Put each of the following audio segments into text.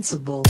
principle.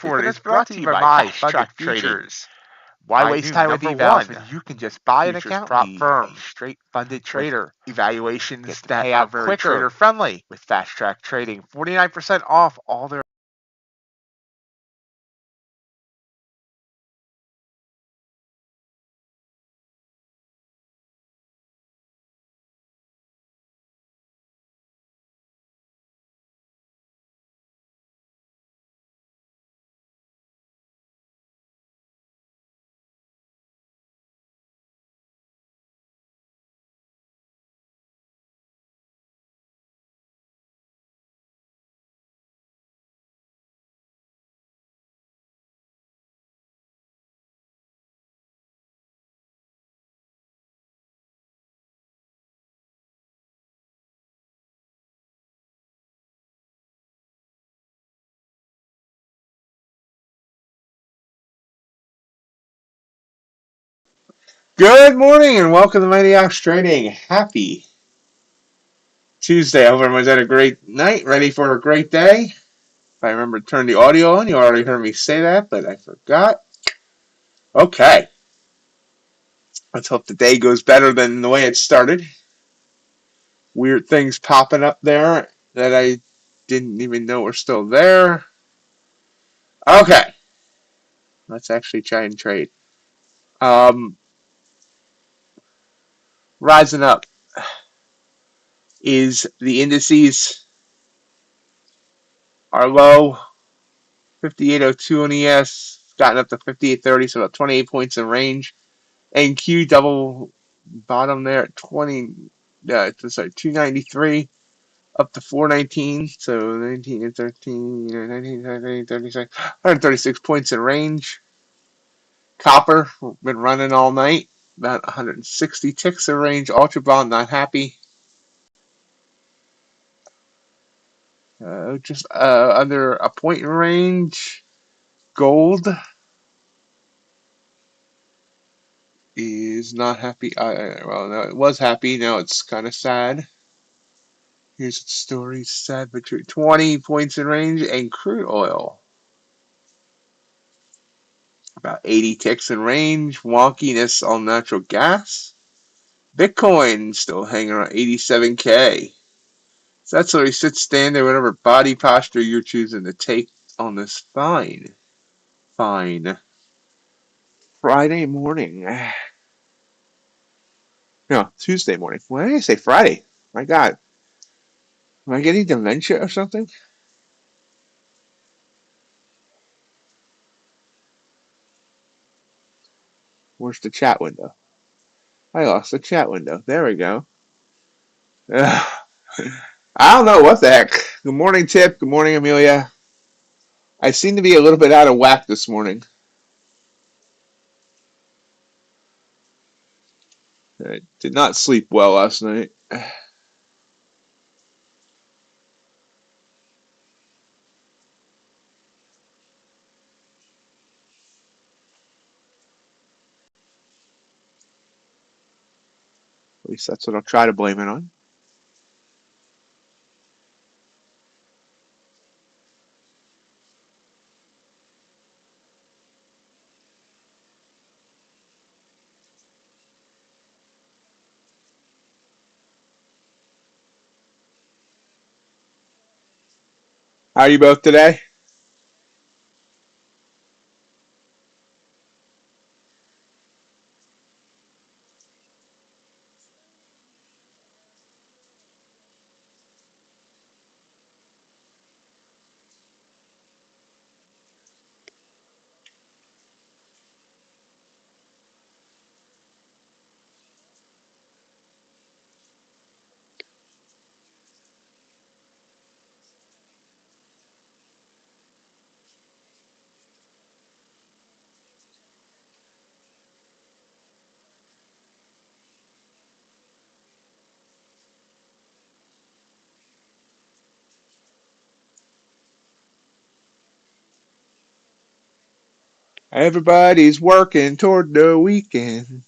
Report is brought to you by MightyOxTrading. Why My waste new time with number evals one when you can just buy an futures account prop and be firm a straight funded trader? evaluations Get the that payout are very quicker, trader friendly. with Fast Track Trading, 49% off all their Good morning and welcome to MightyOxTrading. Happy Tuesday. I hope everyone's had a great night, ready for a great day. If I remember to turn the audio on, you already heard me say that, but I forgot. Okay. Let's hope the day goes better than the way it started. Weird things popping up there that I didn't even know were still there. Okay. Let's actually try and trade. Rising up is the indices are low. 58.02 on ES, gotten up to 58.30, so about 28 points in range. NQ double bottom there at 293 up to 419, so 19 and 13, 19, 36, 136 points in range. Copper, been running all night, about 160 ticks in range. Ultra bond, not happy. Just under a point in range. Gold is not happy. Well, no, it was happy. Now it's kind of sad. Here's its story. Sad but true. 20 points in range. And crude oil, about 80 ticks in range. Wonkiness on natural gas. Bitcoin still hanging around 87K. So that's where he sits, stand there, whatever body posture you're choosing to take on this fine Friday morning. No, Tuesday morning. Why did I say Friday? My God. Am I getting dementia or something? Where's the chat window? I lost the chat window. There we go. Ugh. I don't know what the heck. Good morning, Tip. Good morning, Amelia. I seem to be a little bit out of whack this morning. I did not sleep well last night. At least that's what I'll try to blame it on. How are you both today? Everybody's working toward the weekend.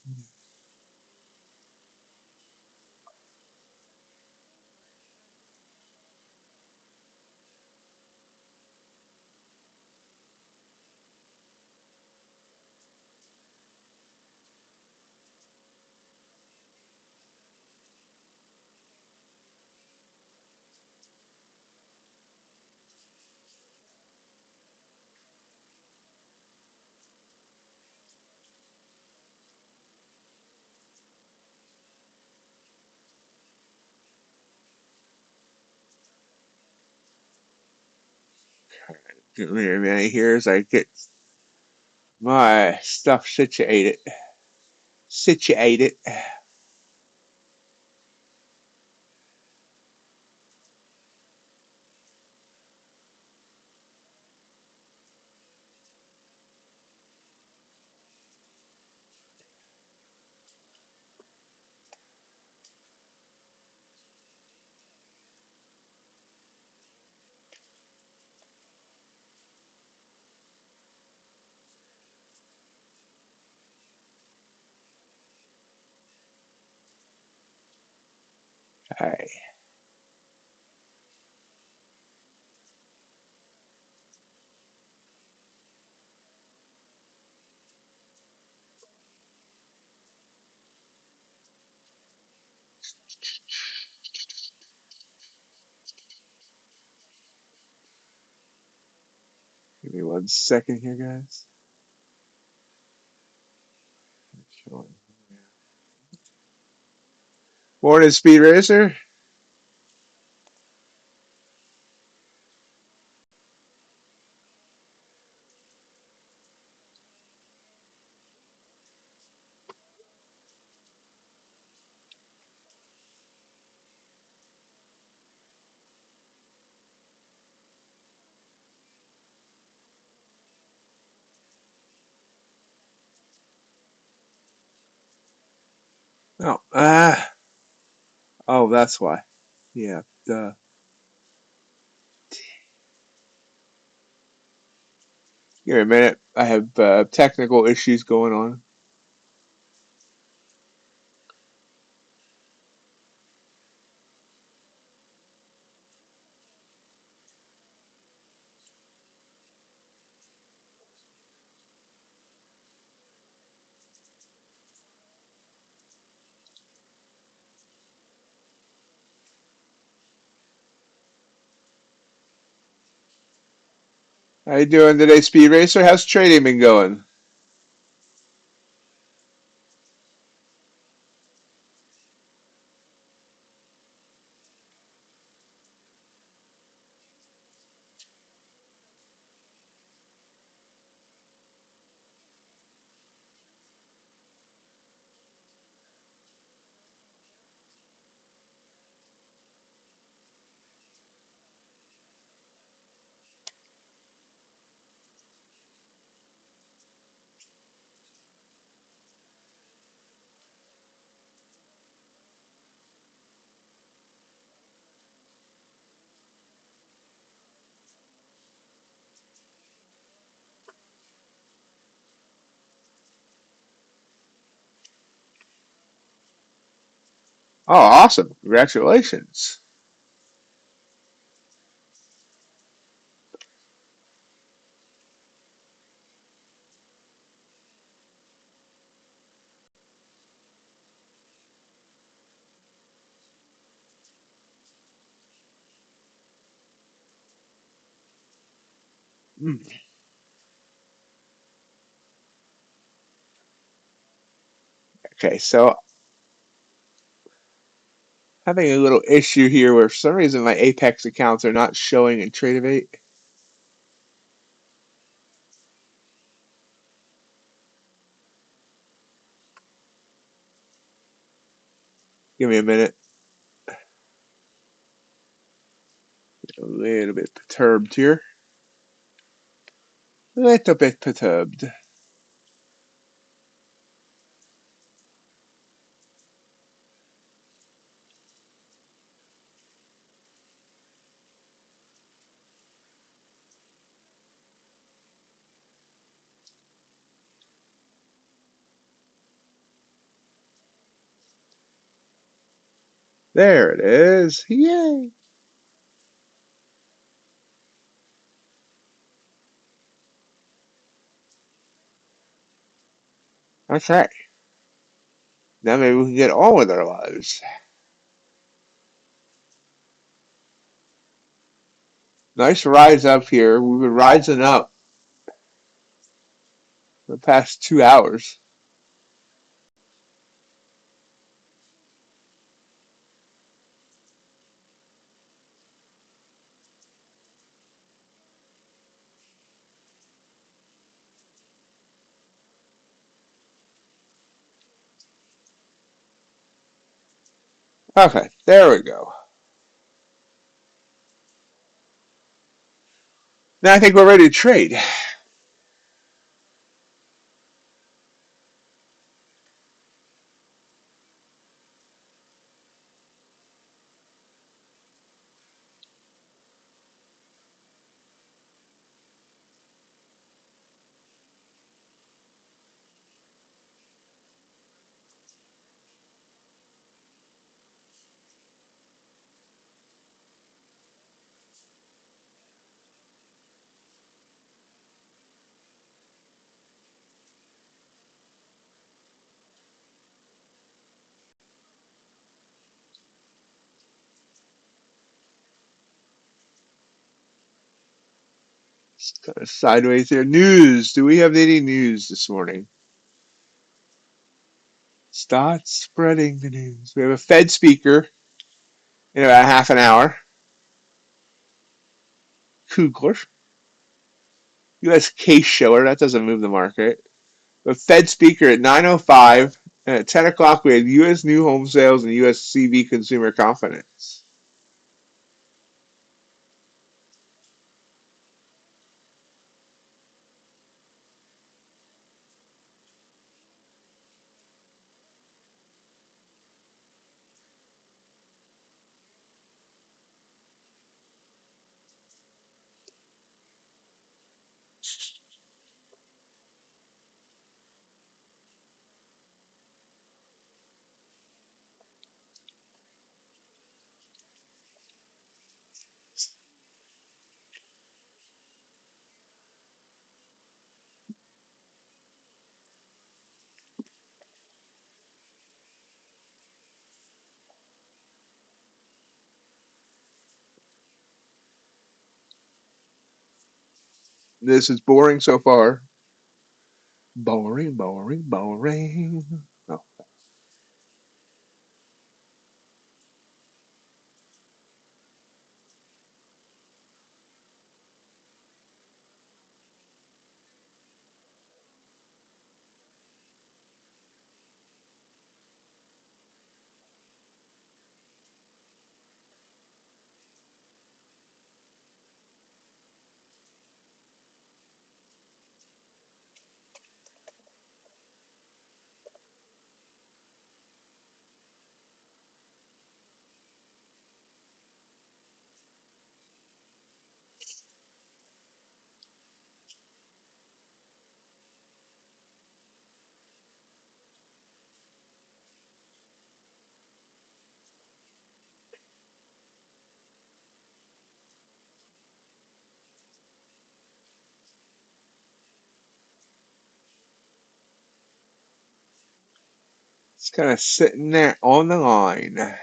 Give me a minute here as I get my stuff situated. Alright. Give me 1 second here, guys. Morning, Speed Racer. Oh, oh, that's why. Yeah, duh. Give me a minute. I have technical issues going on. How you doing today, Speed Racer? How's trading been going? Oh, awesome. Congratulations. Okay, so having a little issue here where for some reason my Apex accounts are not showing in Tradovate. Give me a minute. A little bit perturbed here. A little bit perturbed. There it is. Yay. Okay. Now maybe we can get on with our lives. Nice rise up here. We've been rising up for the past 2 hours. Okay, there we go. Now I think we're ready to trade. Just kind of sideways there. News. Do we have any news this morning? Start spreading the news. We have a Fed speaker in about half an hour. Kugler. U.S. case shower. That doesn't move the market. The Fed speaker at 9:05. And at 10 o'clock, we had U.S. new home sales and U.S. CV consumer confidence. This is boring so far. Boring, boring, boring. Oh. It's kind of sitting there on the line.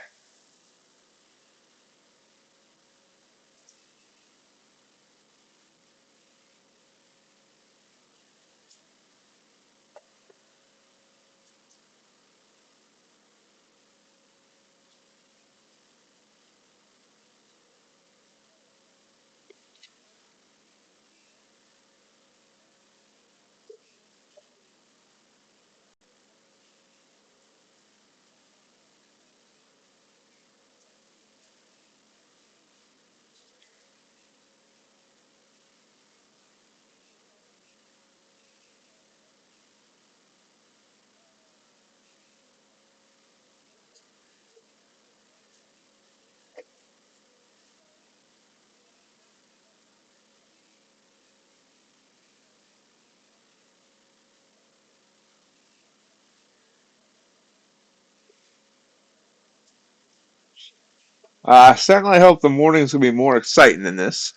I certainly hope the mornings will be more exciting than this.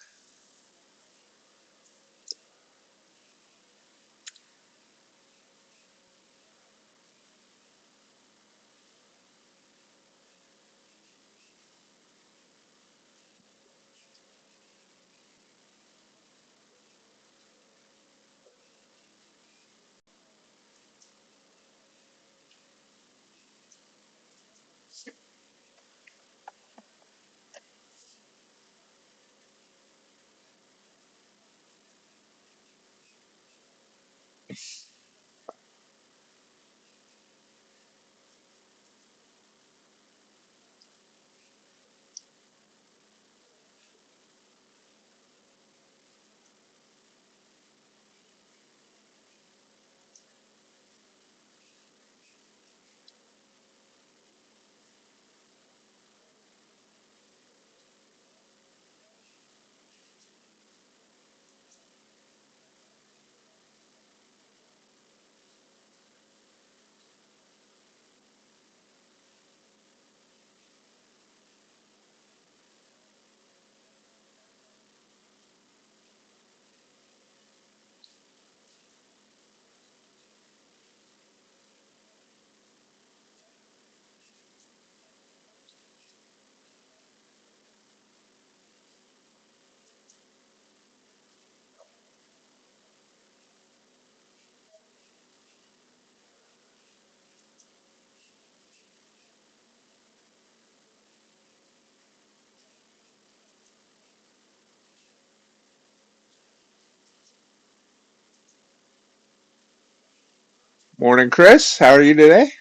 Morning, Chris. How are you today?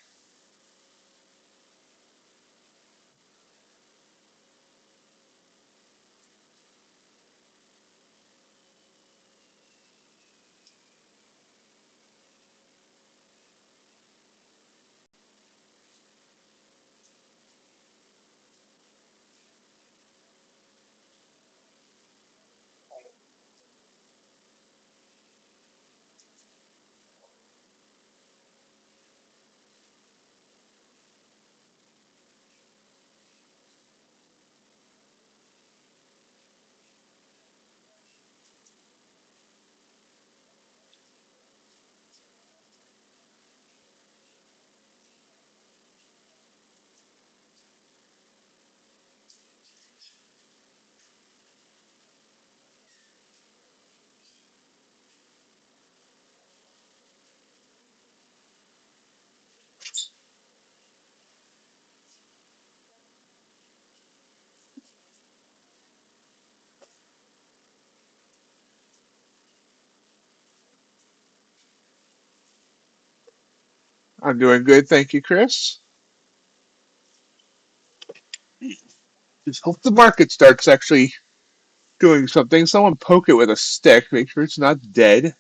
I'm doing good, thank you, Chris. Just hope the market starts actually doing something. Someone poke it with a stick. Make sure it's not dead.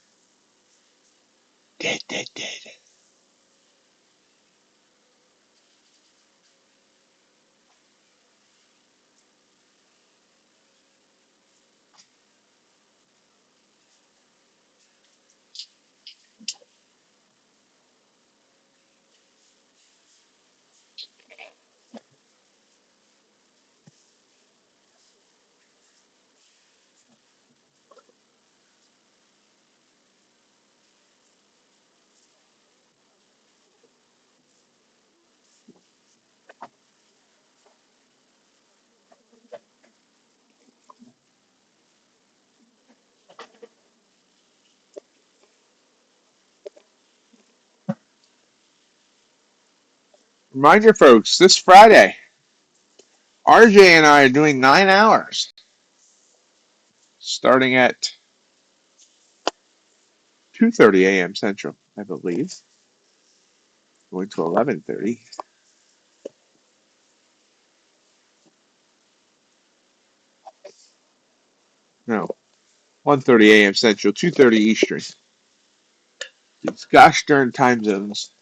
Dead, dead, dead. Reminder, folks, this Friday, RJ and I are doing 9 hours, starting at 2:30 a.m. Central, I believe, going to 11:30. No, 1:30 a.m. Central, 2:30 Eastern. These gosh darn time zones.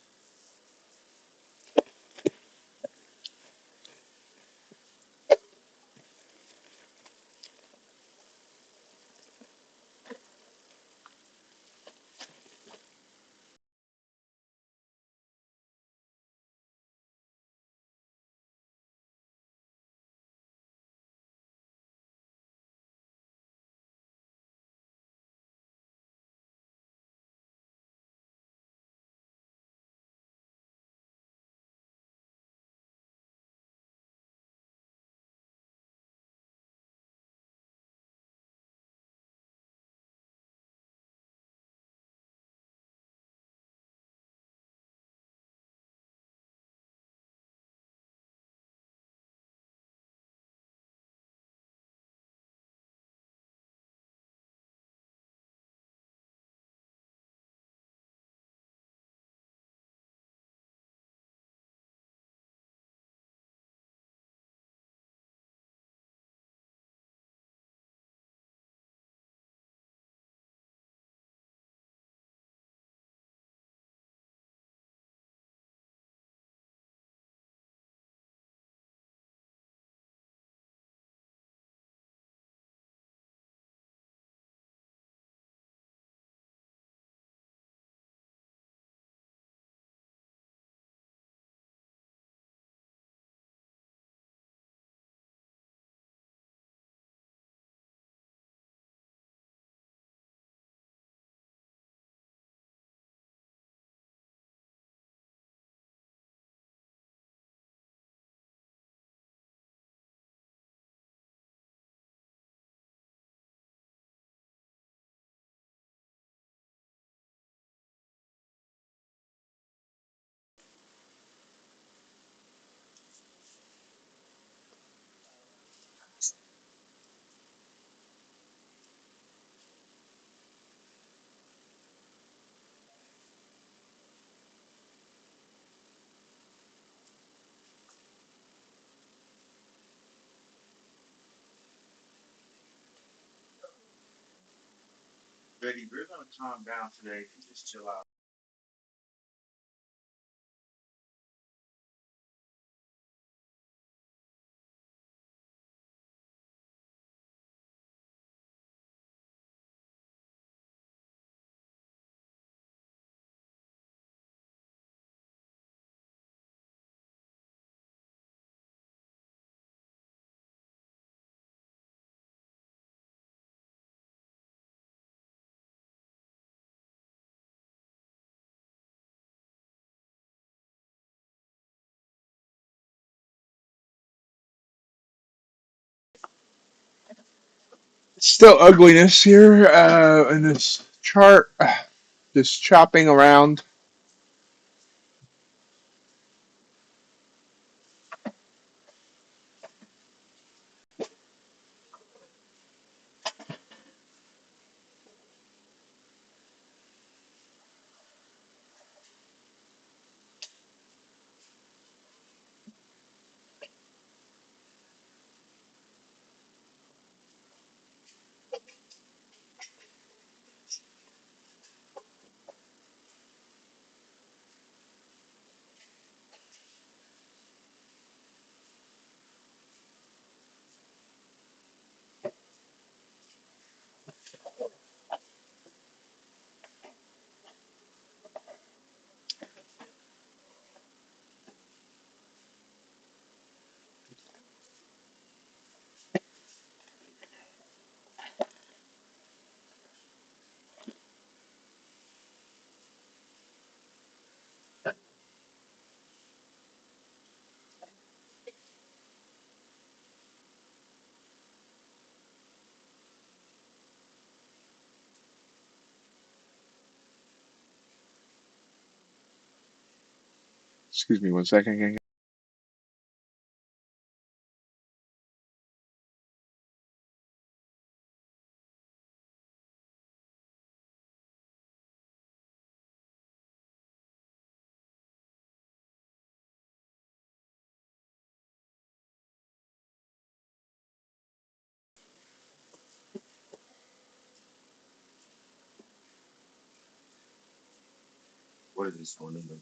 Betty, we're going to calm down today and just chill out. Still ugliness here in this chart, just chopping around. Excuse me 1 second, gang. What is this one in the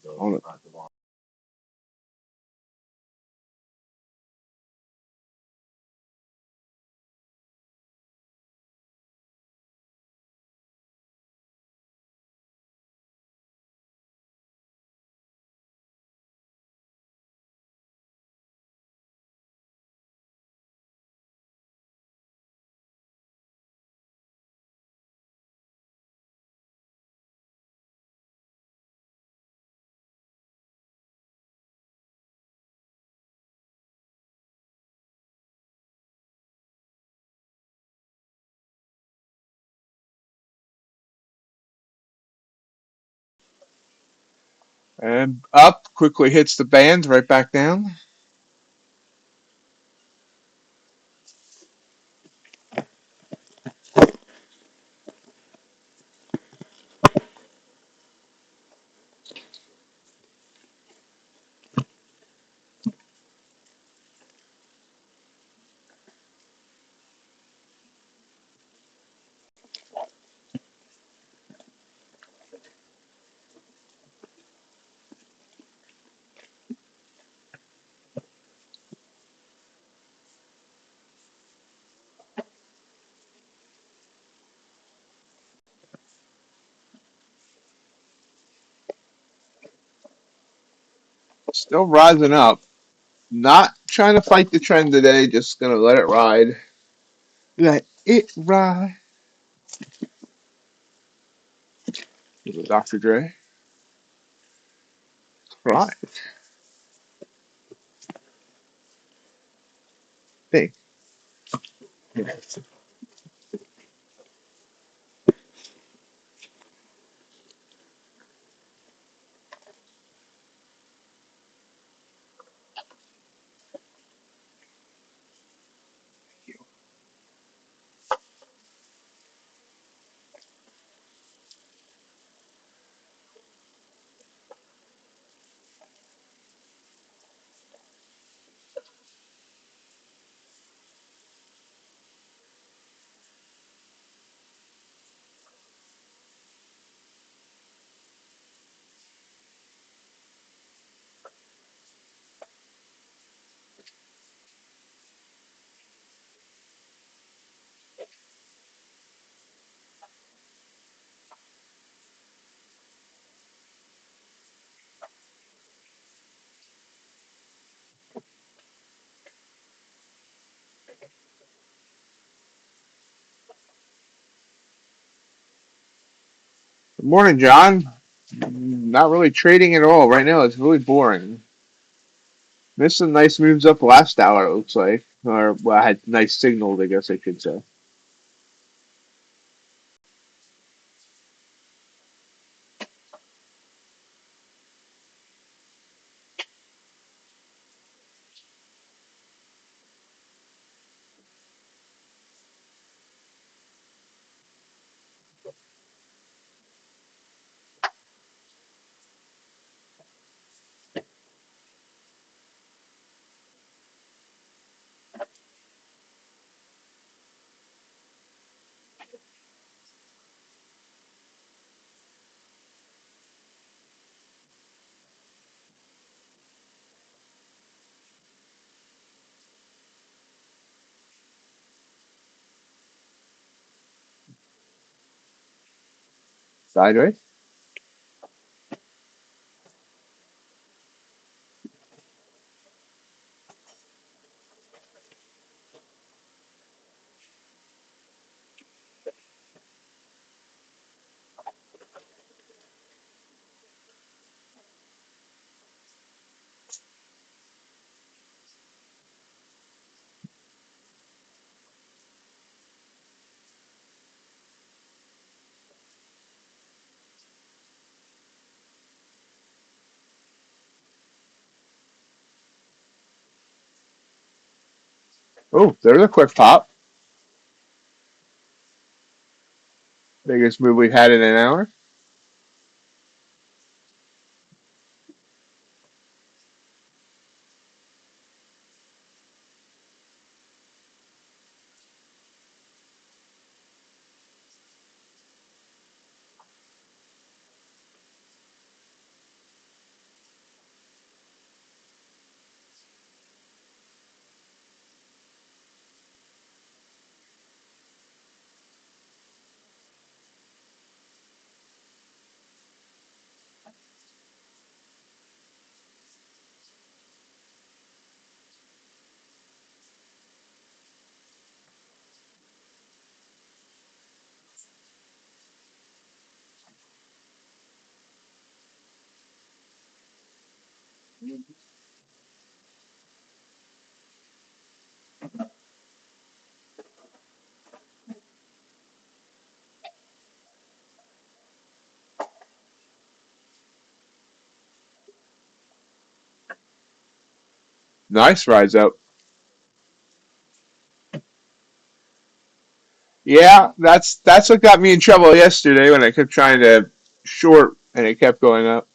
and up, quickly hits the band, right back down. Still rising up. Not trying to fight the trend today, just gonna let it ride. Let it ride. Little Dr. Dre. Right. Hey. Good morning, John. Not really trading at all right now. It's really boring. Missed some nice moves up last hour, it looks like. Or, well, I had nice signals, I guess I should say. Sideways. Oh, there's a quick pop. Biggest move we've had in an hour. Nice rise up. Yeah, that's what got me in trouble yesterday when I kept trying to short and it kept going up.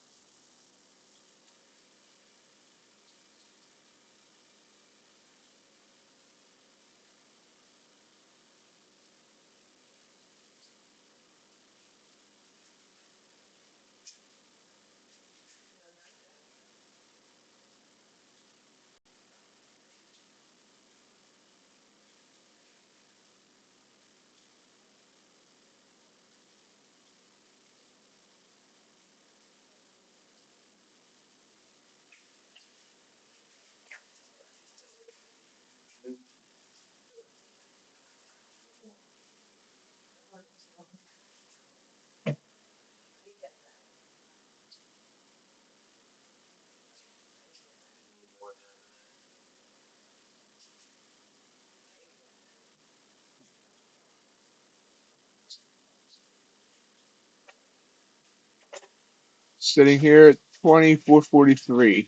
Sitting here at 24.43.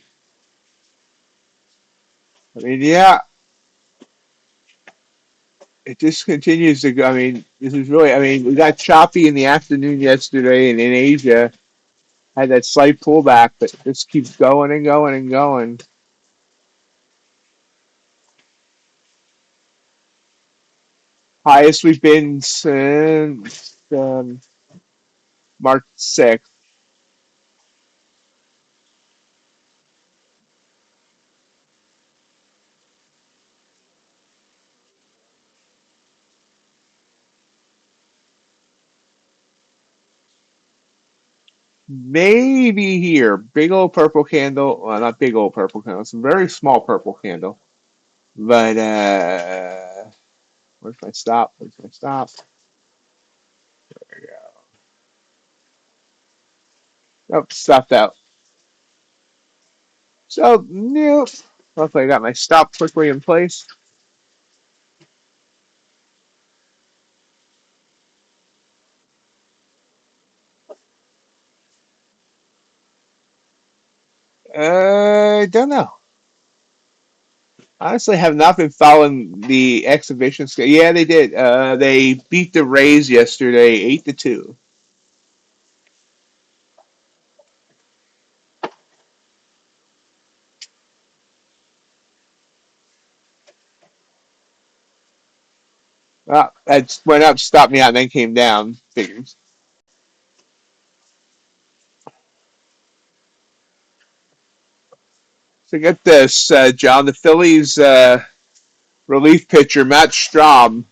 I mean, yeah, it just continues to go. I mean, this is really, I mean, we got choppy in the afternoon yesterday and in Asia had that slight pullback, but it just keeps going and going and going. Highest we've been since March 6th. Maybe here. Big old purple candle. Well, not big old purple candle. It's a very small purple candle. But Where's my stop? Where's my stop? There we go. Nope, stopped out. So, nope. Hopefully I got my stop quickly in place. I don't know. Honestly, have not been following the exhibition scale. Yeah, they did. They beat the Rays yesterday, 8-2. That went up, stopped me out, and then came down. Figures. So get this, John. The Phillies relief pitcher Matt Strahm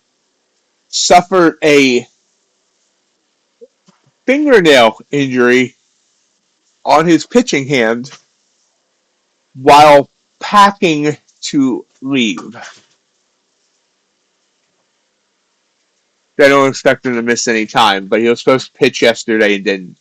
suffered a fingernail injury on his pitching hand while packing to leave. I don't expect him to miss any time, but he was supposed to pitch yesterday and didn't.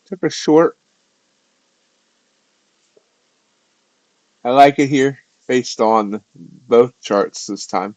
Took a short. I like it here based on both charts this time.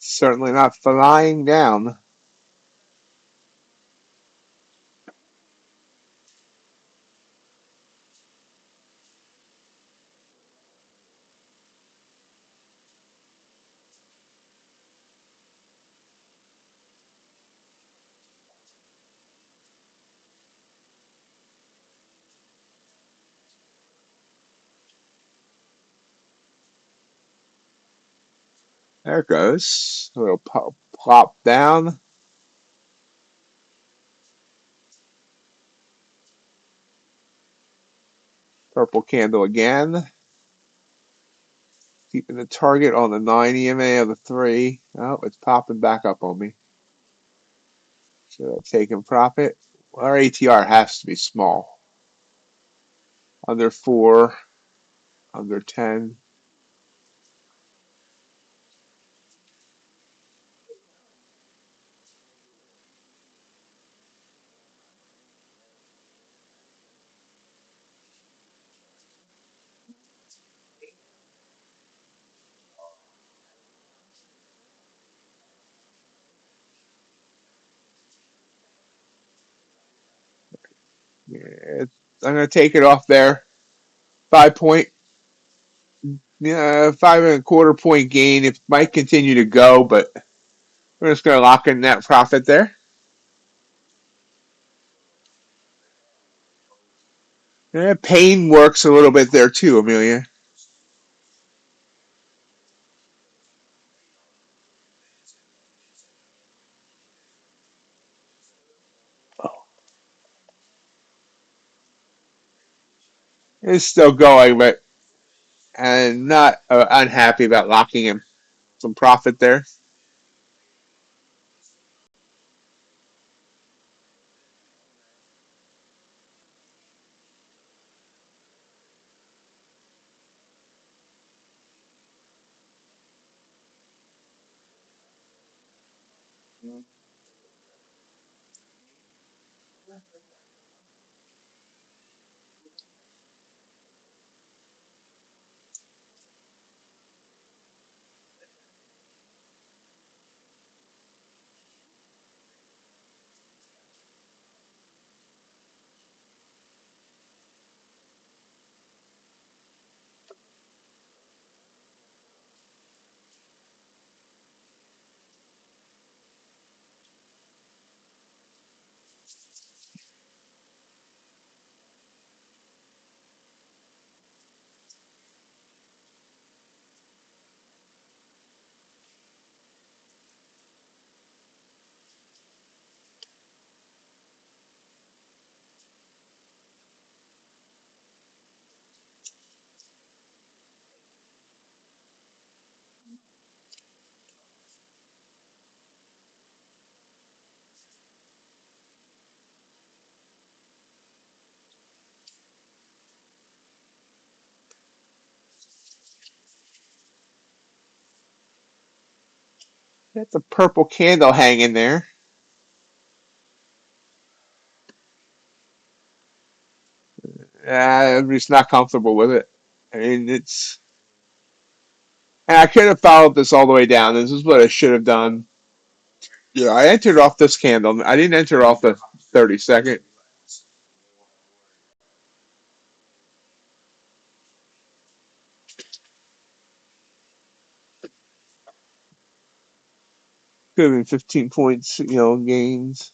Certainly not flying down. There it goes. A little plop down. Purple candle again. Keeping the target on the 9 EMA of the 3. Oh, it's popping back up on me. Should I take in profit? Our ATR has to be small. Under 4, under 10. Yeah, I'm going to take it off there. 5 and a quarter point gain. It might continue to go, but we're just going to lock in that profit there. Yeah, pain works a little bit there too, Amelia. It's still going, but I'm not unhappy about locking in some profit there. Got the purple candle hanging there. I'm just not comfortable with it. I mean, and I could have followed this all the way down. This is what I should have done. Yeah, I entered off this candle. I didn't enter off the 30-second. Could have been 15 points, gains.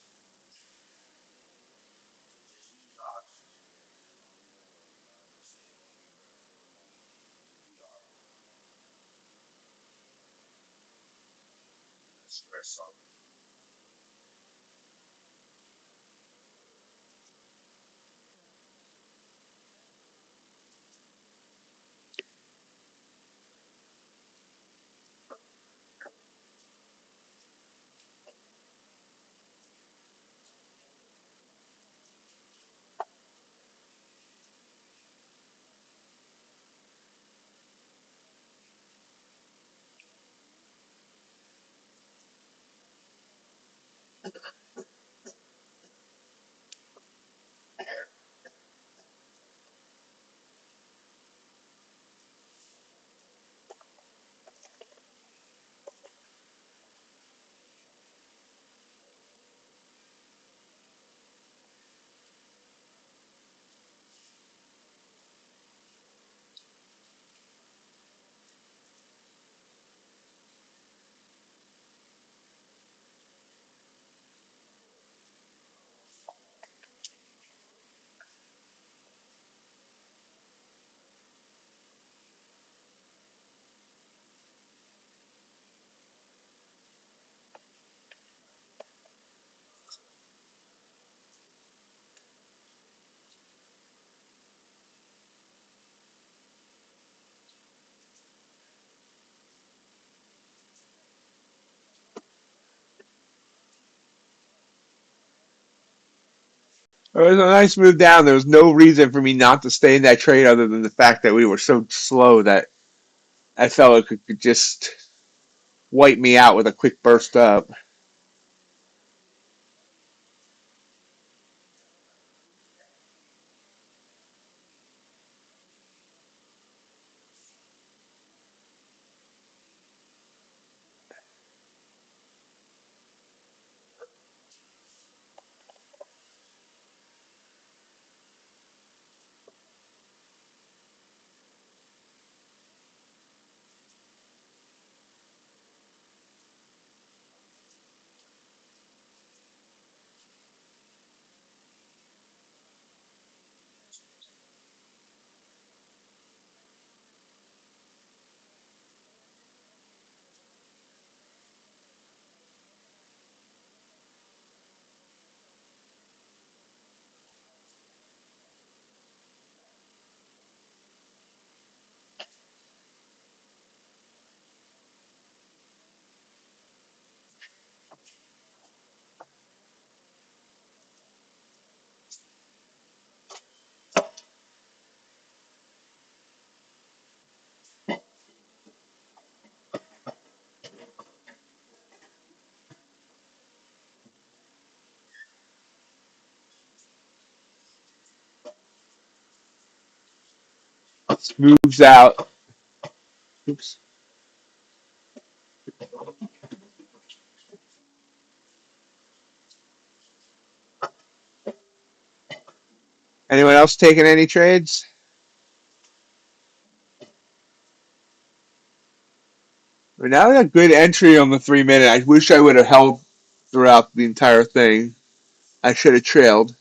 It was a nice move down. There was no reason for me not to stay in that trade other than the fact that we were so slow that I felt it could just wipe me out with a quick burst up. Moves out. Oops. Anyone else taking any trades? Well, now we got a good entry on the 3 minute. I wish I would have held throughout the entire thing. I should have trailed.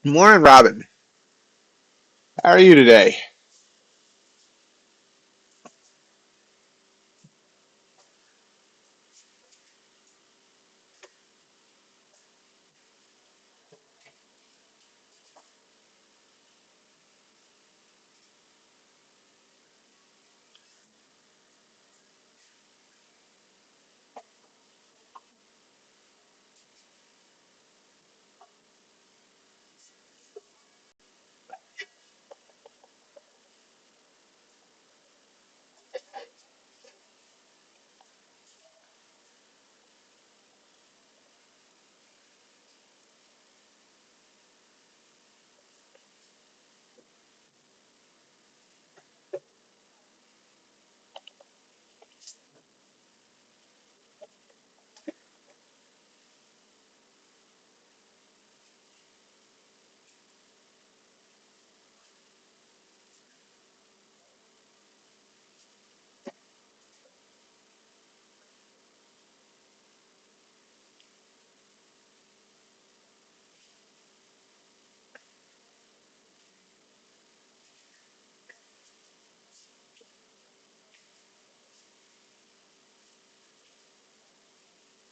Morning, Robin. How are you today?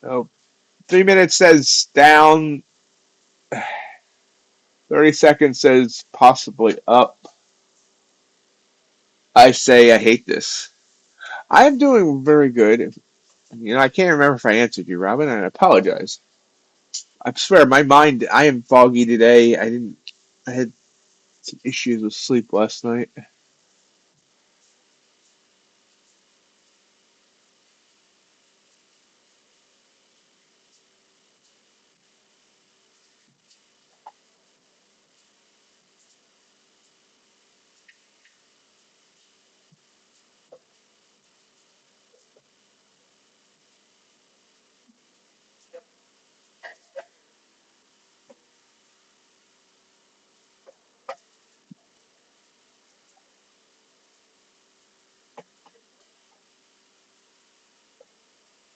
Oh, 3 minutes says down. 30 seconds says possibly up. I say I hate this. I am doing very good. I can't remember if I answered you, Robin, and I apologize. I swear, my mind, I am foggy today. I had some issues with sleep last night.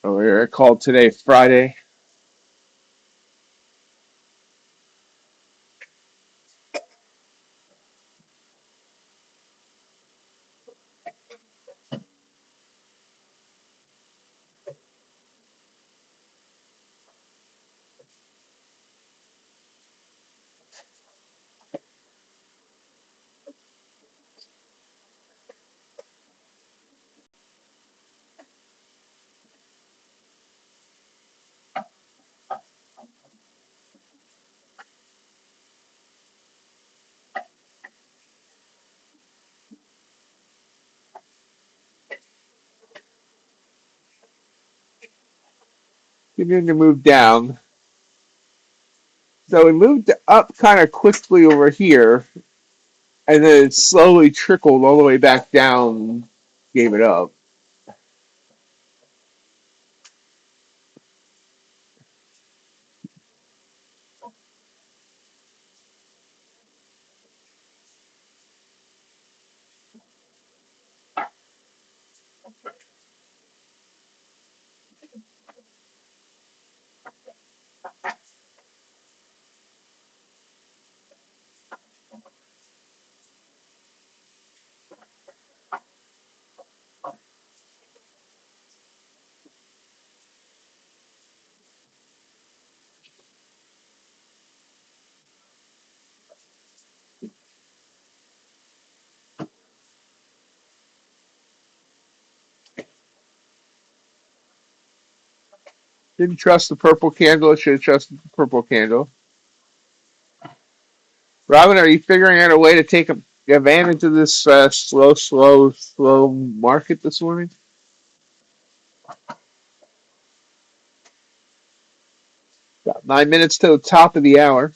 over here. I called today Friday. Continuing to move down. So we moved up kind of quickly over here, and then it slowly trickled all the way back down, gave it up. Didn't trust the purple candle. Should have trusted the purple candle. Robin, are you figuring out a way to take advantage of this slow market this morning? Got 9 minutes to the top of the hour.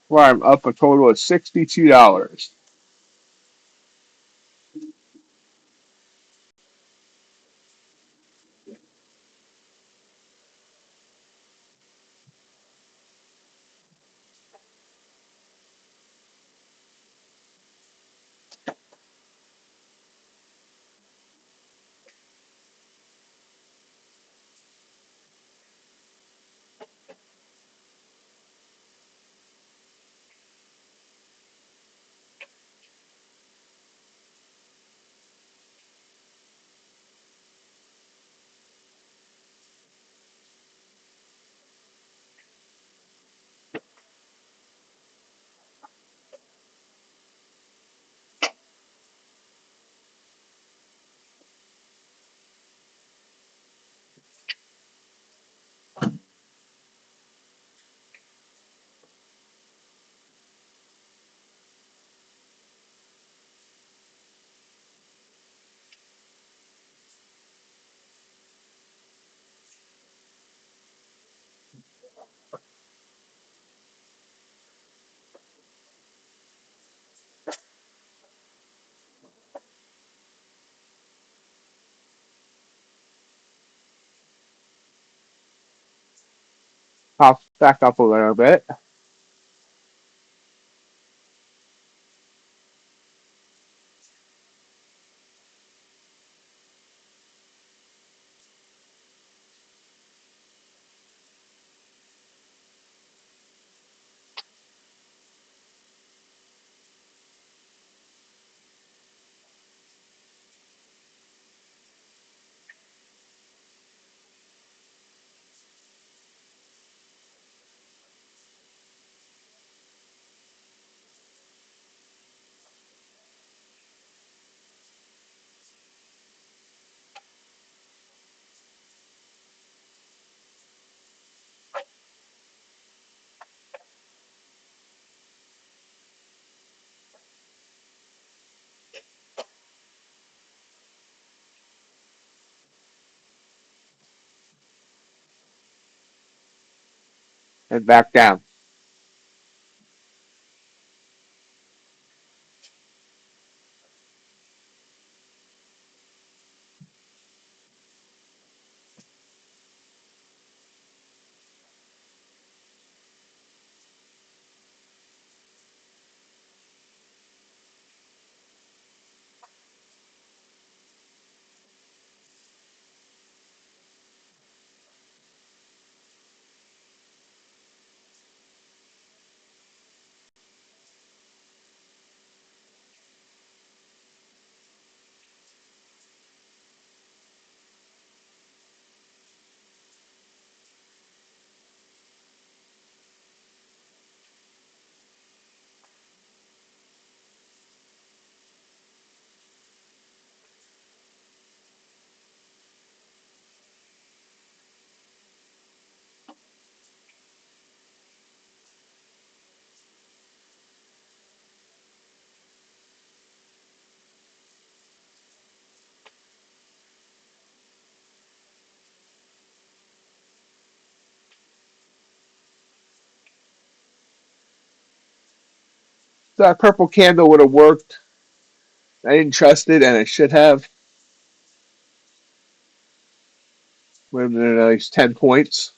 Where I'm up a total of $62. Pop back up a little bit. and back down. So that purple candle would have worked. I didn't trust it, and I should have. Would have been a nice 10 points.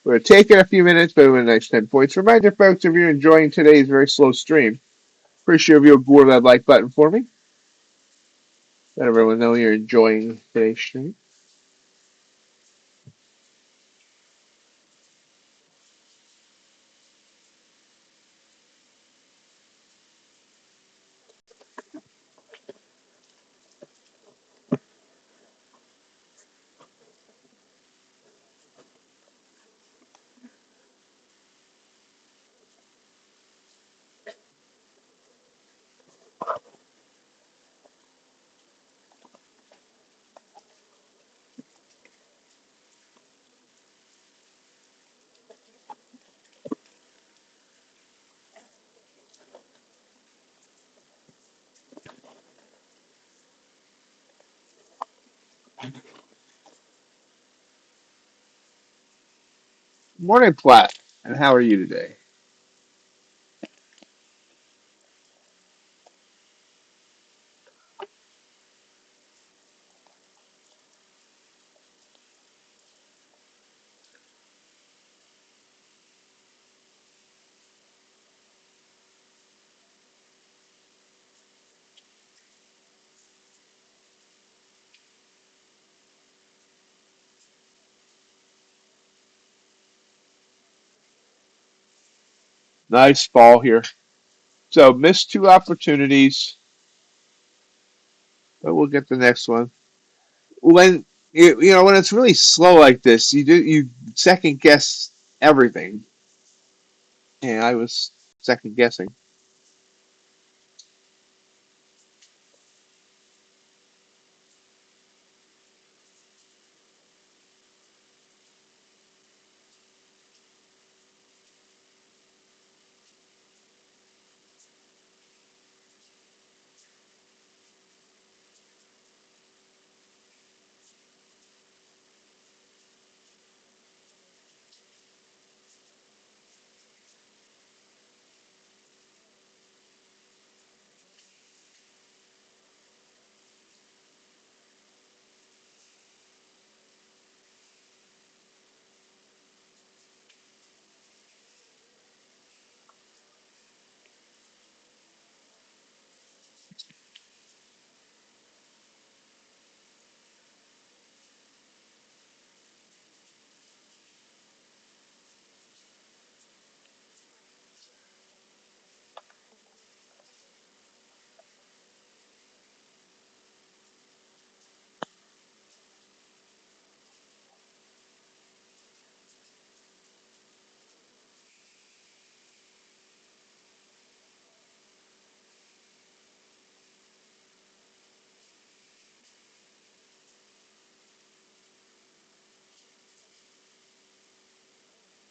Would have taken a few minutes, but it would have been a nice 10 points. Reminder, folks, if you're enjoying today's very slow stream, appreciate if you'll go to that like button for me. Let everyone know you're enjoying today's stream. Morning, Platt. And how are you today? Nice fall here. So missed two opportunities, but we'll get the next one. When when it's really slow like this, you second guess everything. And I was second guessing.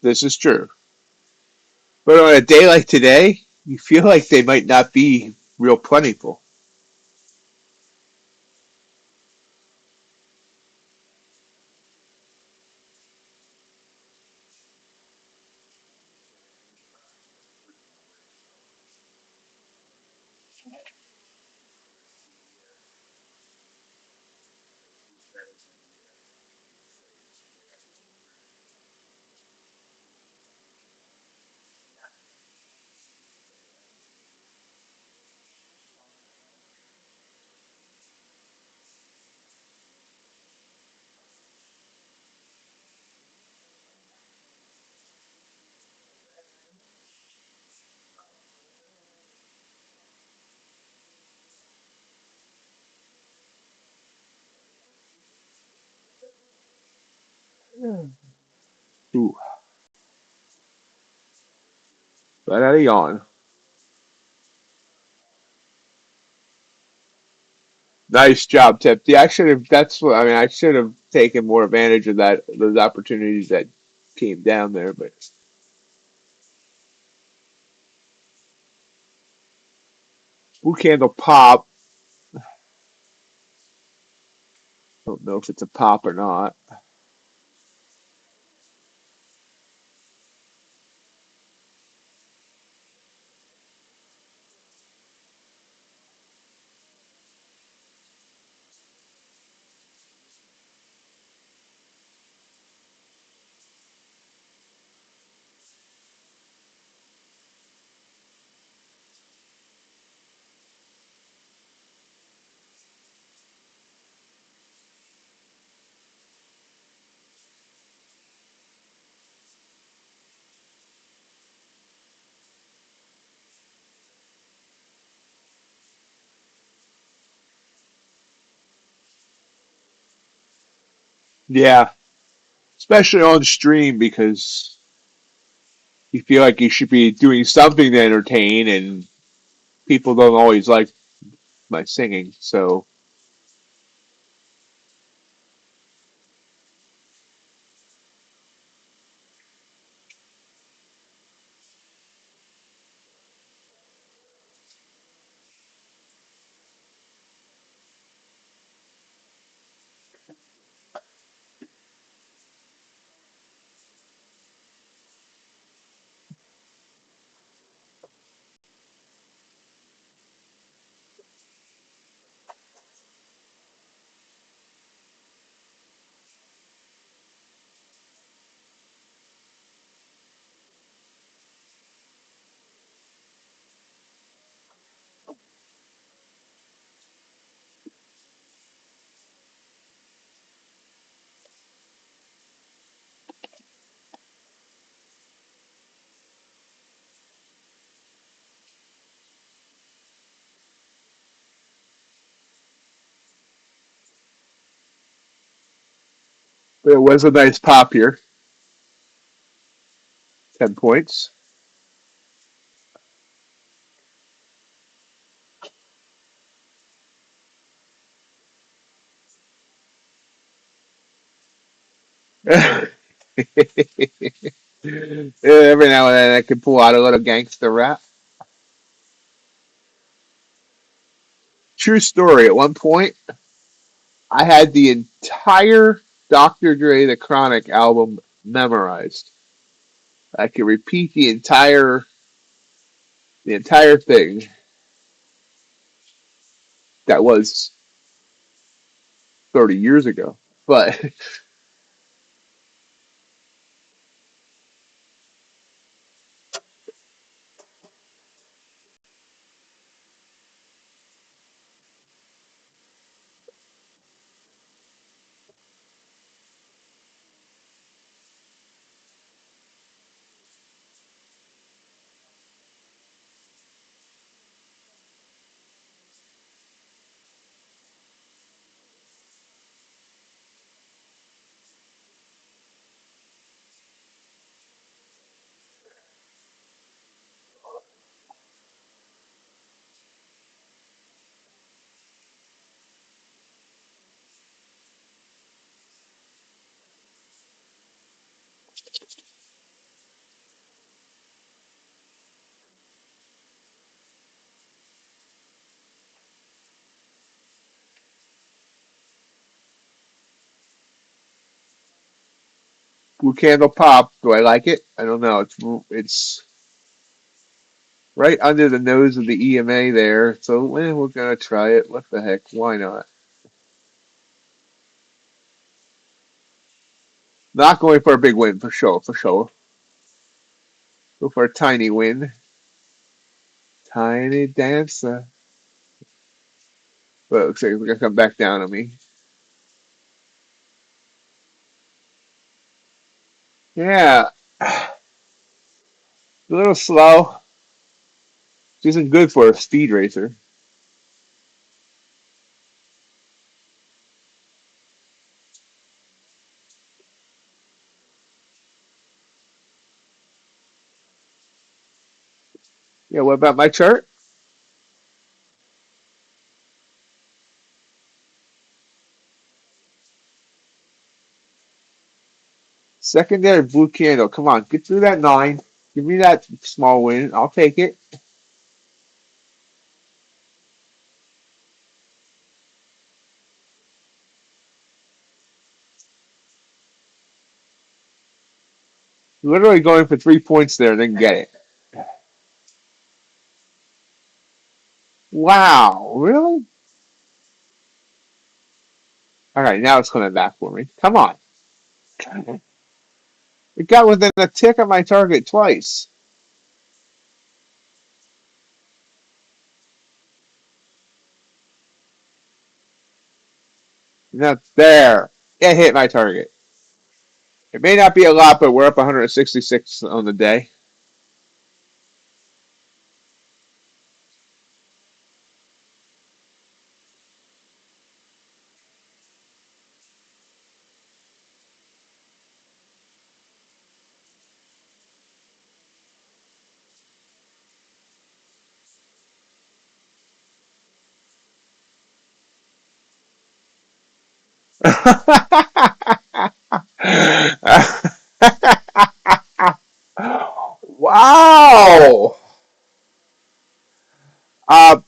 This is true. But on a day like today, you feel like they might not be real plentiful. Let out a yawn. Nice job, Tip. Yeah, I should have. That's what I mean. I should have taken more advantage of those opportunities that came down there. But blue candle pop. Don't know if it's a pop or not. Yeah, especially on stream because you feel like you should be doing something to entertain, and people don't always like my singing. So but it was a nice pop here. 10 points. Every now and then I can pull out a little gangster rap. True story. At one point, I had the entire Dr. Dre The Chronic album memorized. I could repeat the entire thing. That was 30 years ago. But blue candle pop. Do I like it? I don't know. It's right under the nose of the EMA there. So we're gonna try it. What the heck? Why not? Not going for a big win for sure. For sure. Go for a tiny win. Tiny dancer. Well, it looks like it's gonna come back down on me. Yeah, a little slow. Which isn't good for a speed racer. Yeah, what about my chart? Secondary blue candle. Come on, get through that 9. Give me that small win. I'll take it. Literally going for 3 points there, then get it. Wow, really? All right, now it's coming back for me. Come on. It got within a tick of my target twice. Not there. It hit my target. It may not be a lot, but we're up 166 on the day. Wow. Uh,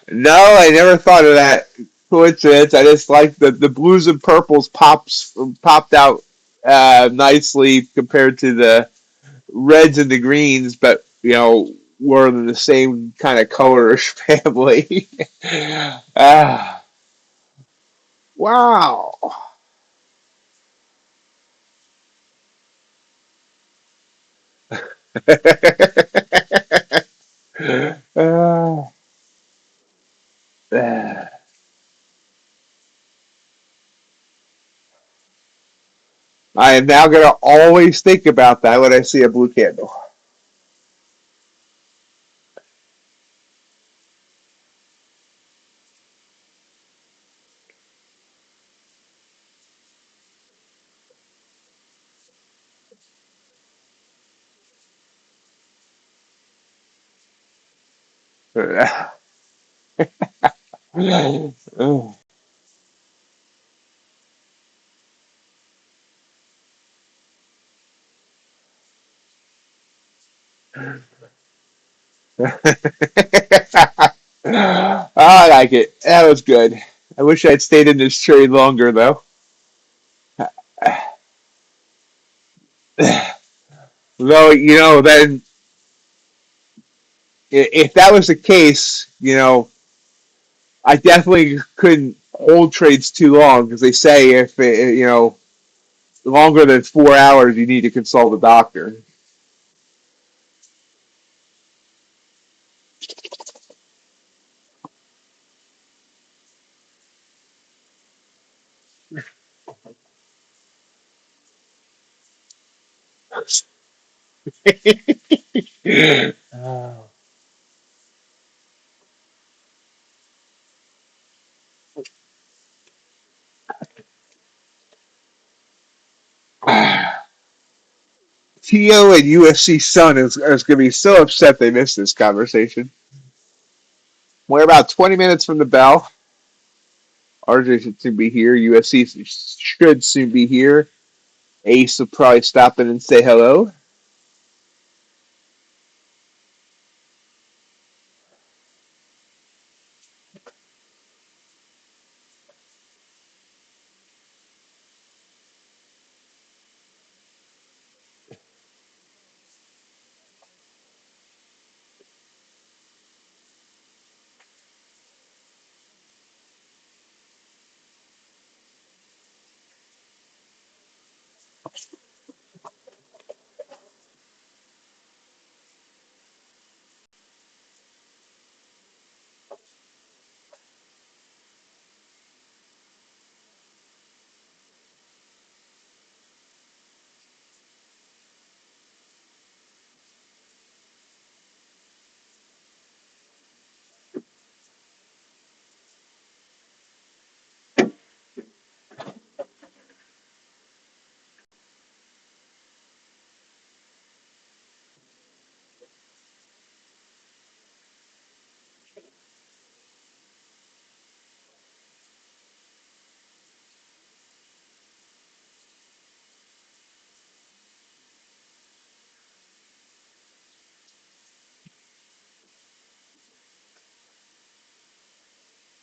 no, I never thought of that coincidence. I just like the blues and purples popped out nicely compared to the reds and the greens, but we're in the same kind of colorish family. Ah, wow. Ah, ah. I am now going to always think about that when I see a blue candle. I like it. That was good. I wish I'd stayed in this trade longer, though. Though, then if that was the case, I definitely couldn't hold trades too long because they say if longer than 4 hours, you need to consult a doctor. Tio and UFC Sun is going to be so upset they missed this conversation. We're about 20 minutes from the bell. RJ should soon be here. UFC should soon be here. Ace will probably stop in and say hello.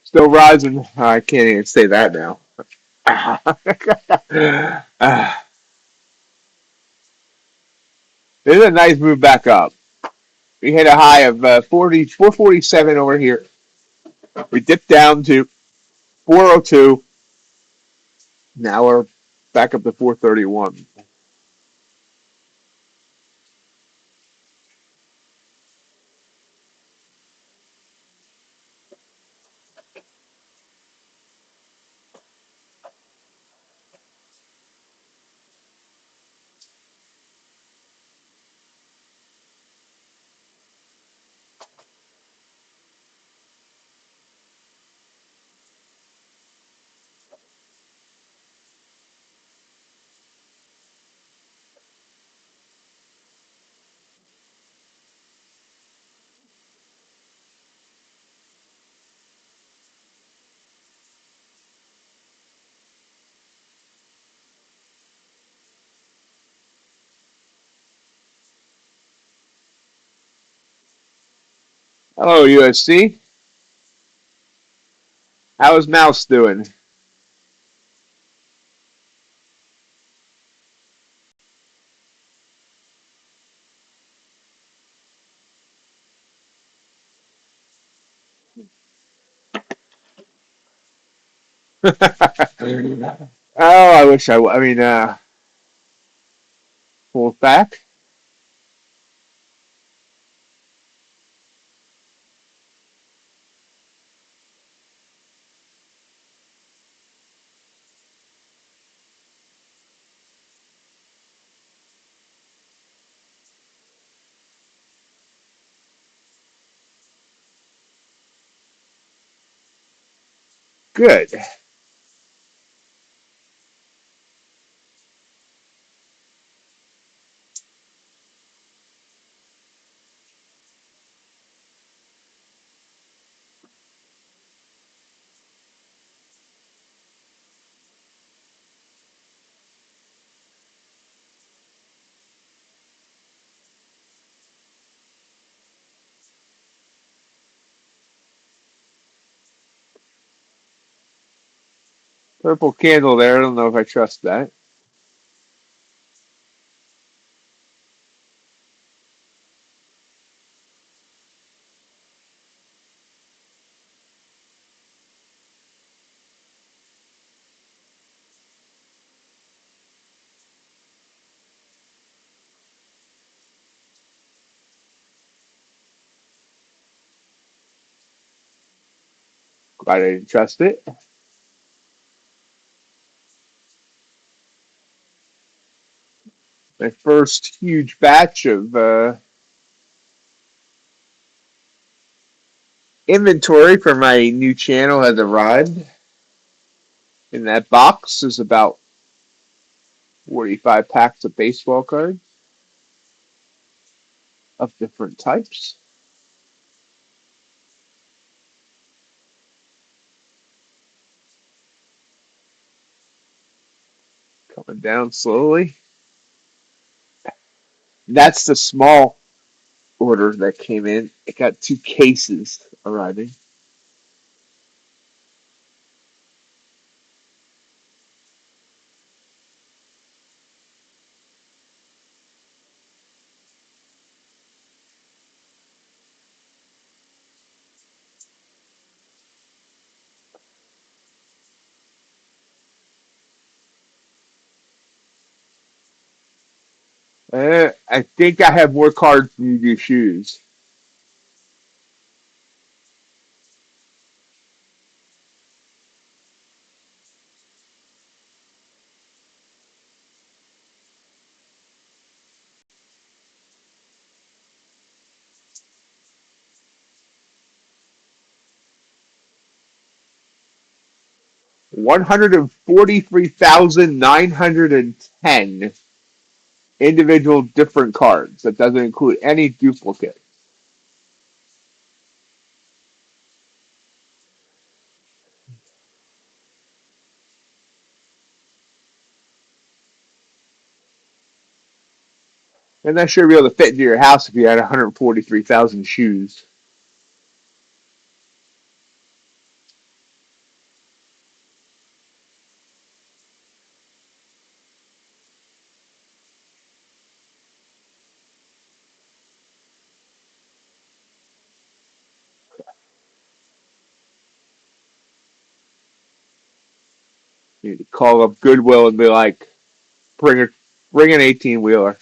Still rising. I can't even say that now. This is a nice move back up. We hit a high of 447 over here. We dipped down to 402. Now we're back up to 431. Hello, USC. How is Mouse doing? Oh, I wish I mean, pull it back. Good. Purple candle there. I don't know if I trust that. Glad I didn't trust it. My first huge batch of inventory for my new channel has arrived. In that box is about 45 packs of baseball cards of different types. Coming down slowly. That's the small order that came in. It got 2 cases arriving. I think I have more cards than you do shoes. One hundred and 43,910 individual different cards. That doesn't include any duplicate. And that should be able to fit into your house if you had 143,000 shoes. You need to call up Goodwill and be like, bring an 18-wheeler.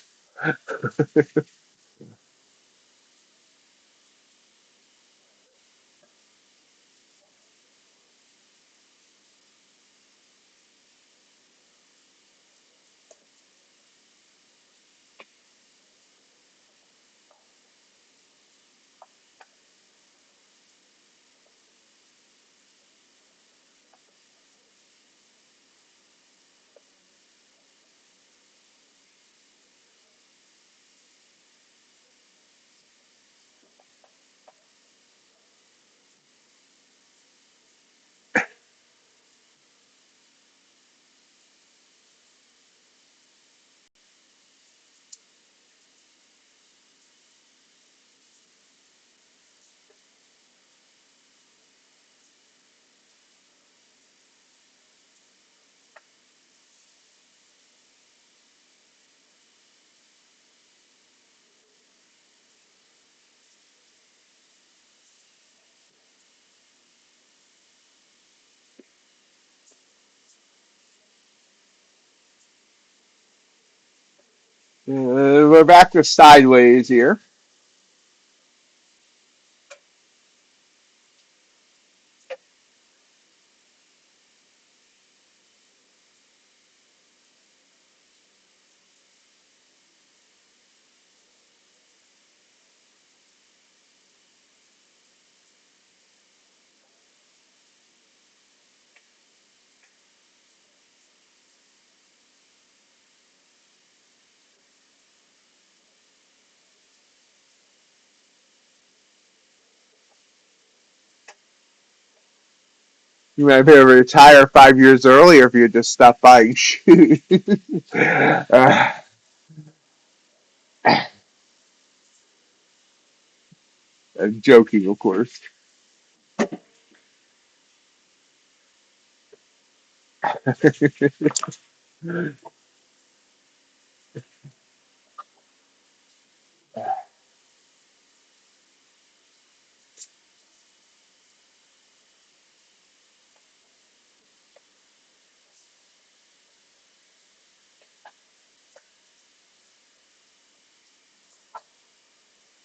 We're back to sideways here. You might be able to retire 5 years earlier if you had just stopped buying shoes. I'm joking, of course.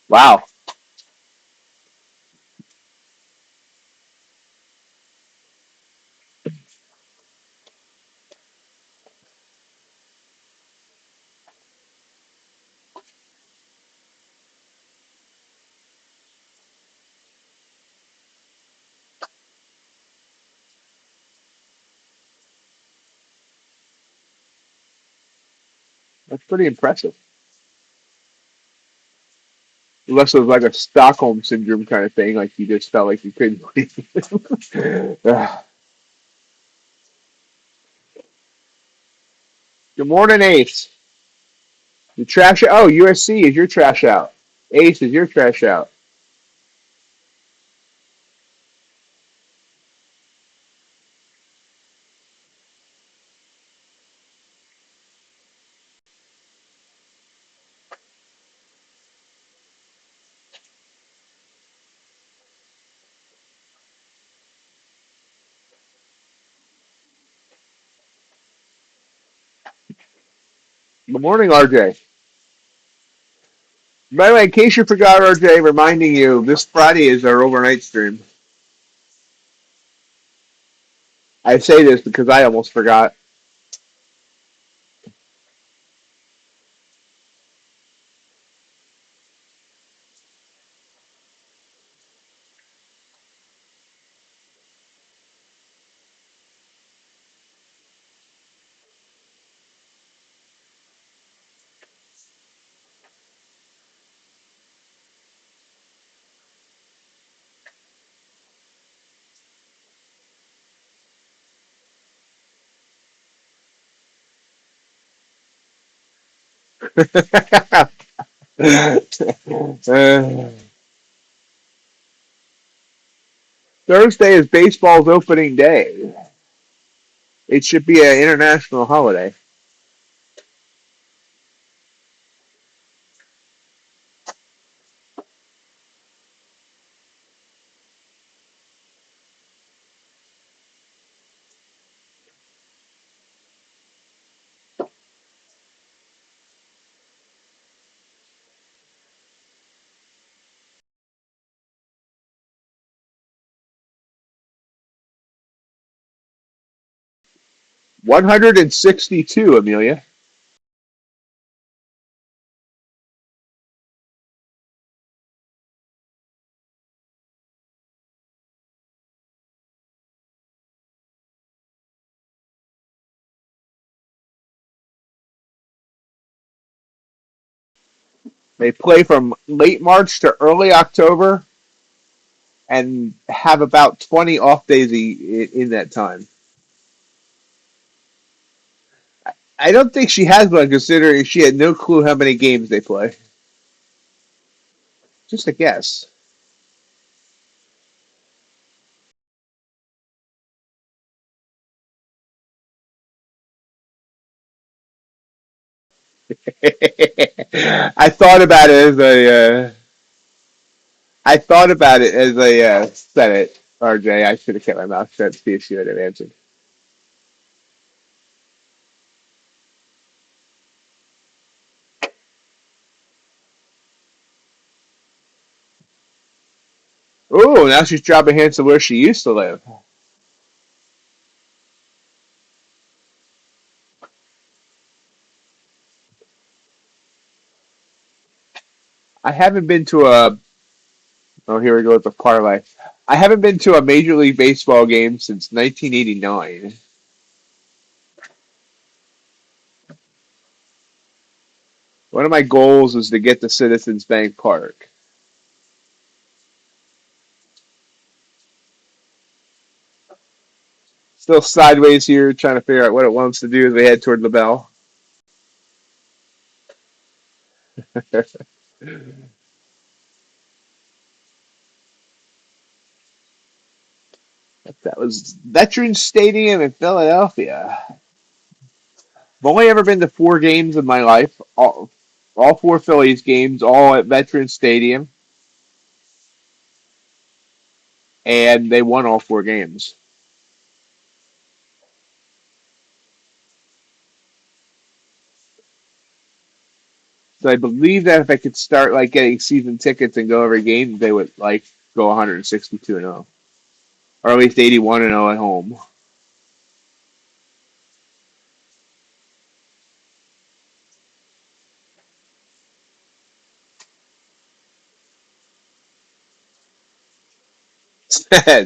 Wow. That's pretty impressive. Unless it was like a Stockholm syndrome kind of thing, like you just felt like you couldn't leave. Good morning, Ace. The trash out. Oh, USC is your trash out. Ace is your trash out. Good morning, RJ. By the way, in case you forgot, RJ, reminding you, this Friday is our overnight stream. I say this because I almost forgot. Uh, Thursday is baseball's opening day. It should be an international holiday. 162, Amelia. They play from late March to early October and have about 20 off days in that time. I don't think she has one, considering she had no clue how many games they play. Just a guess. I thought about it as I said it, RJ. I should have kept my mouth shut to see if she would have answered. Oh, now she's dropping hints of where she used to live. I haven't been to a. Oh, here we go with the parlay. I haven't been to a Major League Baseball game since 1989. One of my goals was to get to Citizens Bank Park. Still sideways here, trying to figure out what it wants to do as we head toward the bell. That was Veterans Stadium in Philadelphia. I've only ever been to 4 games in my life. All 4 Phillies games, all at Veterans Stadium, and they won all 4 games. So I believe that if I could start like getting season tickets and go every game, they would like go 162-0, or at least 81-0 at home.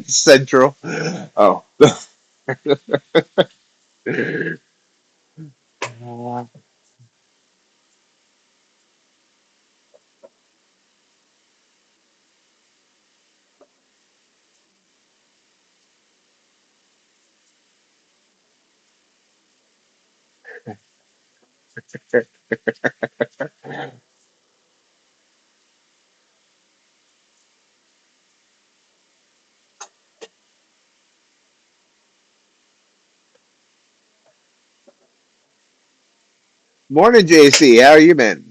Central. Oh. Morning, JC. How are you been?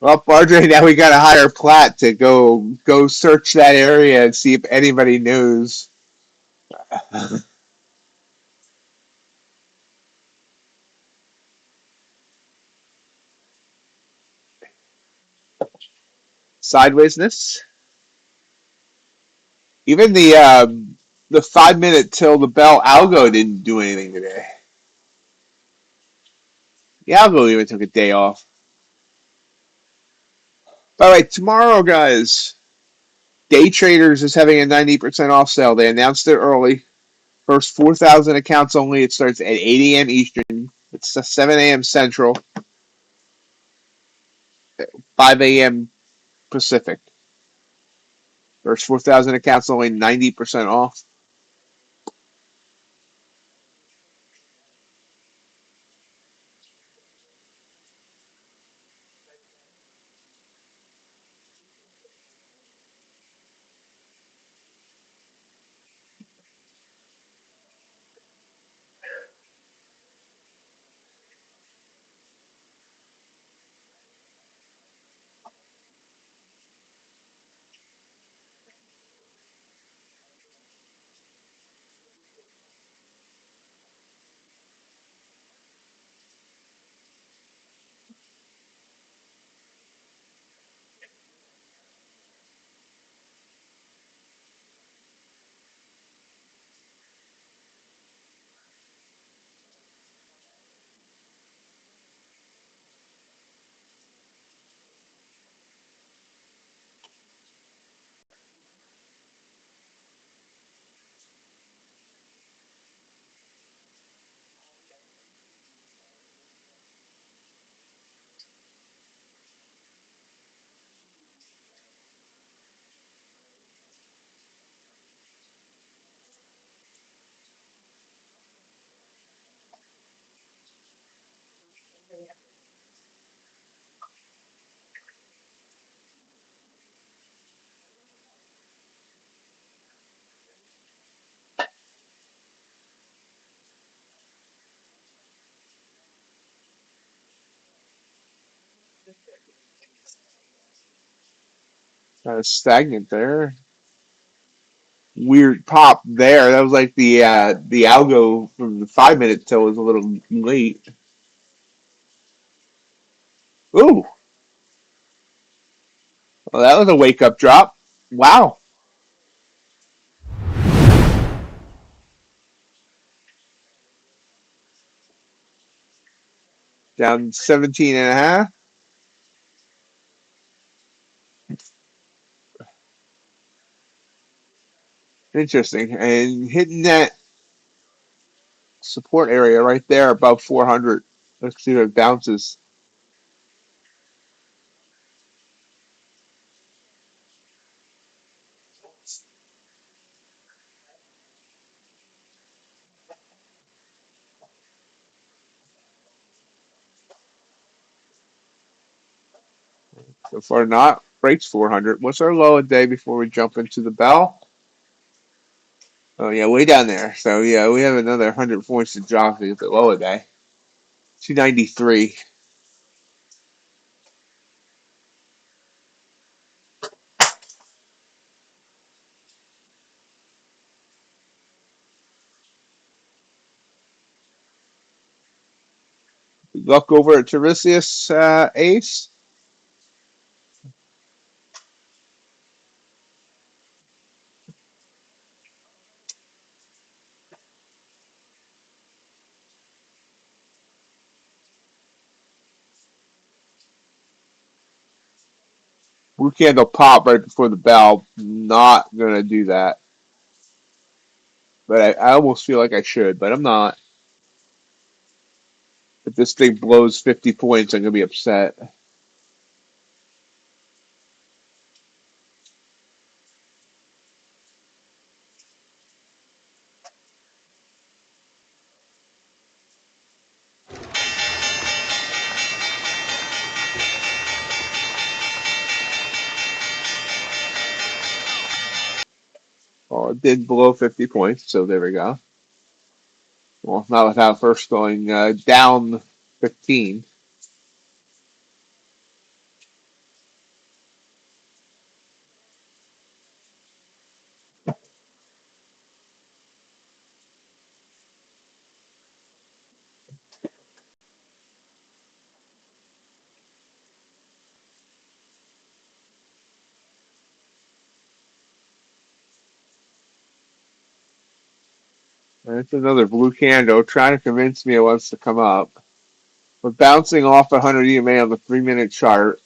Well, RJ, now we got to hire Platt to go search that area and see if anybody knows. Sidewaysness. Even the 5 minute till the bell algo didn't do anything today. The algo even took a day off. By the way, tomorrow, guys, Day Traders is having a 90% off sale. They announced it early. First 4,000 accounts only. It starts at 8 a.m. Eastern. It's 7 a.m. Central, 5 a.m. Pacific. First 4,000 accounts only, 90% off. Kind of stagnant there. Weird pop there. That was like the algo from the 5 minute till was a little late. Ooh, well, that was a wake up drop. Wow. Down 17 and a half. Interesting. And hitting that support area right there above 400. Let's see if it bounces. So far not. Breaks 400. What's our low a day before we jump into the bell? Oh, yeah, way down there. So, yeah, we have another 100 points to drop to get the low a day. 293. Luck over at Tiresias Ace. Blue candle pop right before the bell. Not going to do that. But I almost feel like I should, but I'm not. If this thing blows 50 points, I'm going to be upset. Oh, it did blow 50 points, so there we go. Well, not without first going down 15. That's another blue candle trying to convince me it wants to come up. We're bouncing off 100 EMA on the 3 minute chart,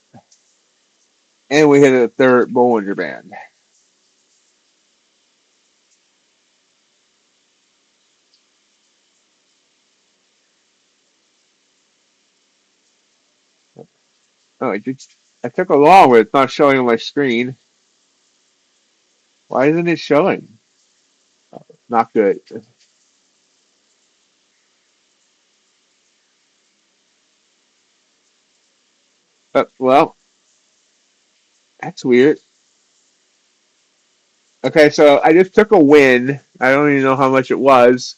and we hit a third Bollinger Band. Oh, I took a long, but it's not showing on my screen. Why isn't it showing? Not good. Well, that's weird. Okay, so I just took a win. I don't even know how much it was.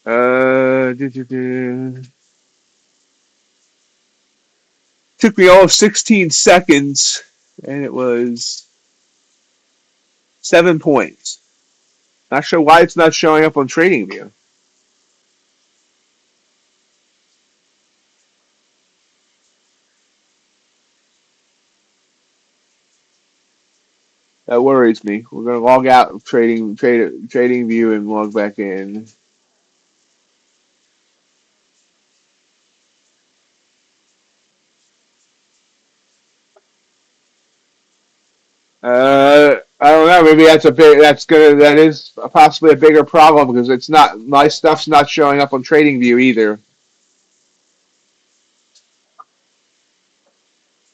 Took me all of 16 seconds, and it was 7 points. Not sure why it's not showing up on TradingView. That worries me. We're gonna log out of TradingView and log back in. I don't know. Maybe that is possibly a bigger problem because it's not my stuff's not showing up on TradingView either.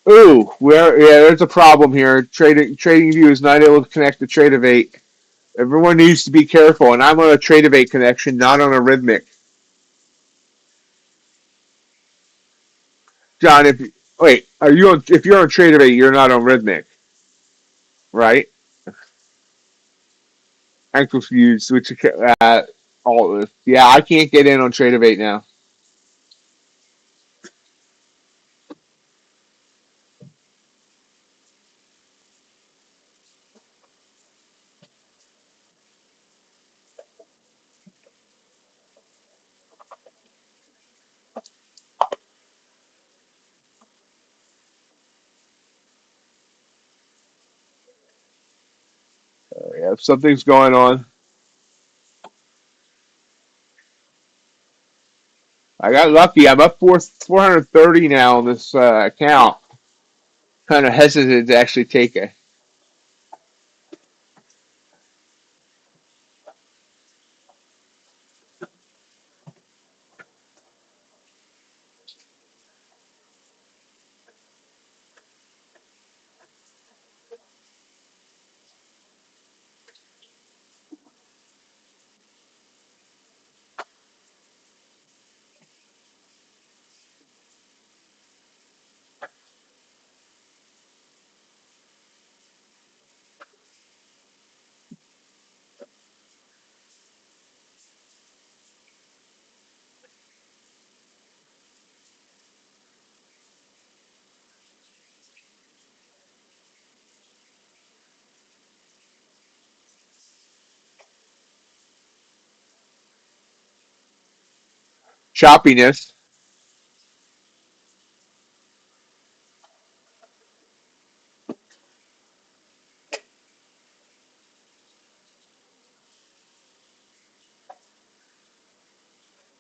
Ooh, there's a problem here. TradingView is not able to connect to Tradovate. Everyone needs to be careful, and I'm on a Tradovate connection, not on a Rhythmic. John, if you're on Tradovate, you're not on Rhythmic, right? I'm confused. All this. Yeah, I can't get in on Tradovate now. if something's going on. I got lucky. I'm up 430 now on this account. Kind of hesitant to actually take a choppiness.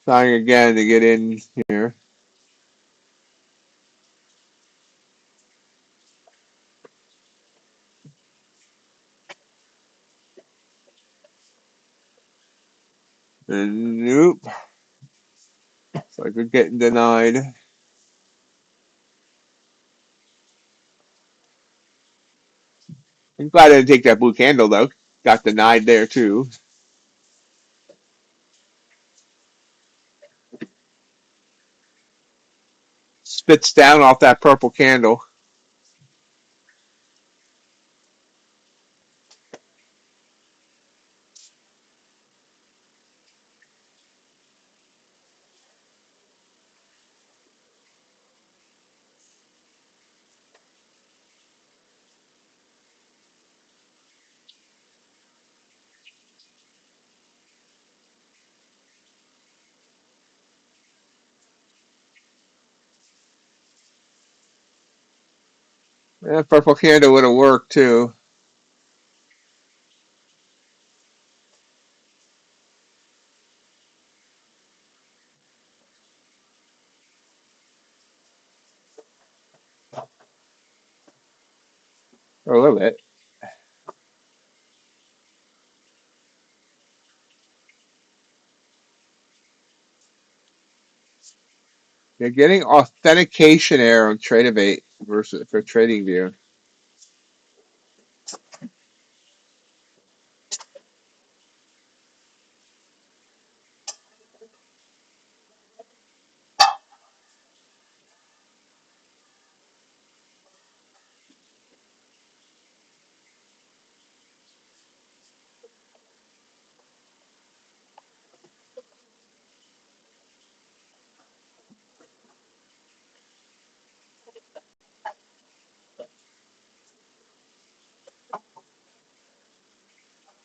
Trying again to get in here. And nope. It's like we're getting denied. I'm glad I didn't take that blue candle though. Got denied there too. Spits down off that purple candle. That purple candle would have worked too. A little bit. You're getting authentication error on Tradovate versus for TradingView.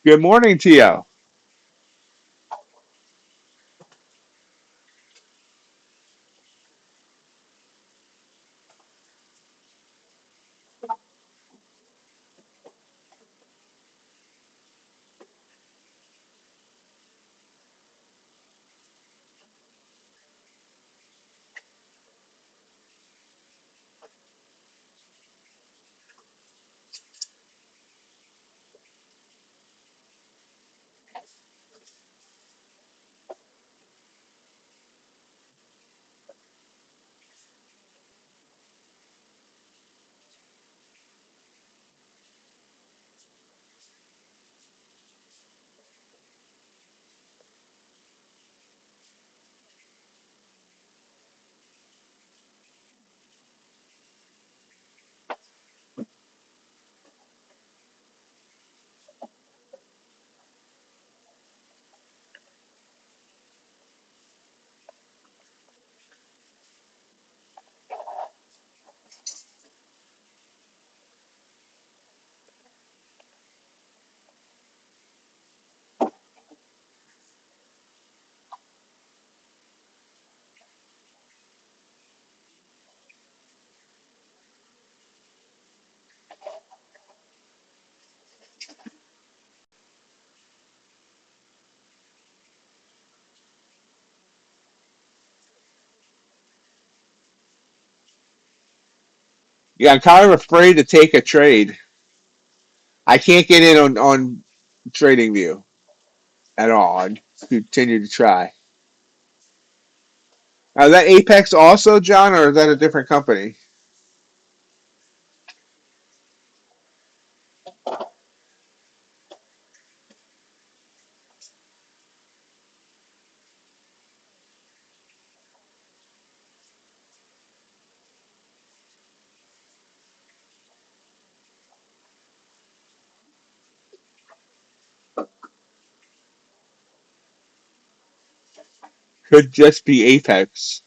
Good morning, Tio. Yeah, I'm kind of afraid to take a trade. I can't get in on TradingView at all. I continue to try. Now, is that Apex also, John, or is that a different company? Could just be Apex.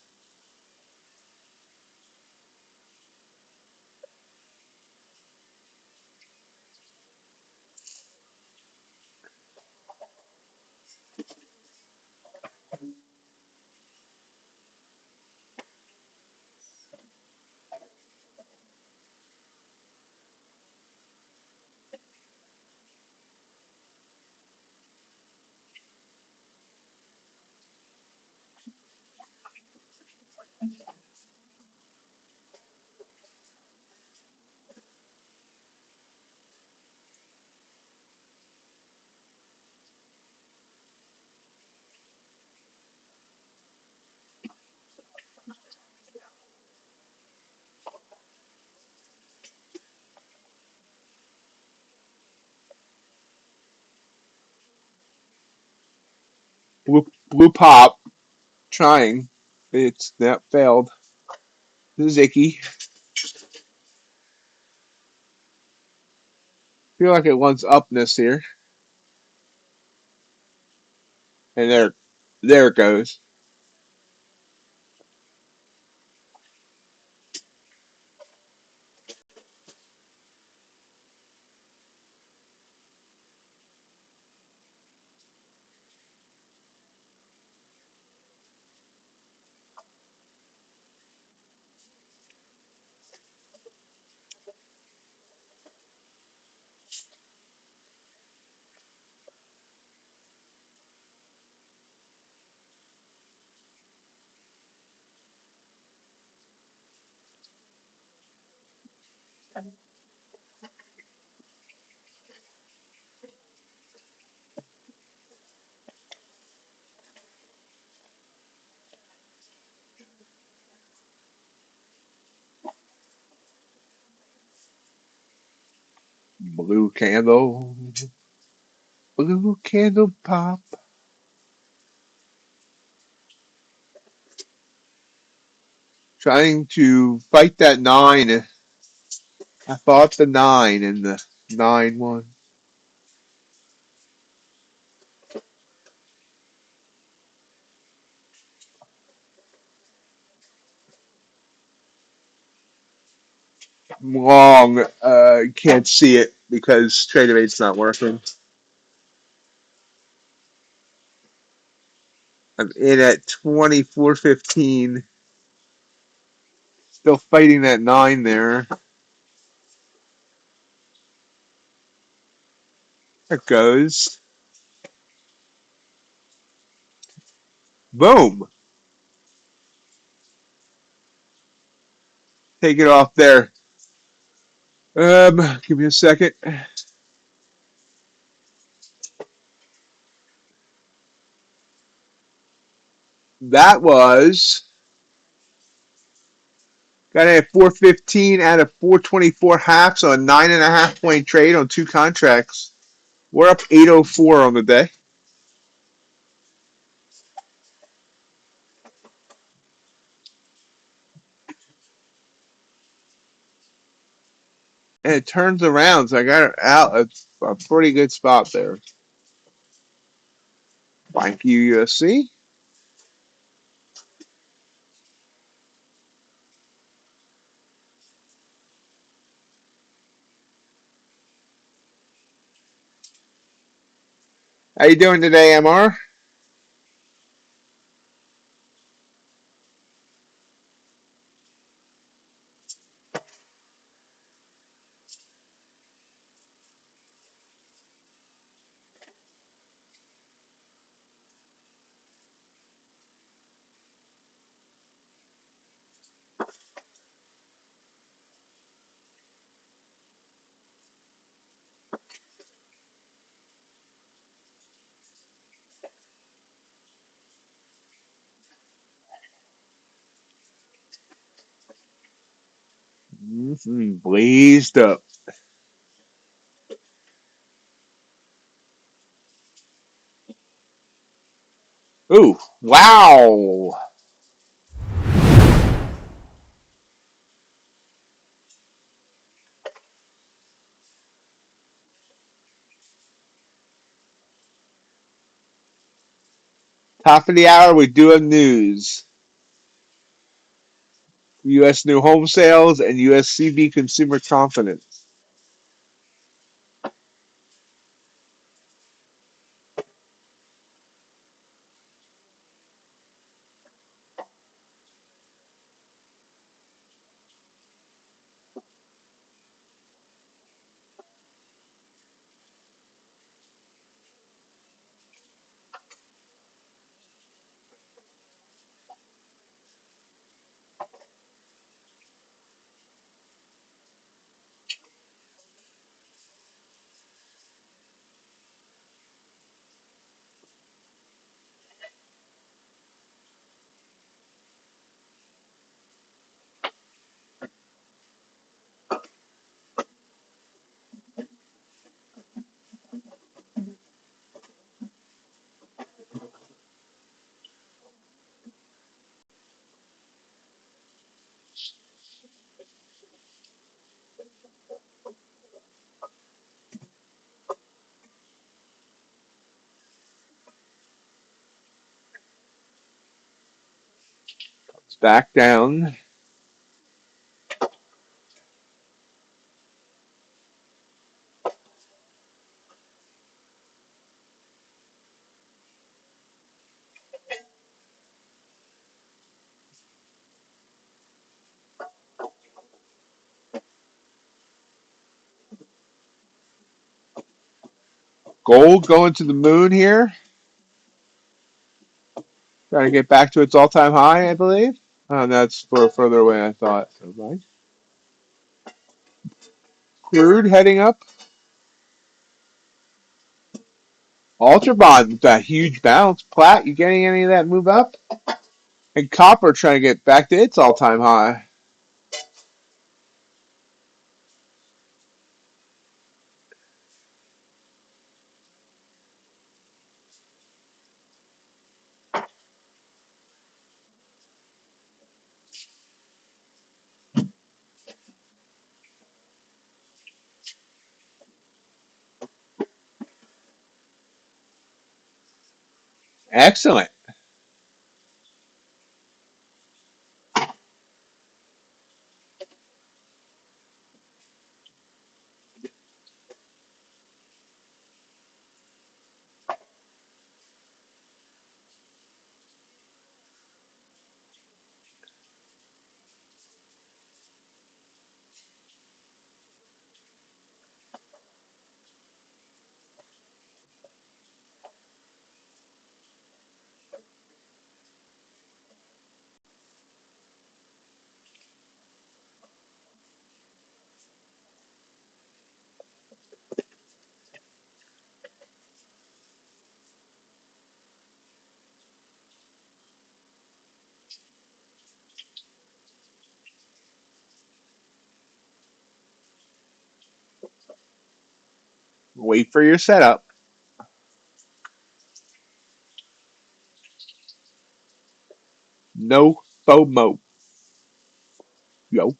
Blue pop. Trying. It's that failed. This is icky. Feel like it wants upness here. And there it goes. Blue candle. Blue candle pop. Trying to fight that 9. I fought the 9 and the 9 won. Long. Can't see it because TradeOvate's not working. I'm in at 24.15. Still fighting that 9 there. There it goes. Boom. Take it off there. Give me a second. That was got it at 415 out of 424 halves on a 9.5 point trade on 2 contracts. We're up 804 on the day. And it turns around, so I got it out at a pretty good spot there. Thank you, USC. How you doing today, MR? Blazed up. Ooh, wow. Top of the hour, we do have news. U.S. new home sales and U.S. CV consumer confidence. It's back down. Gold going to the moon here. Trying to get back to its all-time high, I believe. Oh, that's further away than I thought. So, right. Crude heading up. Ultra Bond with that huge bounce. Platt, you getting any of that move up? And copper trying to get back to its all-time high. Excellent. Wait for your setup. No FOMO. Yo.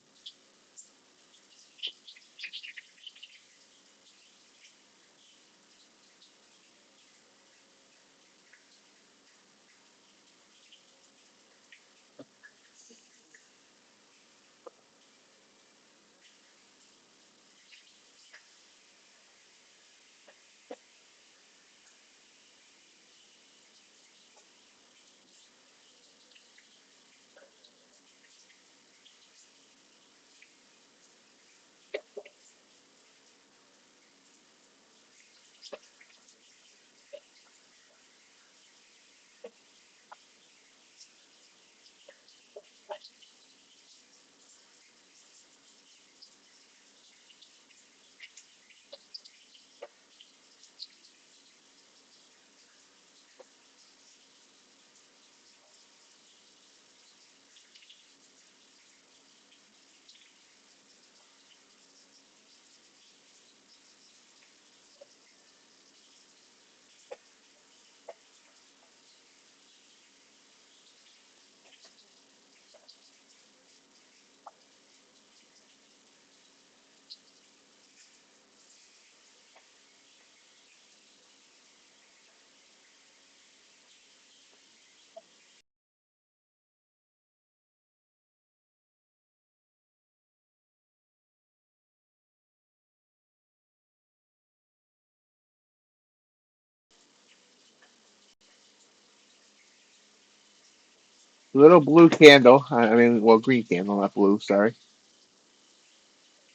Little blue candle. I mean, well, green candle, not blue. Sorry.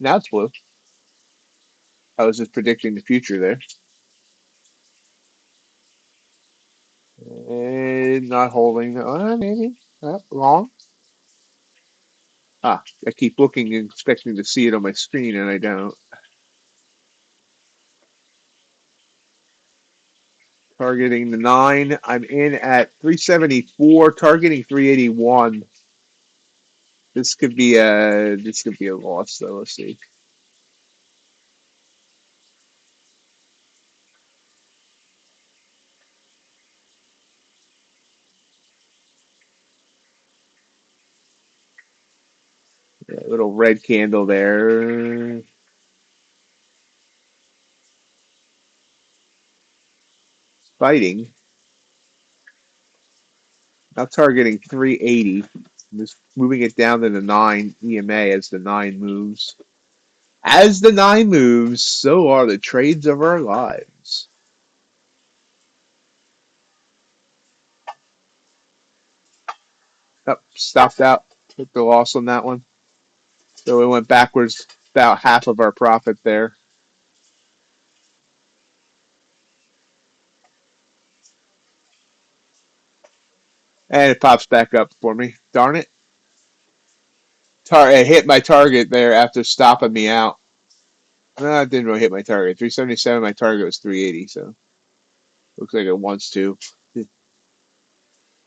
Now it's blue. I was just predicting the future there. And not holding. Maybe. Wrong. Ah, I keep looking and expecting to see it on my screen, and I don't. Targeting the 9. I'm in at 374, targeting 381. This could be a loss though. Let's see. Yeah, little red candle there. Fighting. Now targeting 380. Just moving it down to the 9 EMA as the 9 moves. As the 9 moves, so are the trades of our lives. Up, stopped out. Took the loss on that one. So we went backwards about half of our profit there. And it pops back up for me. Darn it. It hit my target there after stopping me out. No, it didn't really hit my target. 377, my target was 380, so looks like it wants to.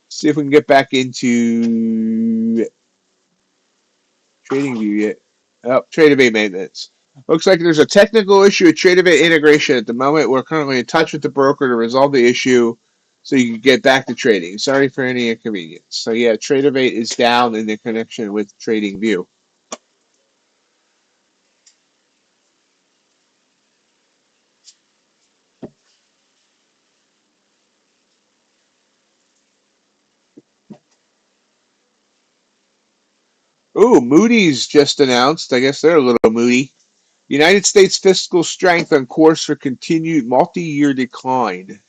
See if we can get back into trading view yet. Oh, Tradovate maintenance. Looks like there's a technical issue with Tradovate integration at the moment. We're currently in touch with the broker to resolve the issue so you can get back to trading. Sorry for any inconvenience. So yeah, Tradovate is down in the connection with TradingView. Ooh, Moody's just announced. I guess they're a little moody. United States fiscal strength on course for continued multi-year decline.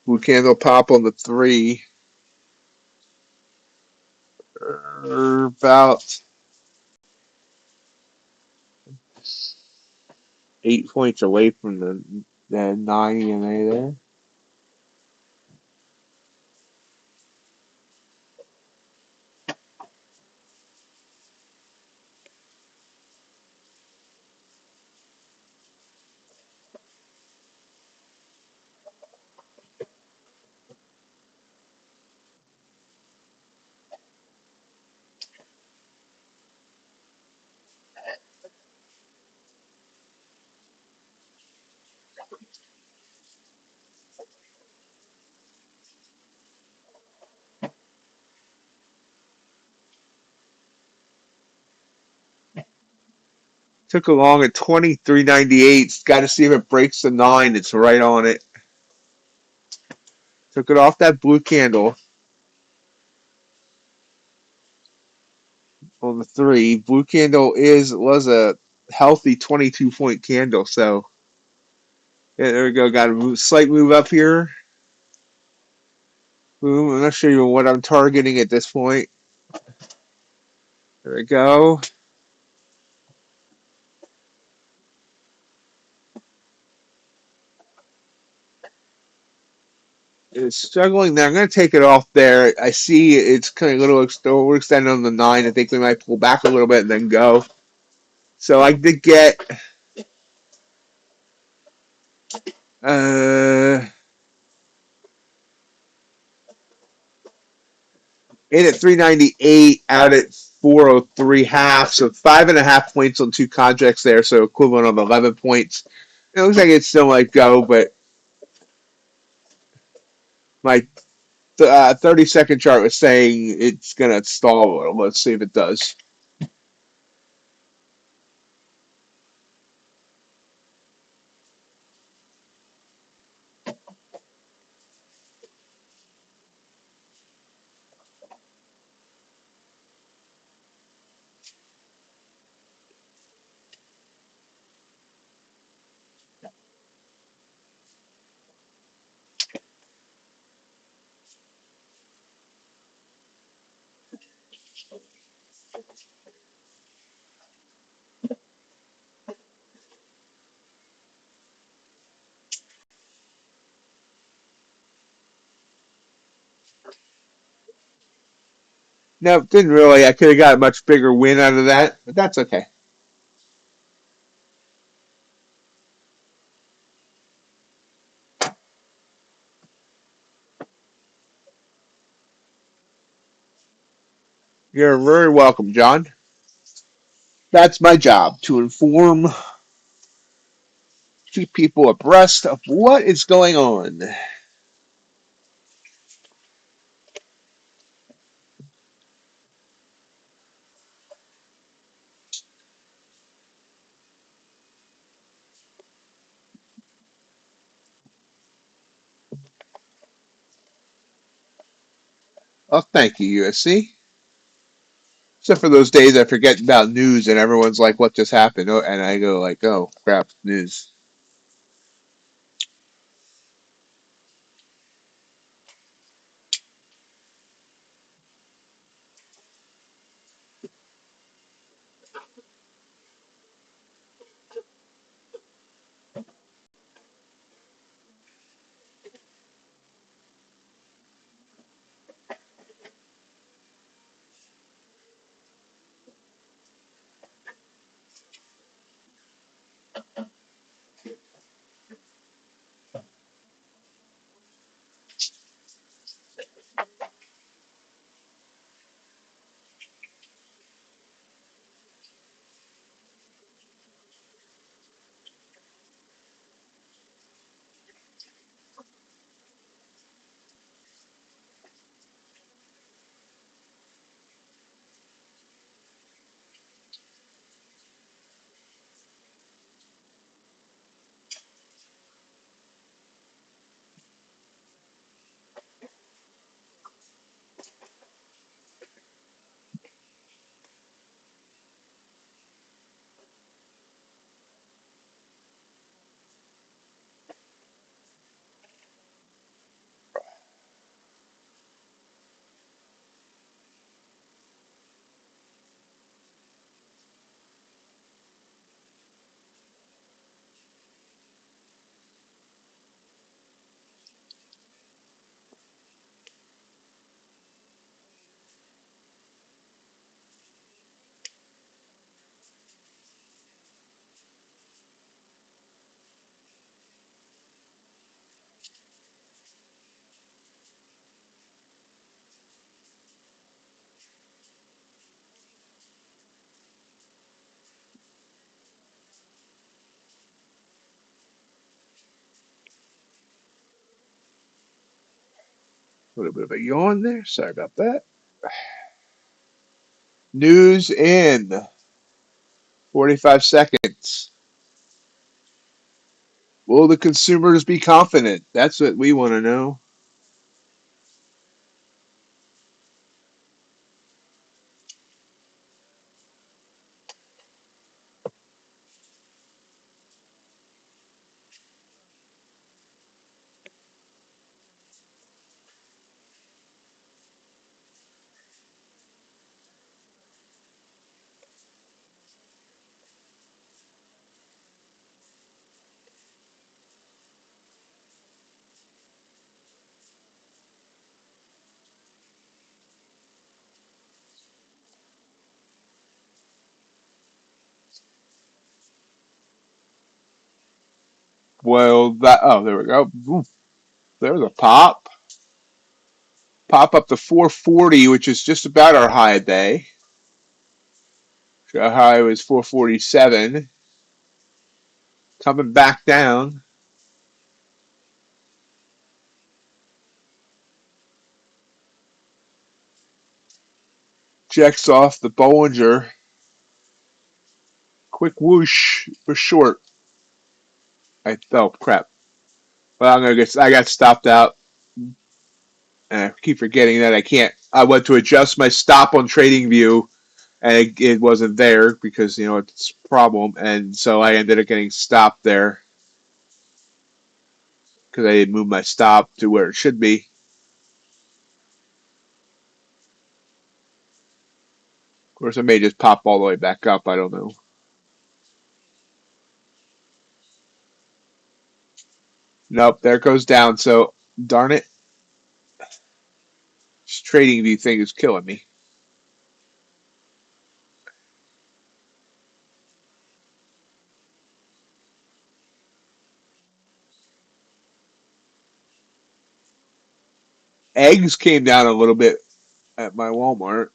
Blue candle pop on the 3. About 8 points away from the 9 EMA there. Took along at 23.98. Got to see if it breaks the 9. It's right on it. Took it off that blue candle on the 3. Blue candle was a healthy 22-point candle. So yeah, there we go. Got a slight move up here. Boom. I'm not sure even what I'm targeting at this point. There we go. It's struggling there. I'm going to take it off there. I see it's kind of a little overextended on the 9. I think we might pull back a little bit and then go. So I did get in at 398, out at 403 half. So 5.5 points on 2 contracts there. So equivalent of 11 points. It looks like it still might go, but my 30-second chart was saying it's going to stall a little. Let's see if it does. No, didn't really. I could have got a much bigger win out of that, but that's okay. You're very welcome, John. That's my job, to inform, keep people abreast of what is going on. Oh, thank you, USC. Except for those days I forget about news and everyone's like, what just happened? Oh, and I go like, oh, crap, news. A little bit of a yawn there. Sorry about that. News in. 45 seconds. Will the consumers be confident? That's what we want to know. Well, there we go. Ooh, there's a pop. Pop up to 440, which is just about our high a day. Our high was 447. Coming back down. Checks off the Bollinger. Quick whoosh for short. Oh crap. Well, I got stopped out. And I keep forgetting that I can't. I went to adjust my stop on TradingView, and it wasn't there because it's a problem, and so I ended up getting stopped there because I didn't move my stop to where it should be. Of course, I may just pop all the way back up. I don't know. Nope, there it goes down. So darn it, this TradingView thing is killing me. Eggs came down a little bit at my Walmart.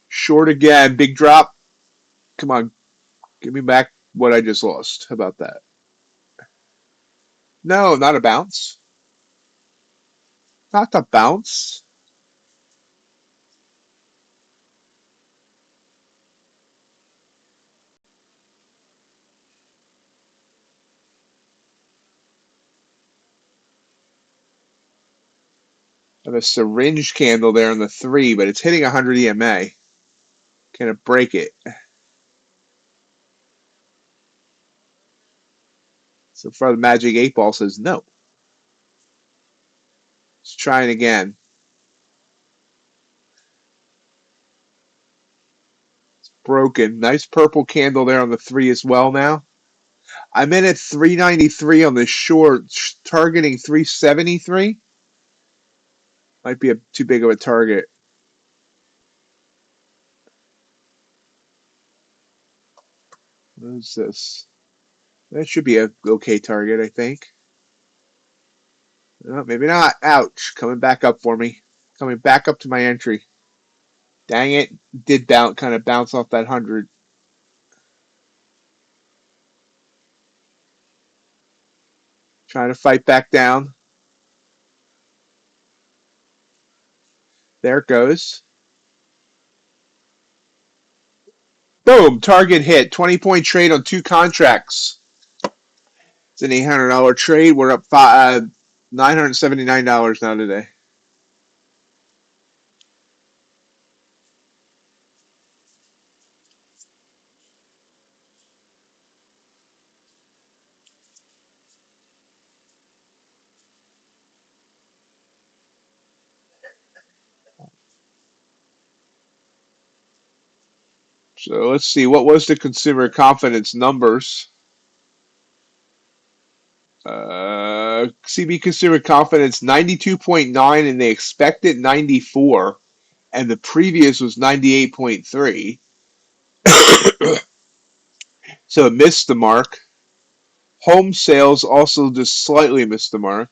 Short again, big drop. Come on, give me back what I just lost. How about that? No, not a bounce. Not a bounce. I have a syringe candle there on the 3, but it's hitting 100 EMA. Can it break it? So far, the Magic 8 Ball says no. Let's try it again. It's broken. Nice purple candle there on the 3 as well now. I'm in at 393 on the short, targeting 373. Might be too big of a target. What is this? That should be an okay target, I think. No, maybe not. Ouch. Coming back up for me. Coming back up to my entry. Dang it. Did kind of bounce off that 100. Trying to fight back down. There it goes. Boom. Target hit. 20-point trade on 2 contracts. It's an $800 trade. We're up $979 now today. So let's see. What was the consumer confidence numbers? CB consumer confidence 92.9, and they expected 94, and the previous was 98.3. So it missed the mark. Home sales also just slightly missed the mark.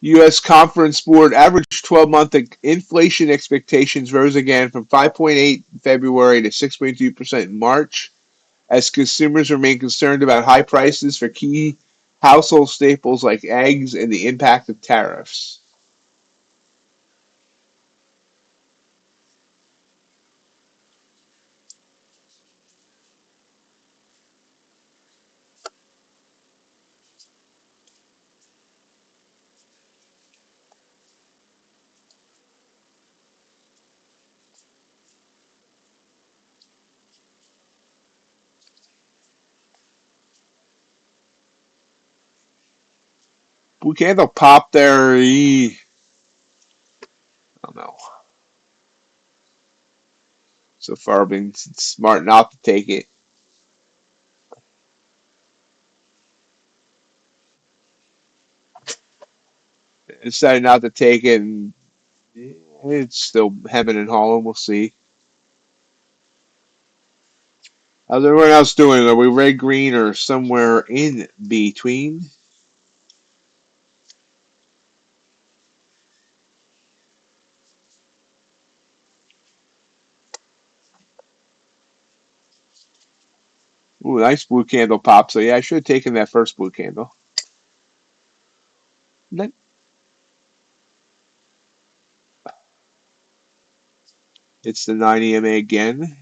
U.S. Conference Board average 12-month inflation expectations rose again from 5.8 in February to 6.2% in March, as consumers remain concerned about high prices for key household staples like eggs, and the impact of tariffs. We can't pop there. I don't know. So far, I've been smart not to take it. I decided not to take it, and it's still hemming and hawing. We'll see. How's everyone else doing? Are we red, green, or somewhere in between? Ooh, nice blue candle pop. So yeah, I should have taken that first blue candle. Then it's the 9 EMA again.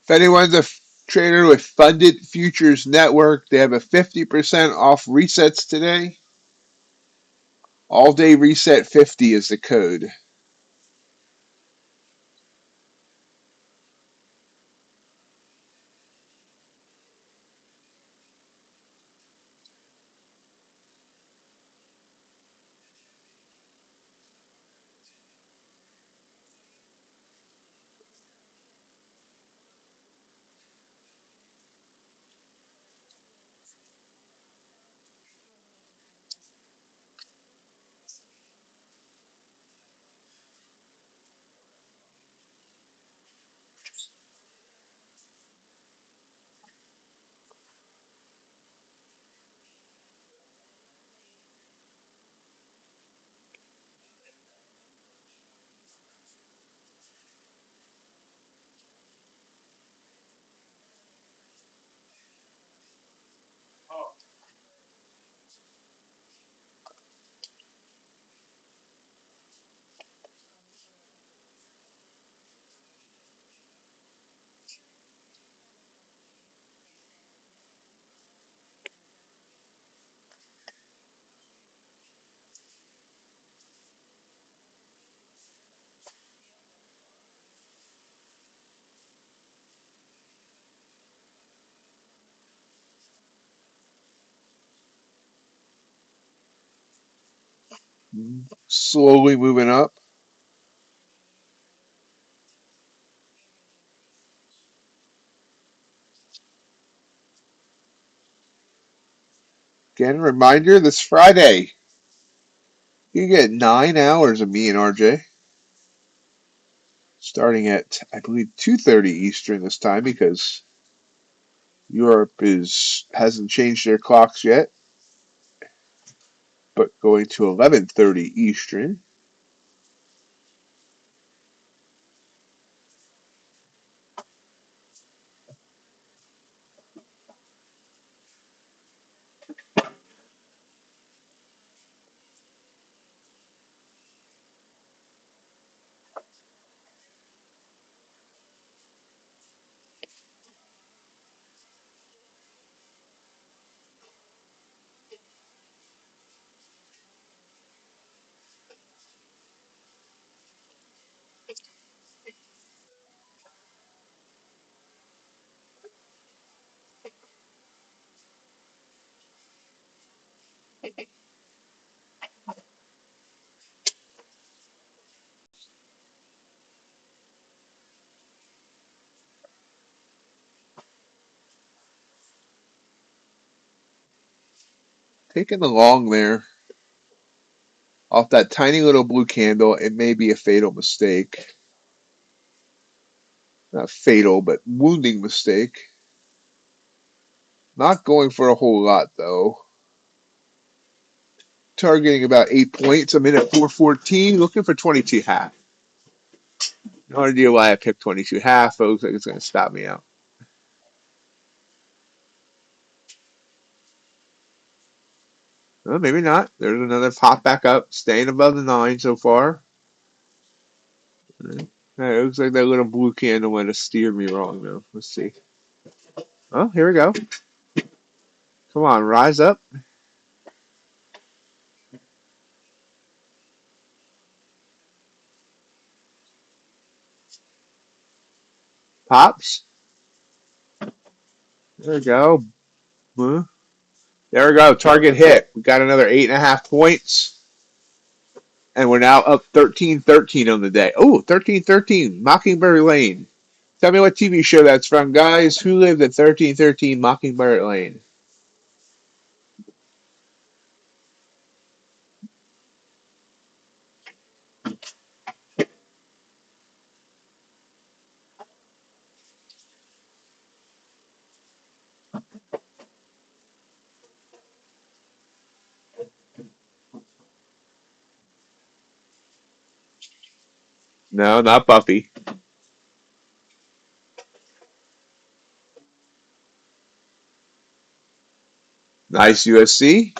If anyone's a trader with Funded Futures Network, they have a 50% off resets today. All day reset 50 is the code. Slowly moving up. Again, reminder, this Friday, you get 9 hours of me and RJ. Starting at, I believe, 2:30 Eastern this time because Europe hasn't changed their clocks yet, but going to 11:30 Eastern. Taking the long there off that tiny little blue candle. It may be a fatal mistake. Not fatal, but wounding mistake. Not going for a whole lot, though. Targeting about 8 points. I'm in at 414, looking for 22.5. No idea why I picked 22.5. It looks like it's going to stop me out. Well, maybe not. There's another pop back up, staying above the 9 so far. It looks like that little blue candle might have steered me wrong, though. Let's see. Oh, here we go. Come on, rise up. Pops. There we go. There we go. Target hit. We got another 8.5 points. And we're now up 13-13 on the day. Oh, 13-13. Mockingbird Lane. Tell me what TV show that's from, guys. Who lived at 1313 Mockingbird Lane? No, not Buffy. Nice USC.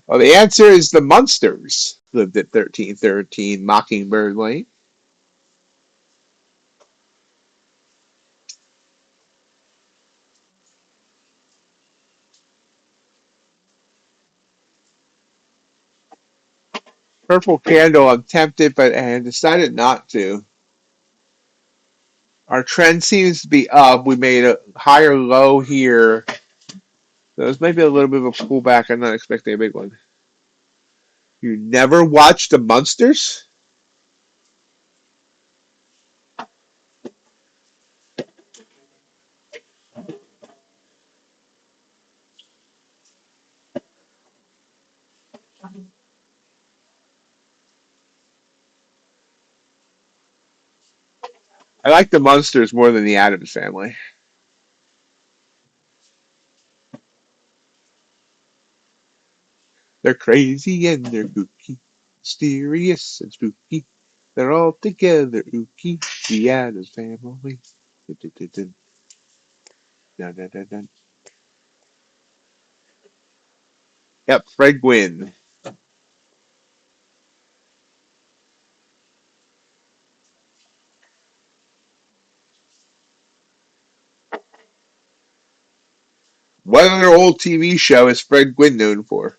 Well, the answer is the Munsters lived at 1313 Mockingbird Lane. Purple candle, I'm tempted, but I decided not to. Our trend seems to be up. We made a higher low here. So this might be a little bit of a pullback. I'm not expecting a big one. You never watched the Munsters? I like the Munsters more than the Addams Family. They're crazy and they're kooky, mysterious and spooky. They're all together ooky. The Addams Family. Dun, dun, dun, dun. Yep, Fred Gwynn. What other old TV show is Fred Gwynn known for?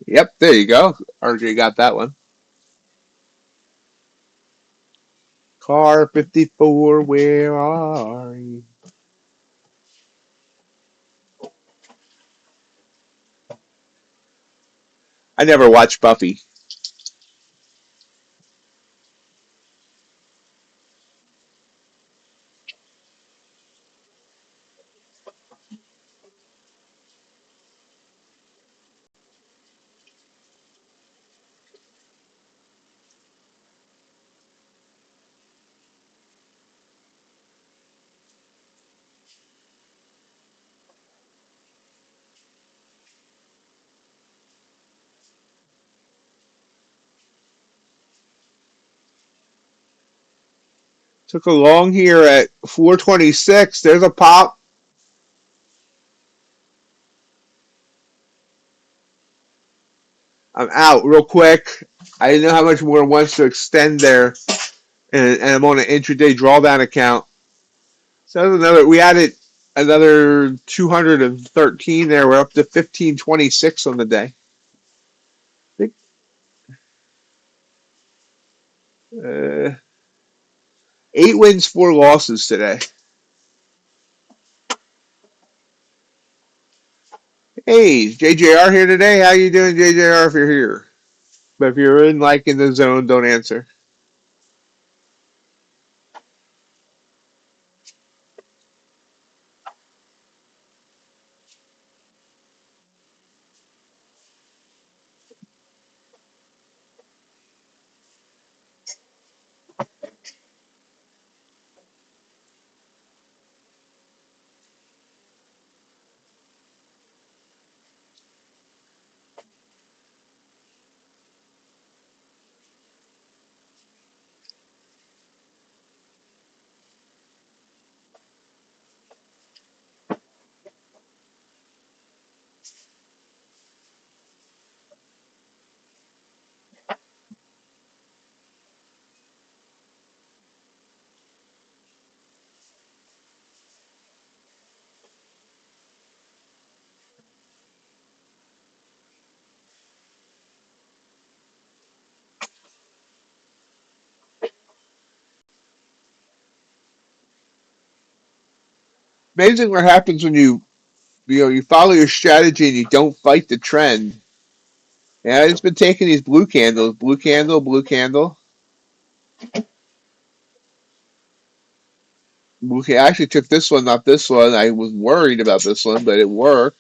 Yep, there you go. RJ got that one. Car 54, where are you? I never watched Buffy. Took a long here at 426. There's a pop. I'm out real quick. I didn't know how much more wants to extend there. And I'm on an intraday drawdown account. So we added another 213 there. We're up to 1526 on the day. I think, 8 wins, 4 losses today. Hey, JJR here today. How you doing, JJR, if you're here? But if you're in the zone, don't answer. Amazing what happens when you follow your strategy and you don't fight the trend. Yeah, it's been taking these blue candles, blue candle, blue candle. I actually took this one, not this one. I was worried about this one, but it worked.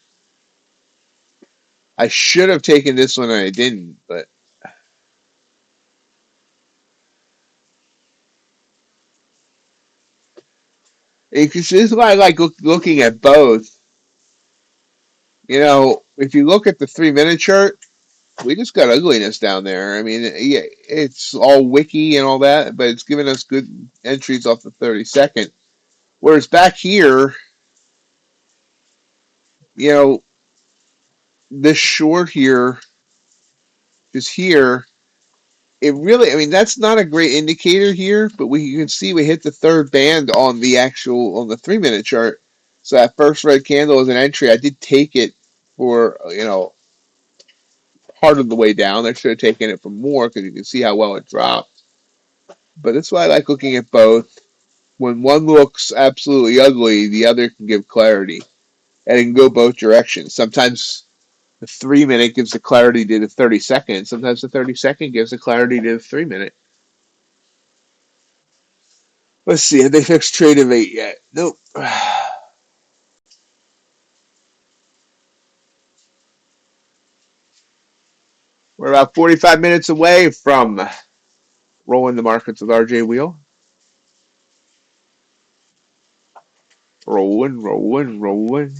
I should have taken this one and I didn't, but this is why I like looking at both. If you look at the 3-minute chart, we just got ugliness down there. I mean, yeah, it's all wiki and all that, but it's giving us good entries off the 32nd. Whereas back here, you know, this short here, just here, it really, I mean, that's not a great indicator here, but you can see we hit the third band on the 3-minute chart. So that first red candle is an entry. I did take it for, part of the way down. I should have taken it for more because you can see how well it dropped. But that's why I like looking at both. When one looks absolutely ugly, the other can give clarity. And it can go both directions. Sometimes the 3-minute gives the clarity to the 32nd. Sometimes the 32nd gives the clarity to the 3-minute. Let's see, have they fixed Tradovate yet? Nope. We're about 45 minutes away from rolling the markets with RJ Wheel. Rolling, rolling, rolling.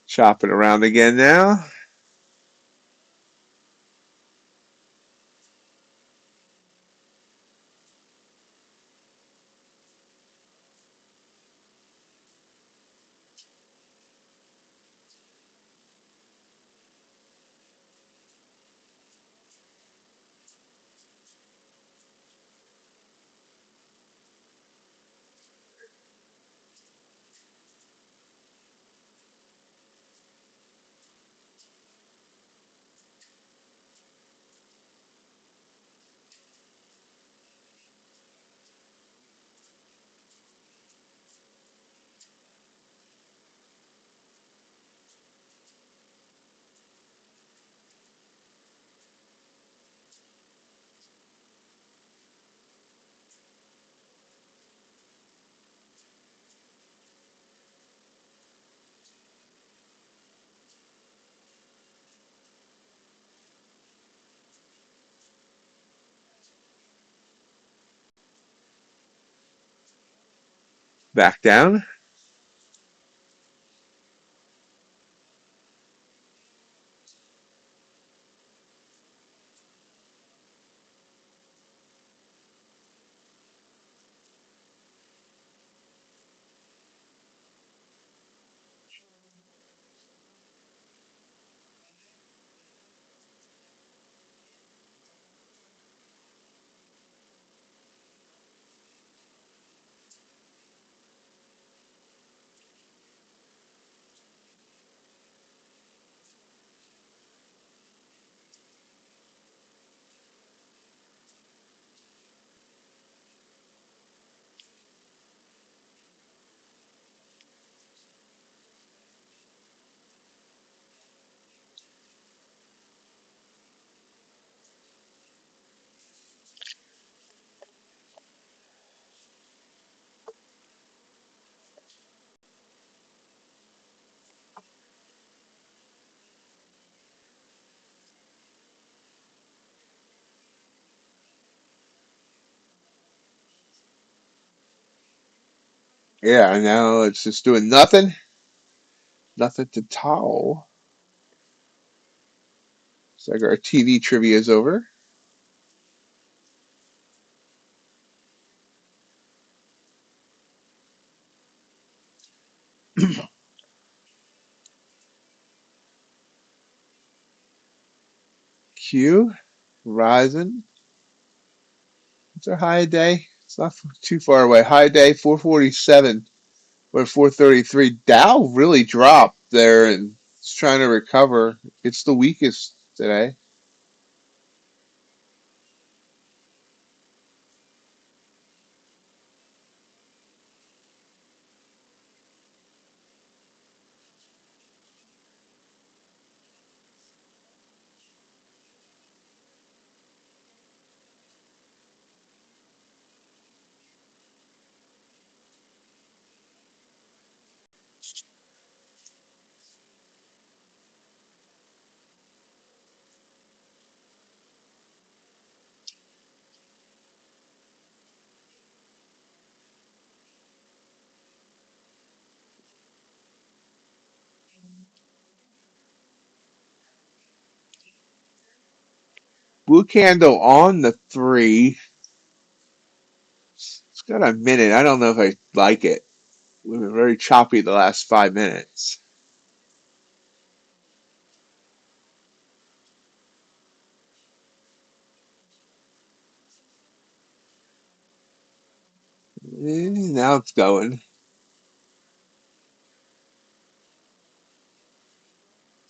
Chopping around again now. Back down. Yeah, now it's just doing nothing. Nothing to towel. It's like our TV trivia is over. Q, rising. It's our high day. It's not too far away. High day, 447. We're at 433. Dow really dropped there and it's trying to recover. It's the weakest today. Blue candle on the 3. It's got a minute. I don't know if I like it. We've been very choppy the last 5 minutes. Now it's going.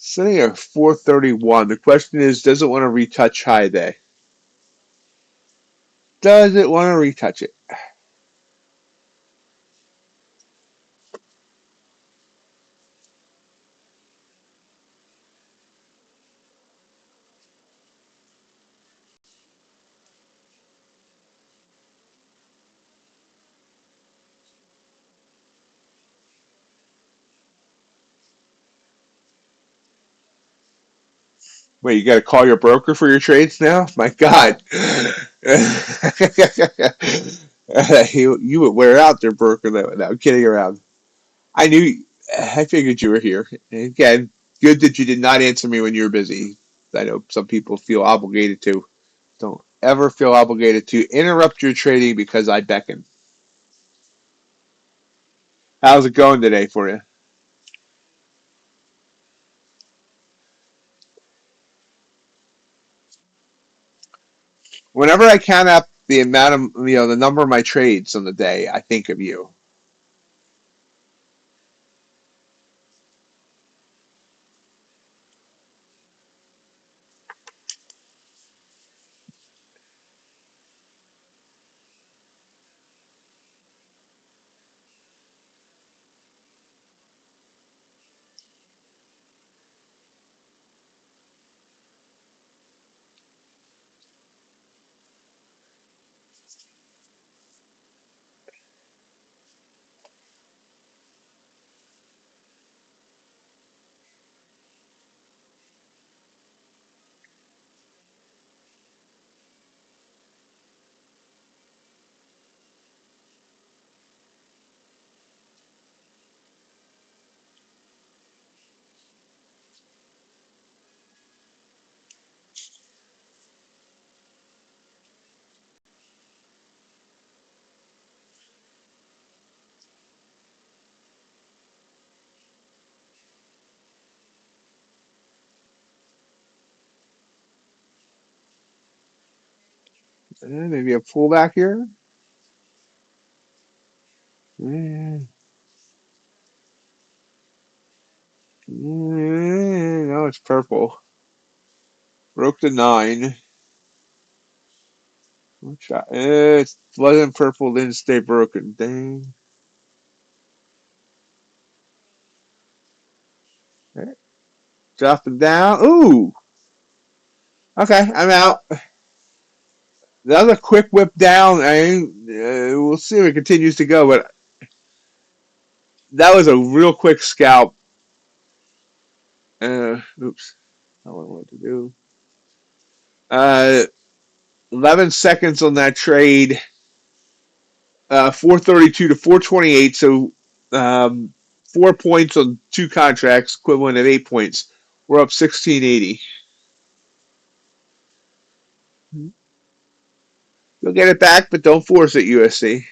Sitting at 431. The question is, does it want to retouch high day? Does it want to retouch it? Wait, you got to call your broker for your trades now? My God. You would wear out their broker. No, I'm kidding around. I figured you were here. Again, good that you did not answer me when you were busy. I know some people feel obligated to. Don't ever feel obligated to interrupt your trading because I beckon. How's it going today for you? Whenever I count up the amount of, the number of my trades on the day, I think of you. Maybe a pullback here. No, it's purple. Broke the 9. It wasn't purple, didn't stay broken. Dang. Okay. Dropping down. Ooh. Okay, I'm out. Another quick whip down. We'll see if it continues to go, but that was a real quick scalp. Oops. I don't know what to do. 11 seconds on that trade. 432 to 428. So 4 points on 2 contracts, equivalent of 8 points. We're up 1680. You'll get it back, but don't force it, USC.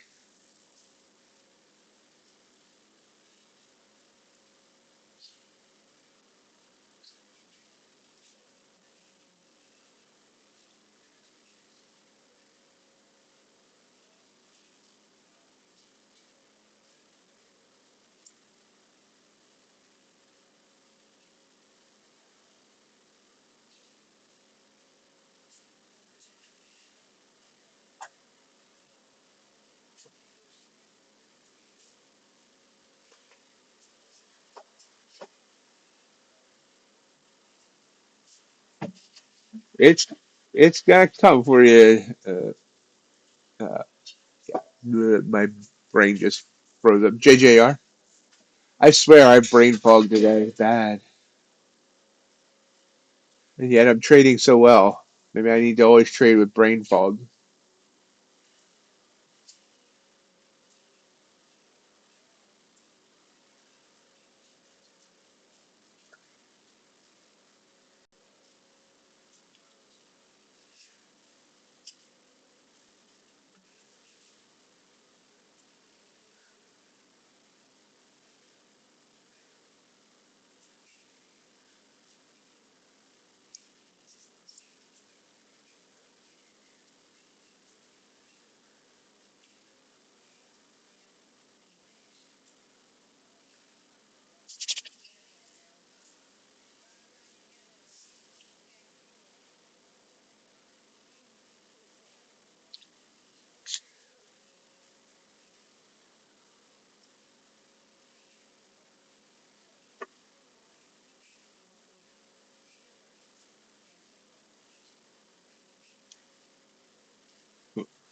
It's it's gonna come for you. Uh, my brain just froze up. JJR. I swear I brain fog today. Bad. And yet I'm trading so well. Maybe I need to always trade with brain fog.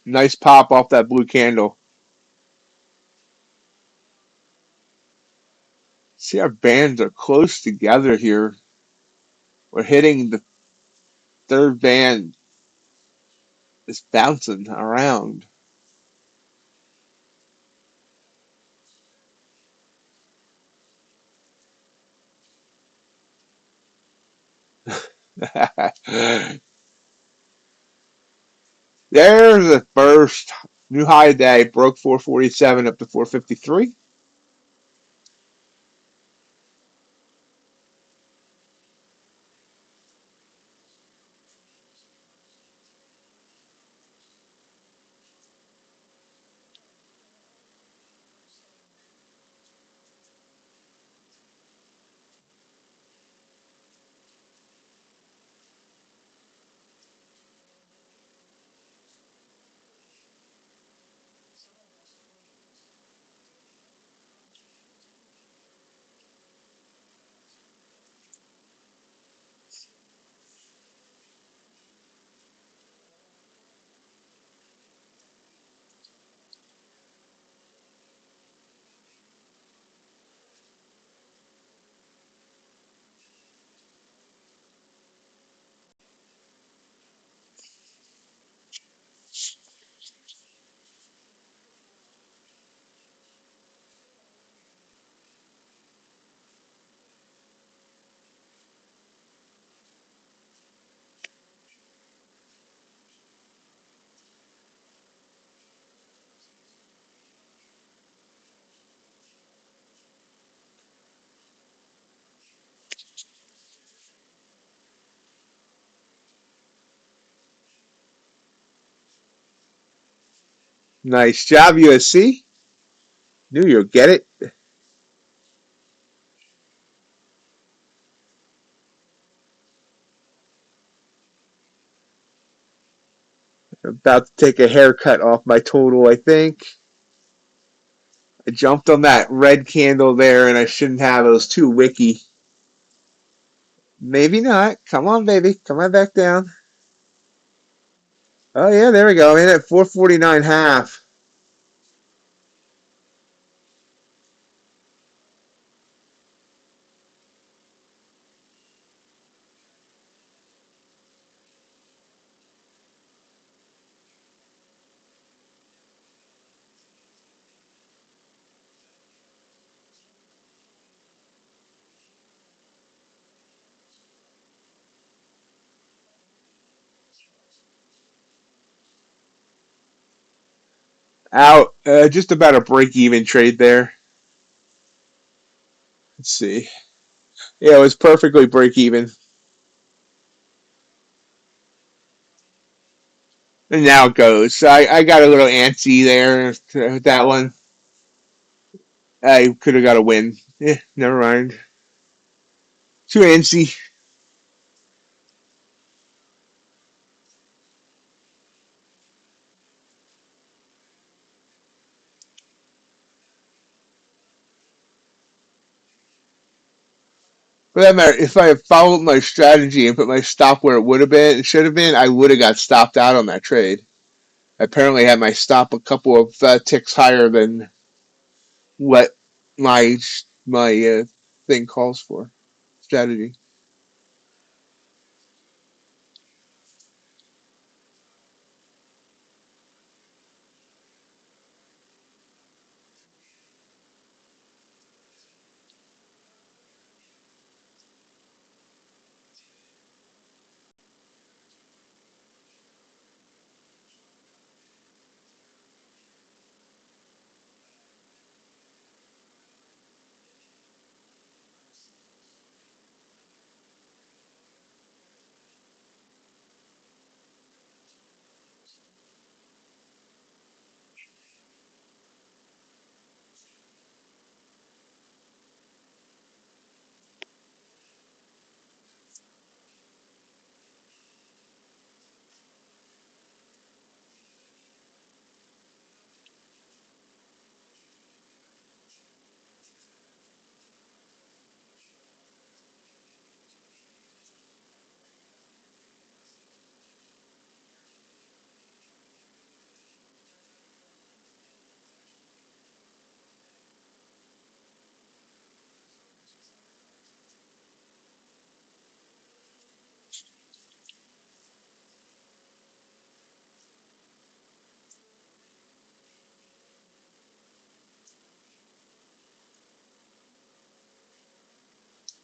Nice pop off that blue candle. See, our bands are close together here. We're hitting the third band. It's bouncing around. There's the first new high day. Broke 447 up to 453. Nice job, USC. Knew you'll get it. About to take a haircut off my total, I think. I jumped on that red candle there, and I shouldn't have. It was too wicky. Maybe not. Come on, baby. Come on back down. Oh, yeah, there we go. I'm in at 449 half. Out. Just about a break-even trade there. Let's see. Yeah, it was perfectly break-even. And now it goes. So I got a little antsy there with that one. I could have got a win. Never mind. Too antsy. For that matter, if I had followed my strategy and put my stop where it would have been, it should have been, I would have got stopped out on that trade. I apparently had my stop a couple of ticks higher than what my thing calls for. Strategy.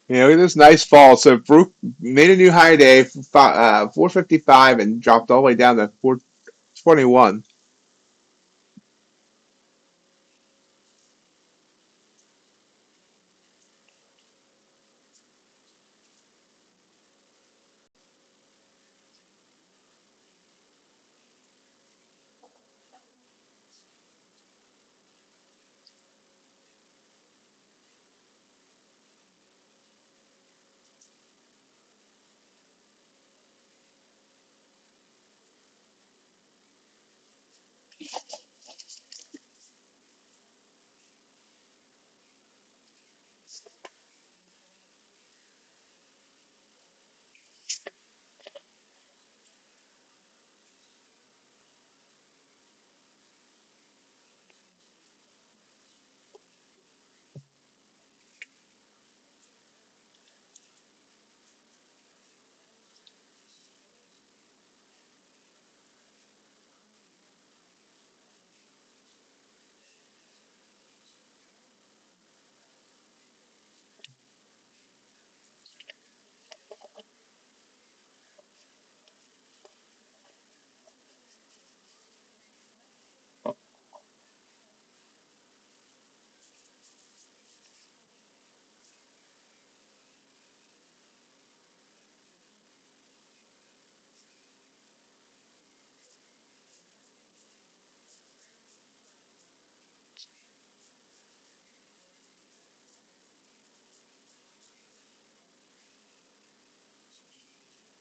This nice fall. So Brook made a new high day, 455, and dropped all the way down to 421.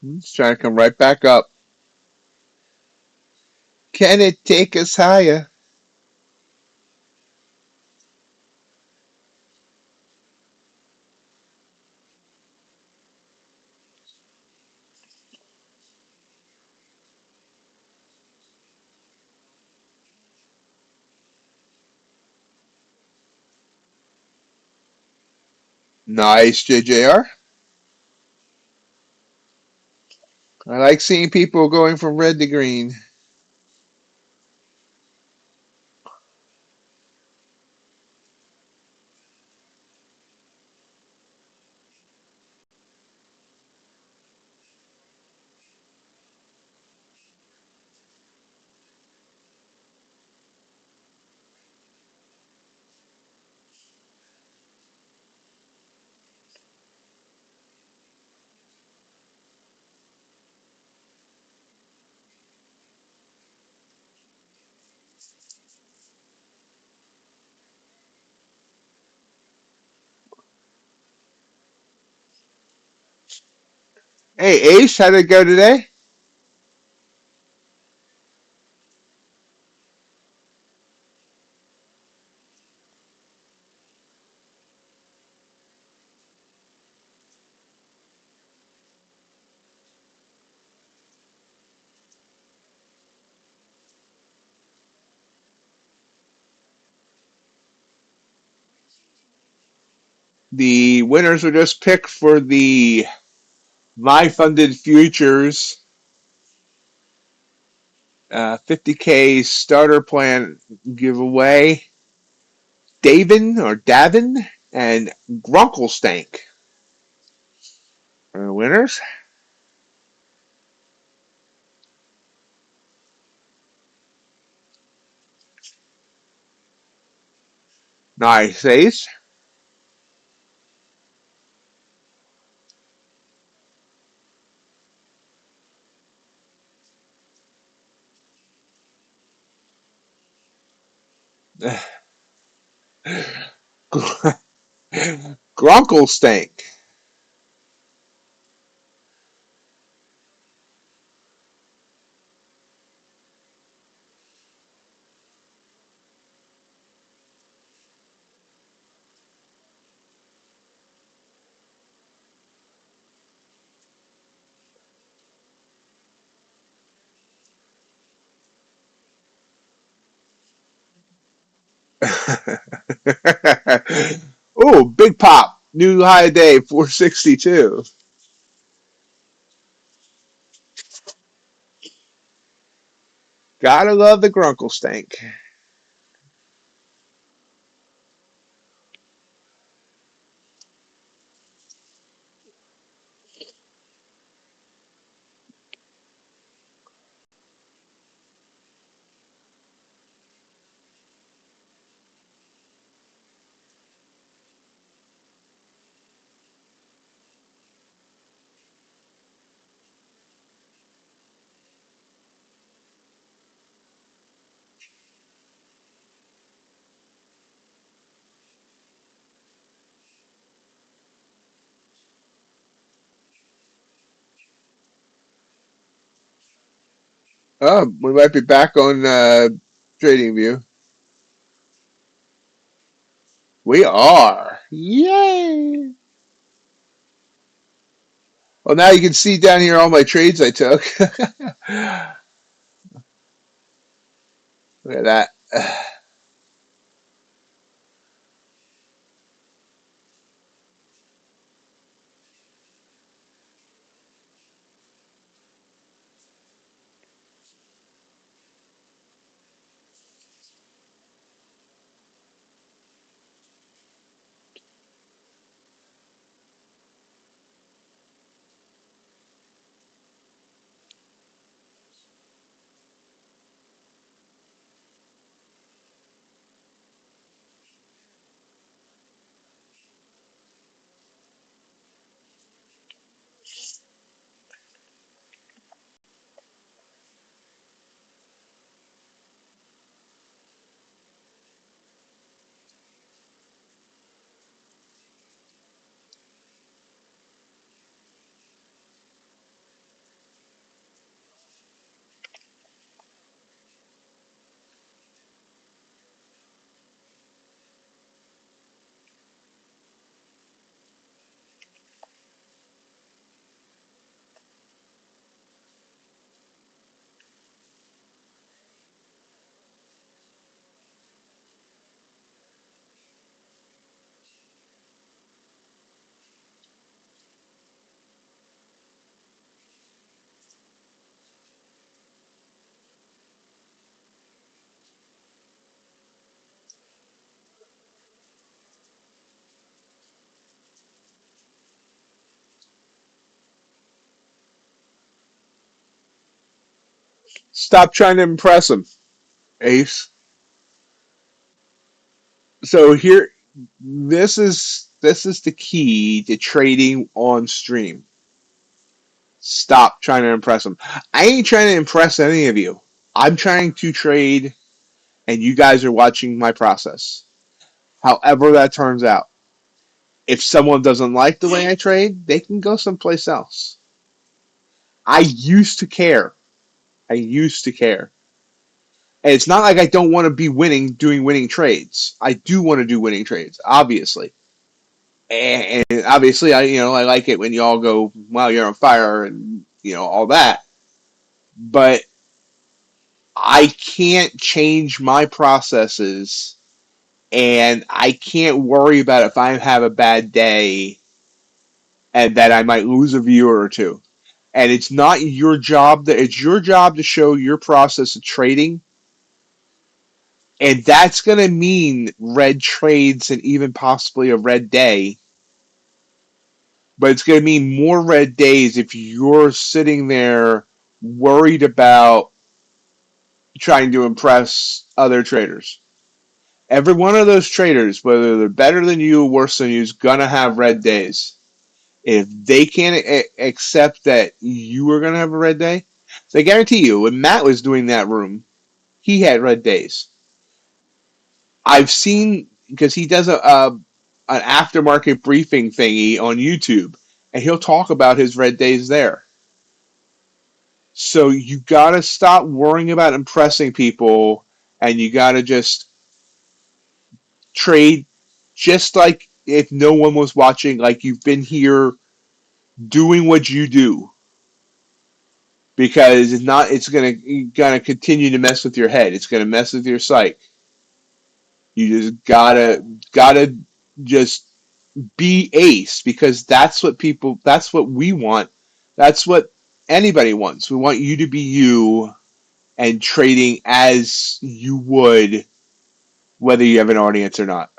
It's trying to come right back up. Can it take us higher? Nice, JJR. I like seeing people going from red to green. Hey, Ace, how'd it go today? The winners were just picked for the My Funded Futures 50K starter plan giveaway. Davin and Grunkelstank are the winners. Nice, Ace. Grunkelstank. Oh, big pop. New high day, 462. Gotta love the Grunkelstank. Oh, we might be back on TradingView. We are. Yay! Well, now you can see down here all my trades I took. Look at that. Stop trying to impress them, Ace. So here, this is the key to trading on stream. Stop trying to impress them. I ain't trying to impress any of you. I'm trying to trade, and you guys are watching my process. However that turns out. If someone doesn't like the way I trade, they can go someplace else. I used to care. I used to care. And it's not like I don't want to be winning, doing winning trades. I do want to do winning trades, obviously. And obviously, I like it when y'all go, wow, you're on fire, and all that. But I can't change my processes, and I can't worry about if I have a bad day and that I might lose a viewer or two. And it's not your job. It's your job to show your process of trading, and that's going to mean red trades and even possibly a red day. But it's going to mean more red days if you're sitting there worried about trying to impress other traders. Every one of those traders, whether they're better than you or worse than you, is going to have red days. If they can't accept that you are going to have a red day, so I guarantee you, when Matt was doing that room, he had red days. I've seen, because he does an aftermarket briefing thingy on YouTube, and he'll talk about his red days there. So you got to stop worrying about impressing people, and you got to just trade just like if no one was watching, like you've been here doing what you do. Because it's gonna continue to mess with your head. It's gonna mess with your psyche. You just gotta just be ace, because that's what we want. That's what anybody wants. We want you to be you and trading as you would, whether you have an audience or not.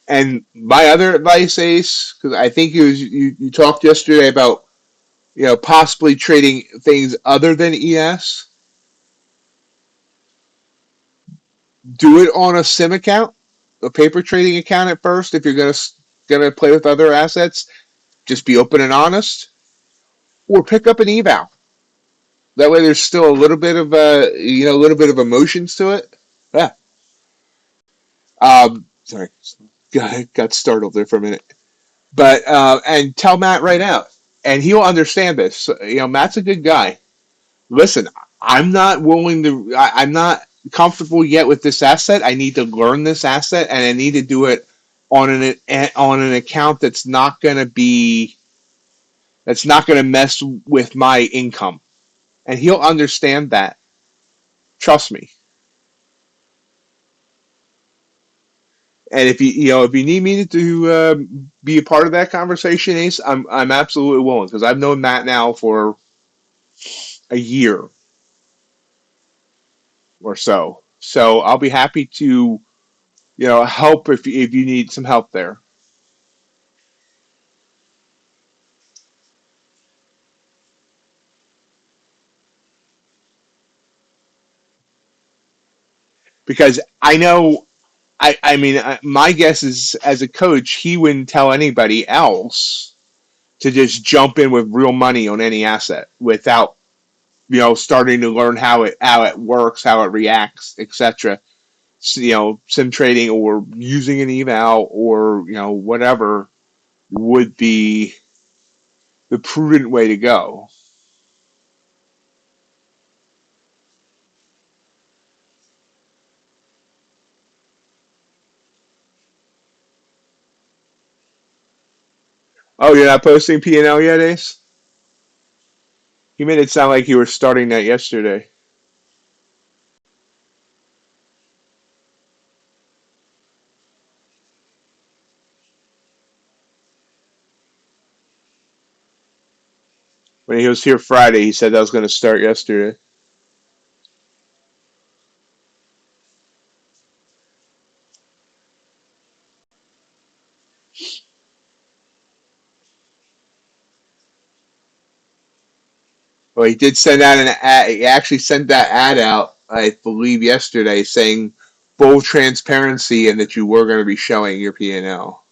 And my other advice, Ace, because I think you talked yesterday about possibly trading things other than ES. Do it on a sim account, a paper trading account at first. If you're gonna play with other assets, just be open and honest, or pick up an eval. That way, there's still a little bit of a little bit of emotions to it. Yeah. Sorry, got startled there for a minute. But and tell Matt right out, and he'll understand this. Matt's a good guy. Listen, I'm not willing to. I'm not comfortable yet with this asset. I need to learn this asset, and I need to do it on an account that's not going to mess with my income, and he'll understand that. Trust me. And if you need me to be a part of that conversation, Ace, I'm absolutely willing, because I've known Matt now for a year or so. So I'll be happy to help if you need some help there. Because I know, I mean, my guess is, as a coach, he wouldn't tell anybody else to just jump in with real money on any asset without starting to learn how it works, how it reacts, etc. Sim trading or using an eval or whatever would be the prudent way to go. Oh, you're not posting P&L yet, Ace? You made it sound like you were starting that yesterday. When he was here Friday, he said that was going to start yesterday. Well, he did send out an ad. He actually sent that ad out, I believe, yesterday, saying full transparency and that you were going to be showing your P&L.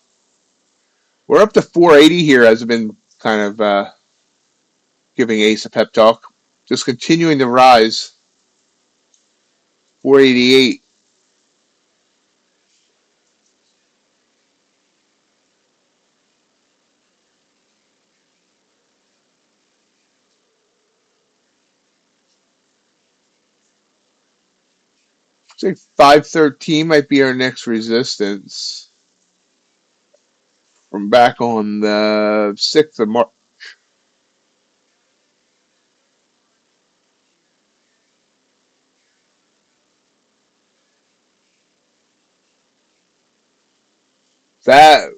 We're up to 480 here, as I've been kind of giving Ace a pep talk. Just continuing to rise. 488. Looks like 513 might be our next resistance. From back on the 6th of March. That.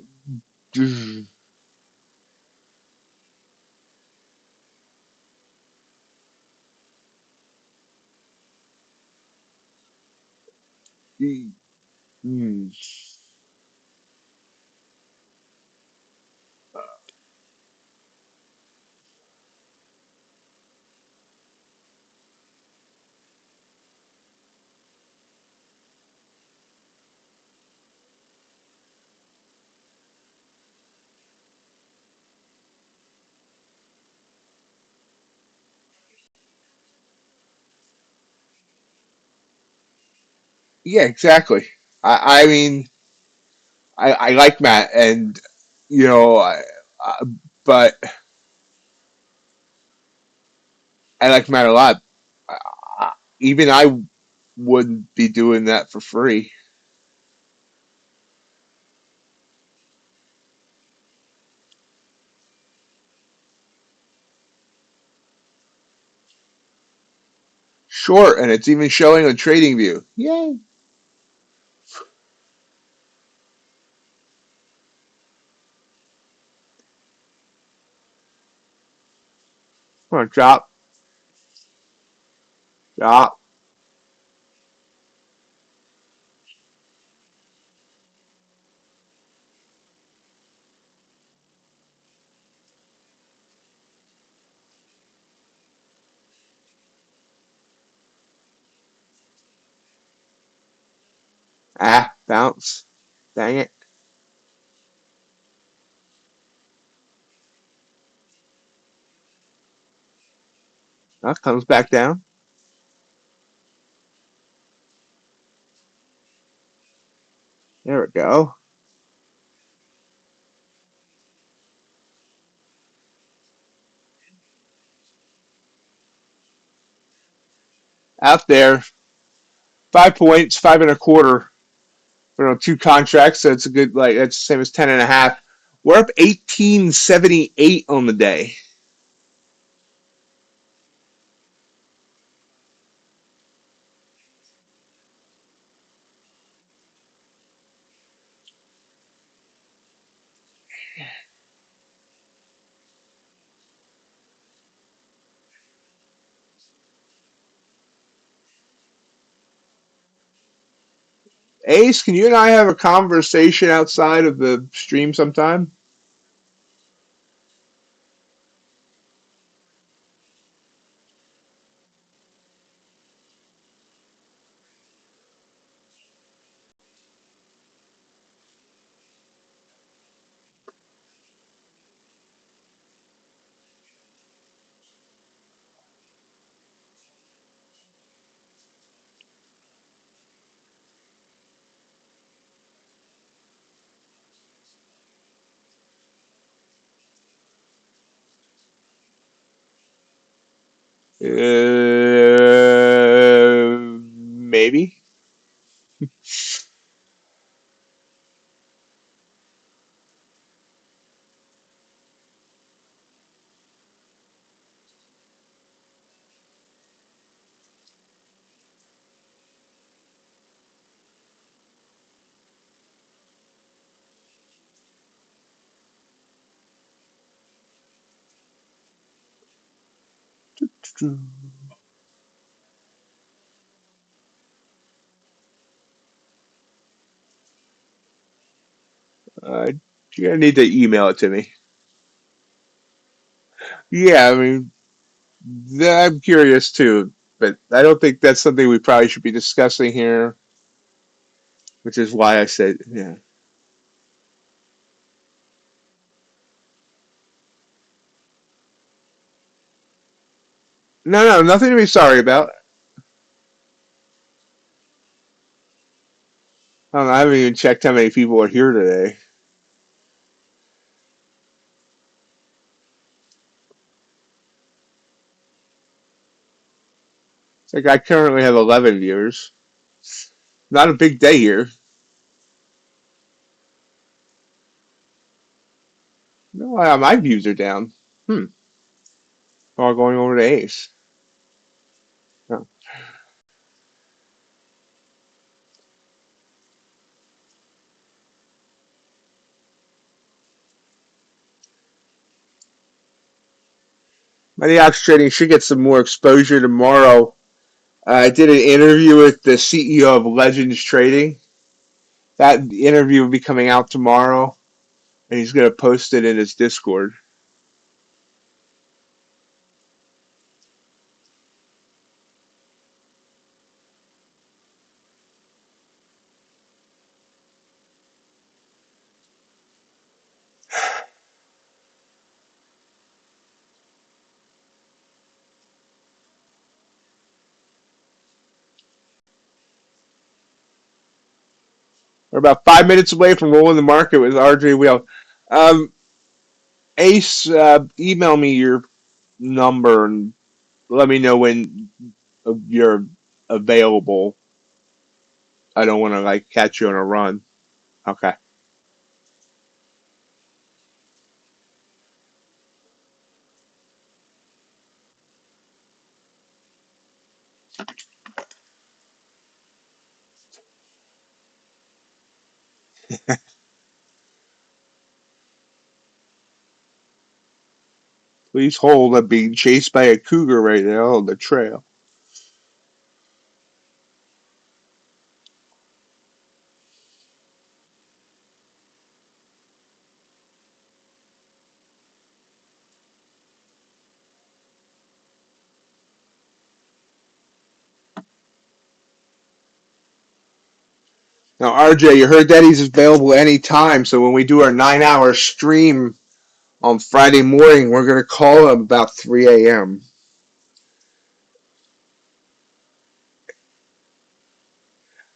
Yeah, exactly. I mean, I like Matt, and you know, but I like Matt a lot. Even I wouldn't be doing that for free. Short, and it's even showing on TradingView. Yay! Come on, drop, drop. Ah, bounce. Dang it. That comes back down. There we go. Out there. 5 points, 5.25 for 2 contracts, so it's a good, like, that's the same as 10.5. We're up 1878 on the day. Ace, can you and I have a conversation outside of the stream sometime? Maybe. You're gonna need to email it to me. Yeah, I mean, I'm curious too, but I don't think that's something we probably should be discussing here, which is why I said, yeah. No, nothing to be sorry about. I don't know, I haven't even checked how many people are here today. It's like I currently have 11 viewers. Not a big day here. No, my views are down. All going over to Ace. Oh. MightyOxTrading should get some more exposure tomorrow. I did an interview with the CEO of Legends Trading. That interview will be coming out tomorrow, and he's going to post it in his Discord. We're about 5 minutes away from rolling the market with RJ Wheel. Ace, email me your number and let me know when you're available. I don't want to like catch you on a run. Okay. Please hold. I'm being chased by a cougar right now on the trail. Now, RJ, you heard that he's available anytime. So when we do our 9-hour stream on Friday morning, we're going to call him about 3 a.m.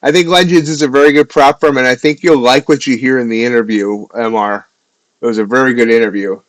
I think Legends is a very good prop firm, and I think you'll like what you hear in the interview, MR. It was a very good interview.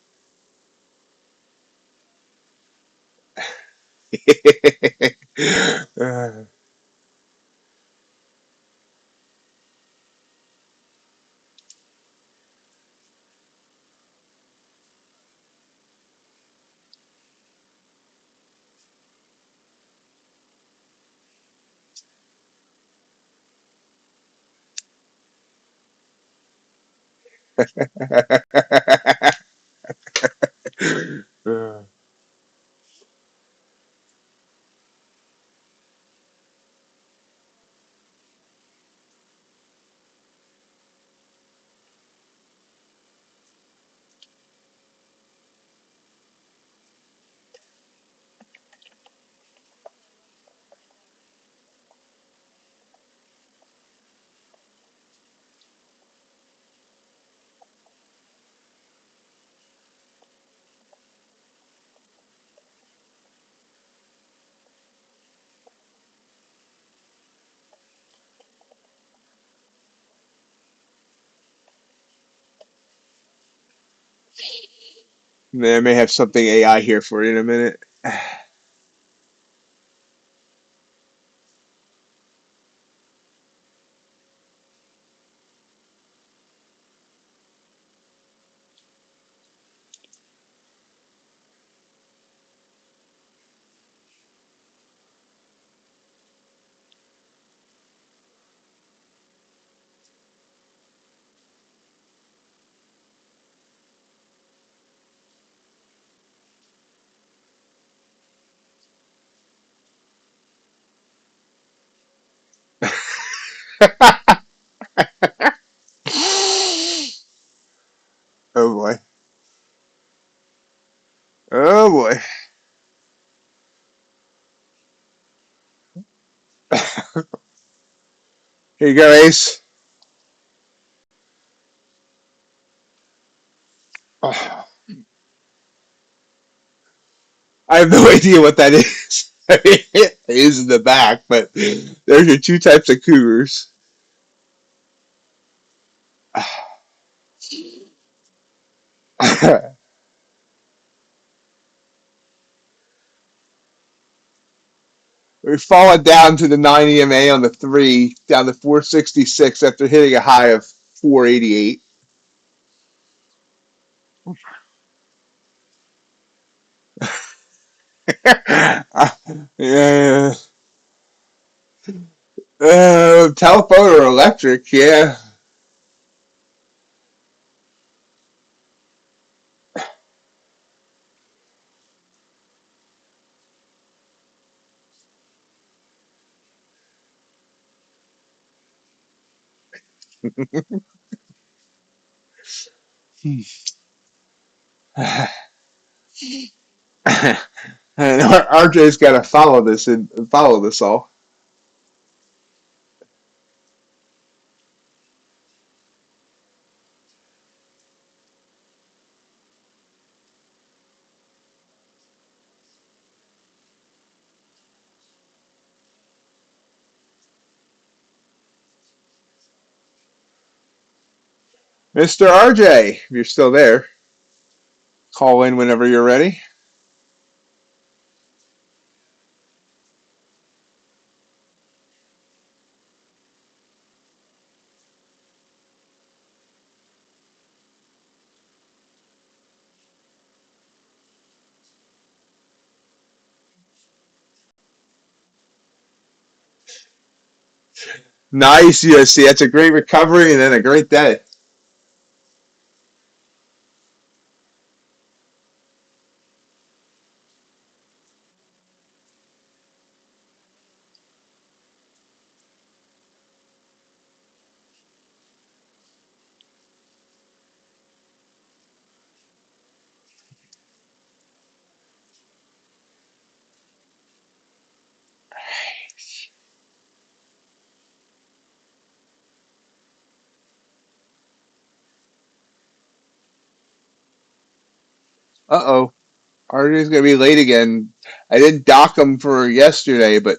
I may have something AI here for you in a minute. Oh boy. Oh boy. Here you go, Ace. Oh, I have no idea what that is. It is in the back, but there's your two types of cougars. We've fallen down to the 9 EMA on the 3, down to 466 after hitting a high of 488. Yeah. Telephone or electric, yeah. And RJ's got to follow this and follow this all. Mr. RJ, if you're still there, call in whenever you're ready. Nice, USC. That's a great recovery and then a great day. Uh-oh. RJ's going to be late again. I didn't dock him for yesterday, but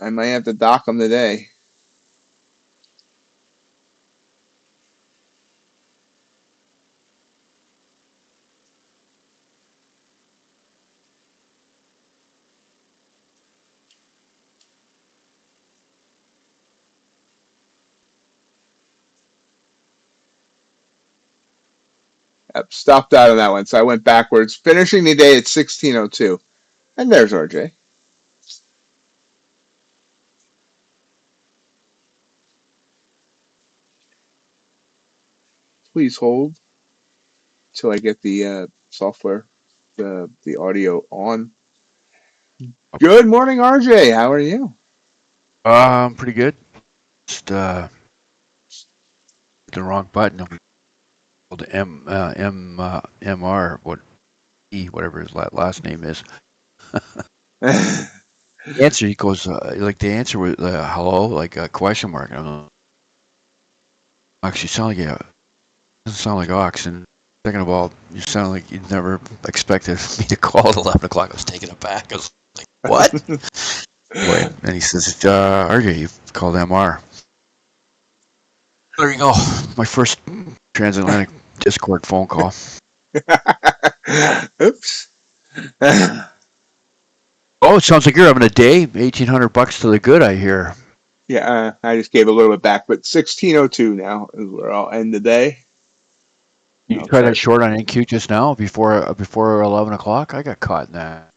I might have to dock him today. Yep, stopped out on that one, so I went backwards, finishing the day at 16:02. And there's RJ. Please hold till I get the software, the audio on. Good morning, RJ. How are you? Pretty good. Just the wrong button. The MR, whatever his last name is. The answer, he goes, like the answer was hello, like a question mark. And I'm like, Ox, you sound like doesn't sound like Ox. And second of all, you sound like you'd never expected me to call at 11 o'clock. I was taken aback. I was like, what? Wait, and he says, RJ, you've called MR. There you go. My first transatlantic Discord phone call. Oops. Oh, it sounds like you're having a day. $1,800 to the good, I hear. Yeah, I just gave a little bit back, but 16:02 now is where I'll end the day. You tried that short on NQ just now before 11 o'clock. I got caught in that.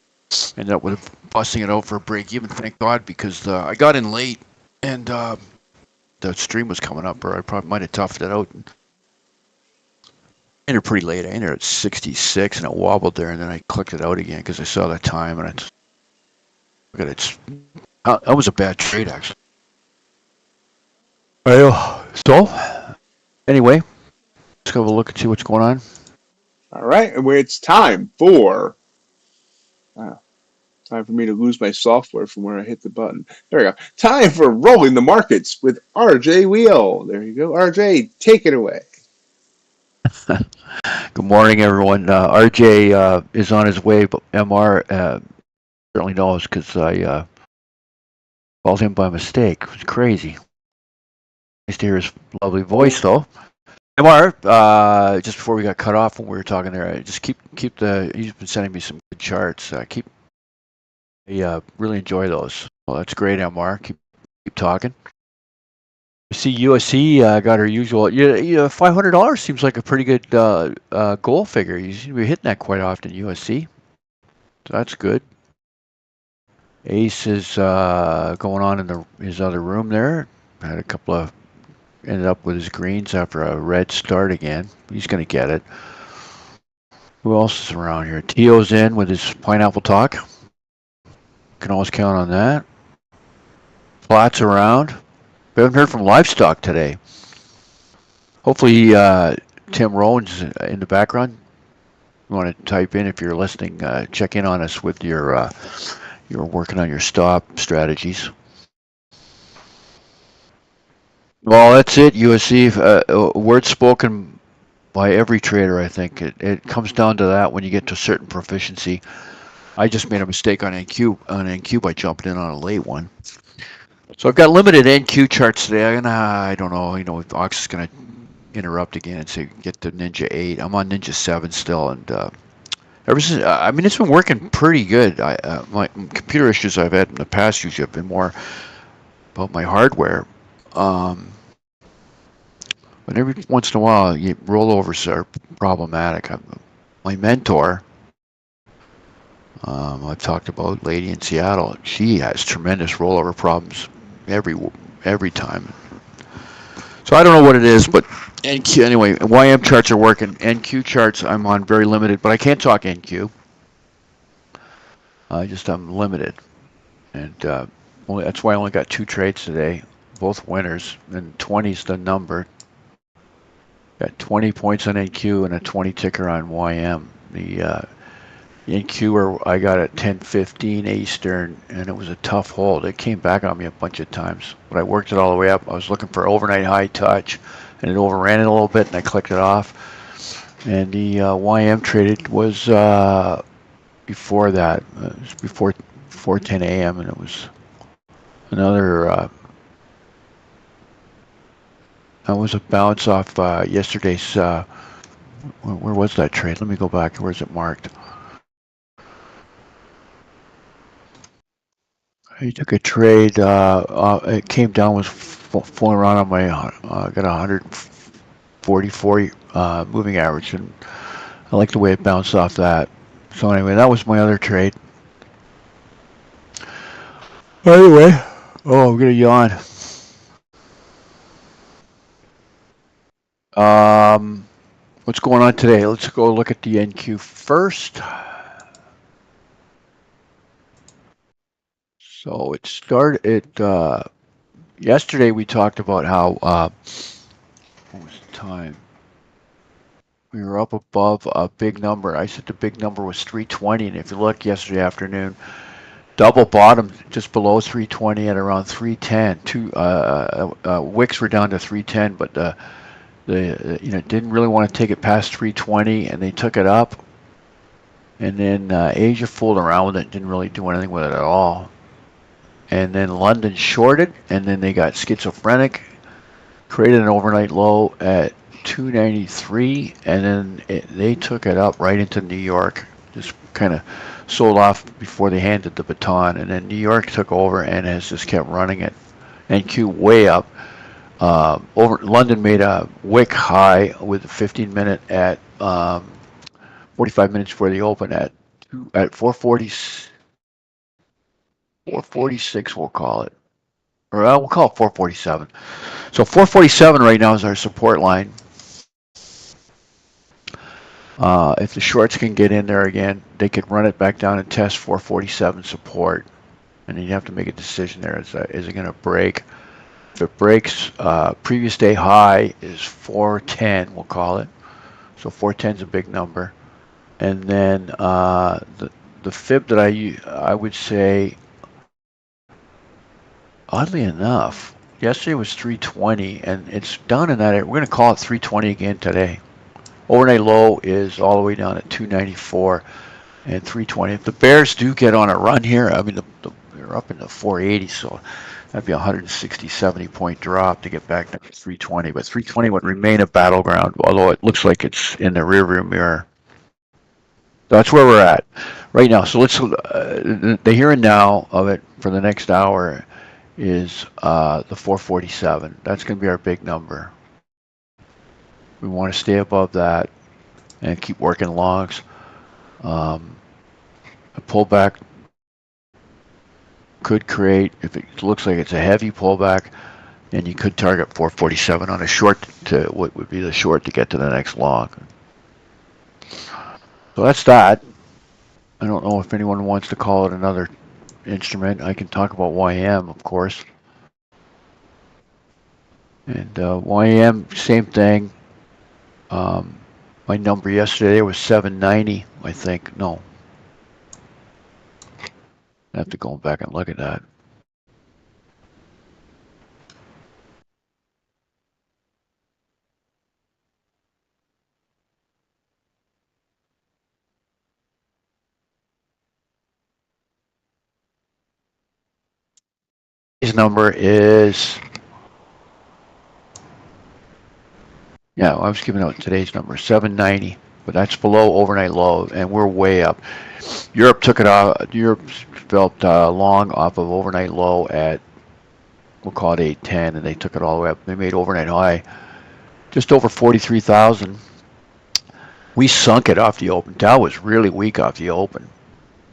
Ended up with busting it out for a break even. Thank God, because I got in late and the stream was coming up, or I probably might have toughed it out. I entered pretty late. I entered at 66 and it wobbled there, and then I clicked it out again because I saw the time and look at it. That was a bad trade, actually. So, anyway, let's have a look and see what's going on. All right, and it's time for me to lose my software from where I hit the button. There we go. Time for rolling the markets with RJ Wheel. There you go, RJ. Take it away. Good morning, everyone. RJ is on his way, but MR certainly knows because I called him by mistake. It was crazy. Nice to hear his lovely voice, though. MR, just before we got cut off when we were talking there, just keep the. He's been sending me some good charts. I really enjoy those. Well, that's great, MR. Keep talking. I see USC got her usual. Yeah, $500 seems like a pretty good goal figure. You seem to be hitting that quite often, USC. So that's good. Ace is going on in his other room there. Had a couple of. Ended up with his greens after a red start again. He's going to get it. Who else is around here? Tio's in with his pineapple talk. Can always count on that. Plat's around. We haven't heard from Livestock today. Hopefully Tim Rowan's in the background. You want to type in if you're listening. Check in on us with your you're working on your stop strategies. Well, that's it, USC. Words spoken by every trader, I think. It comes down to that when you get to a certain proficiency. I just made a mistake on NQ by jumping in on a late one. So I've got limited NQ charts today. I don't know, Ox is going to interrupt again and say get to Ninja 8. I'm on Ninja 7 still, and ever since, it's been working pretty good. My computer issues I've had in the past usually have been more about my hardware. But every once in a while, rollovers are problematic. My mentor, I've talked about, lady in Seattle. She has tremendous rollover problems every time. So I don't know what it is, but NQ anyway. YM charts are working. NQ charts I'm on very limited, but I can't talk NQ. I'm limited, and that's why I only got 2 trades today, both winners, and 20's the number. Got 20 points on NQ and a 20 ticker on YM. The NQ I got at 10:15 Eastern, and it was a tough hold. It came back on me a bunch of times, but I worked it all the way up. I was looking for overnight high touch, and it overran it a little bit, and I clicked it off. And the YM traded was before that. It was before 10 a.m., and it was another. That was a bounce off yesterday's. Where was that trade? Let me go back. Where's it marked? He took a trade. It came down, was falling around on my. Got 144 moving average, and I like the way it bounced off that. So anyway, that was my other trade. Anyway, I'm gonna yawn. What's going on today? Let's go look at the NQ first. So it started. Yesterday we talked about how. What was the time? We were up above a big number. I said the big number was 320, and if you look yesterday afternoon, double bottom just below 320 at around 310. Wicks were down to 310, but didn't really want to take it past 320, and they took it up. And then Asia fooled around with it, didn't really do anything with it at all. And then London shorted, and then they got schizophrenic, created an overnight low at 293, and then they took it up right into New York. Just kind of sold off before they handed the baton, and then New York took over and has just kept running it. NQ way up. Over London made a wick high with a 15-minute at 45 minutes before the open at 446, we'll call it. Or we'll call it 447. So 447 right now is our support line. If the shorts can get in there again, they could run it back down and test 447 support. And then you have to make a decision there. Is it going to break If it breaks previous day high is 410, we'll call it. So 410 is a big number. And then the fib that I would say, oddly enough, yesterday was 320, and it's down in that area. We're going to call it 320 again today. Overnight low is all the way down at 294 and 320. If the bears do get on a run here, I mean, they're up in the 480, so that'd be a 160, 70 point drop to get back to 320. But 320 would remain a battleground, although it looks like it's in the rearview mirror. That's where we're at right now. So let's the here and now of it for the next hour is the 447. That's going to be our big number. We want to stay above that and keep working longs. A pullback could create, if it looks like it's a heavy pullback, then you could target 447 on a short to what would be the short to get to the next long. So that's that. I don't know if anyone wants to call it another instrument. I can talk about YM, of course. And YM, same thing. My number yesterday was 790, I think. No. I have to go back and look at that. His number is, yeah, I was giving out today's number, 790, but that's below overnight low, and we're way up. Europe took it out. Europe developed long off of overnight low at, we'll call it 810, and they took it all the way up. They made overnight high just over 43,000. We sunk it off the open. Dow was really weak off the open.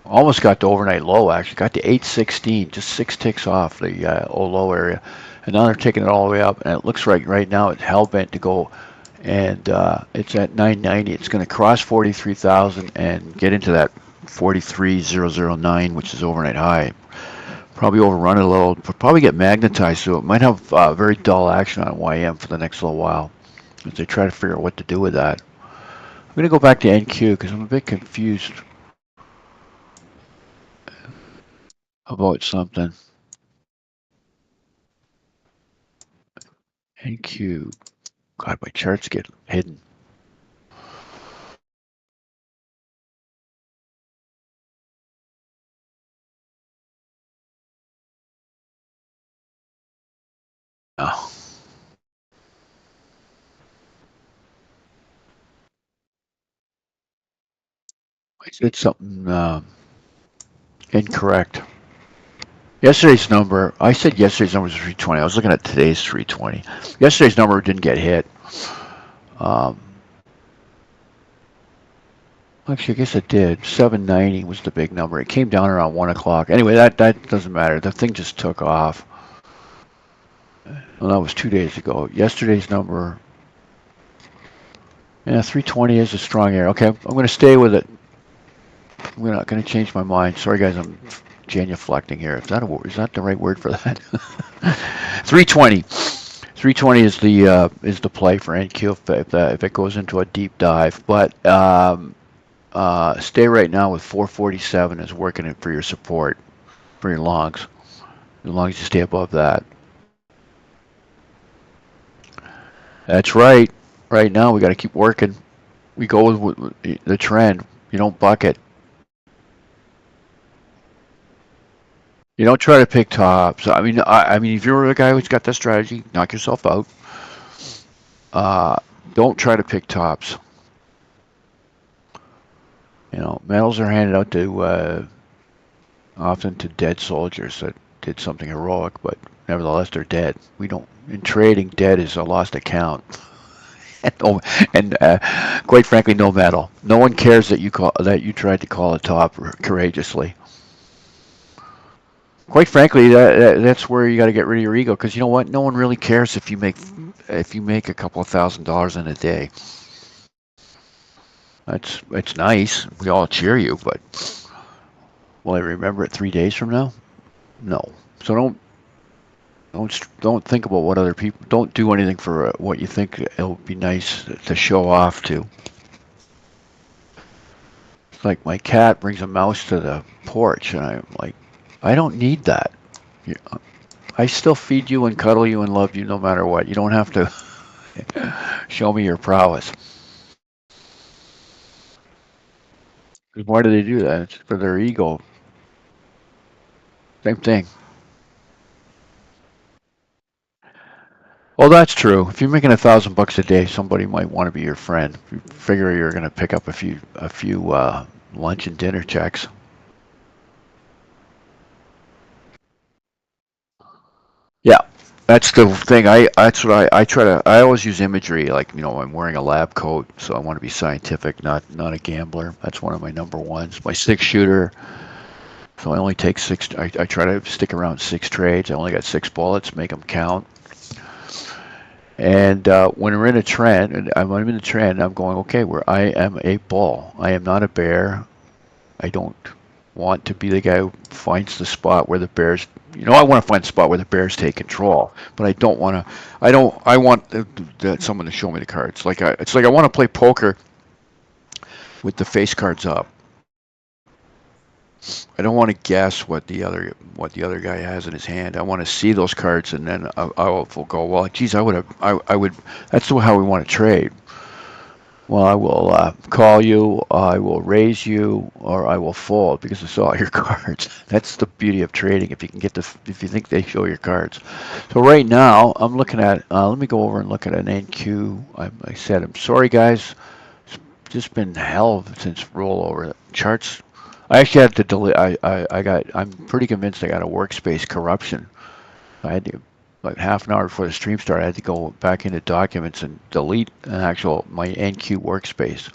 Almost got to overnight low, actually. Got to 816, just 6 ticks off the old low area. And now they're taking it all the way up, and it looks like right now it's hell-bent to go, and it's at 990. It's going to cross 43,000 and get into that 43,009, which is overnight high. Probably overrun it a little, probably get magnetized, so it might have very dull action on YM for the next little while as they try to figure out what to do with that. I'm going to go back to NQ because I'm a bit confused about something. NQ. God, my charts get hidden. Oh. I said something incorrect. Yesterday's number, I said yesterday's number was 320. I was looking at today's 320. Yesterday's number didn't get hit. Actually, I guess it did. 790 was the big number. It came down around 1 o'clock. Anyway, that doesn't matter. The thing just took off. Well, that was 2 days ago. Yesterday's number, yeah, 320 is a strong area. Okay, I'm going to stay with it. I'm not going to change my mind. Sorry, guys, I'm genuflecting here. Is that the right word for that? 320. 320 is the play for NQ if it goes into a deep dive. But stay right now with 447 is working it for your support for your longs, as long as you stay above that. That's right. Right now we got to keep working. We go with the trend. You don't bucket. You don't try to pick tops. I mean, if you're a guy who's got that strategy, knock yourself out. Don't try to pick tops. You know, medals are handed out to often to dead soldiers that did something heroic, but nevertheless they're dead. We don't. In trading, dead is a lost account. and quite frankly, no medal. No one cares that you tried to call a top courageously. Quite frankly, that's where you got to get rid of your ego, because you know what? No one really cares if you make a couple of $1,000 in a day. It's nice. We all cheer you, but will I remember it 3 days from now? No. So Don't think about what other people. Don't do anything for what you think it'll be nice to show off to. It's like my cat brings a mouse to the porch, and I'm like, I don't need that. I still feed you and cuddle you and love you no matter what. You don't have to show me your prowess. Why do they do that? It's for their ego. Same thing. Well, that's true. If you're making $1,000 a day, somebody might want to be your friend. You figure you're going to pick up a few lunch and dinner checks. Yeah, that's the thing. That's what I try to. I always use imagery. Like, I'm wearing a lab coat, so I want to be scientific, not a gambler. That's one of my number ones. My 6-shooter. So I only take 6. I try to stick around 6 trades. I only got 6 bullets. Make them count. And when we're in a trend, and I'm in a trend, I'm going, okay, where I am a bull. I am not a bear. I don't want to be the guy who finds the spot where the bears. I want to find the spot where the bears take control, but I don't want to. I want someone to show me the cards. It's like I want to play poker with the face cards up. I don't want to guess what the other guy has in his hand. I want to see those cards, and then I will go, well, geez, I would. That's how we want to trade. Well, I will call you, I will raise you, or I will fold because I saw your cards. That's the beauty of trading. If you think they show your cards. So right now, I'm looking at. Let me go over and look at an NQ. I said, I'm sorry, guys. It's just been hell since rollover charts. I actually had to delete. I'm pretty convinced I got a workspace corruption. I had to. Like half an hour before the stream started, I had to go back into documents and delete my NQ workspace.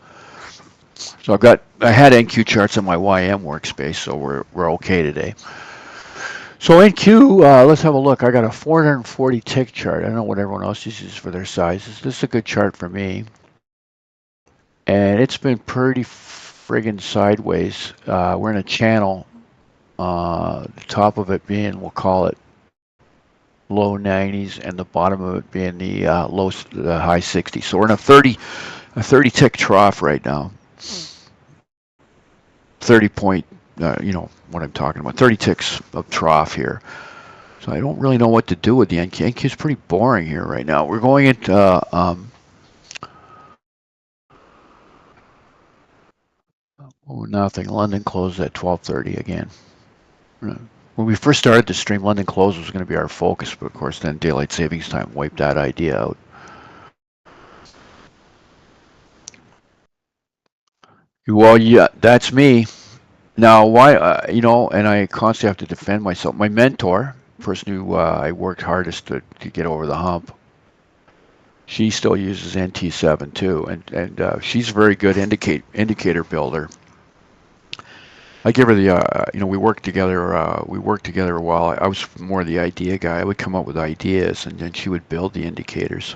So I had NQ charts on my YM workspace, so we're okay today. So NQ, let's have a look. I got a 440 tick chart. I don't know what everyone else uses for their sizes. This is a good chart for me, and it's been pretty friggin' sideways. We're in a channel. The top of it being, we'll call it low 90s, and the bottom of it being the high 60s. So we're in a 30 tick trough right now. 30 point, what I'm talking about. 30 ticks of trough here. So I don't really know what to do with the NQ. NQ is pretty boring here right now. We're going into nothing. London closed at 12:30 again. When we first started the stream, London close was going to be our focus, but of course then daylight savings time wiped that idea out. Well, yeah, that's me. Now, why, and I constantly have to defend myself. My mentor, person who I worked hardest to get over the hump, she still uses NT7 too, and she's a very good indicator builder. I give her the, we worked together a while. I was more the idea guy. I would come up with ideas, and then she would build the indicators.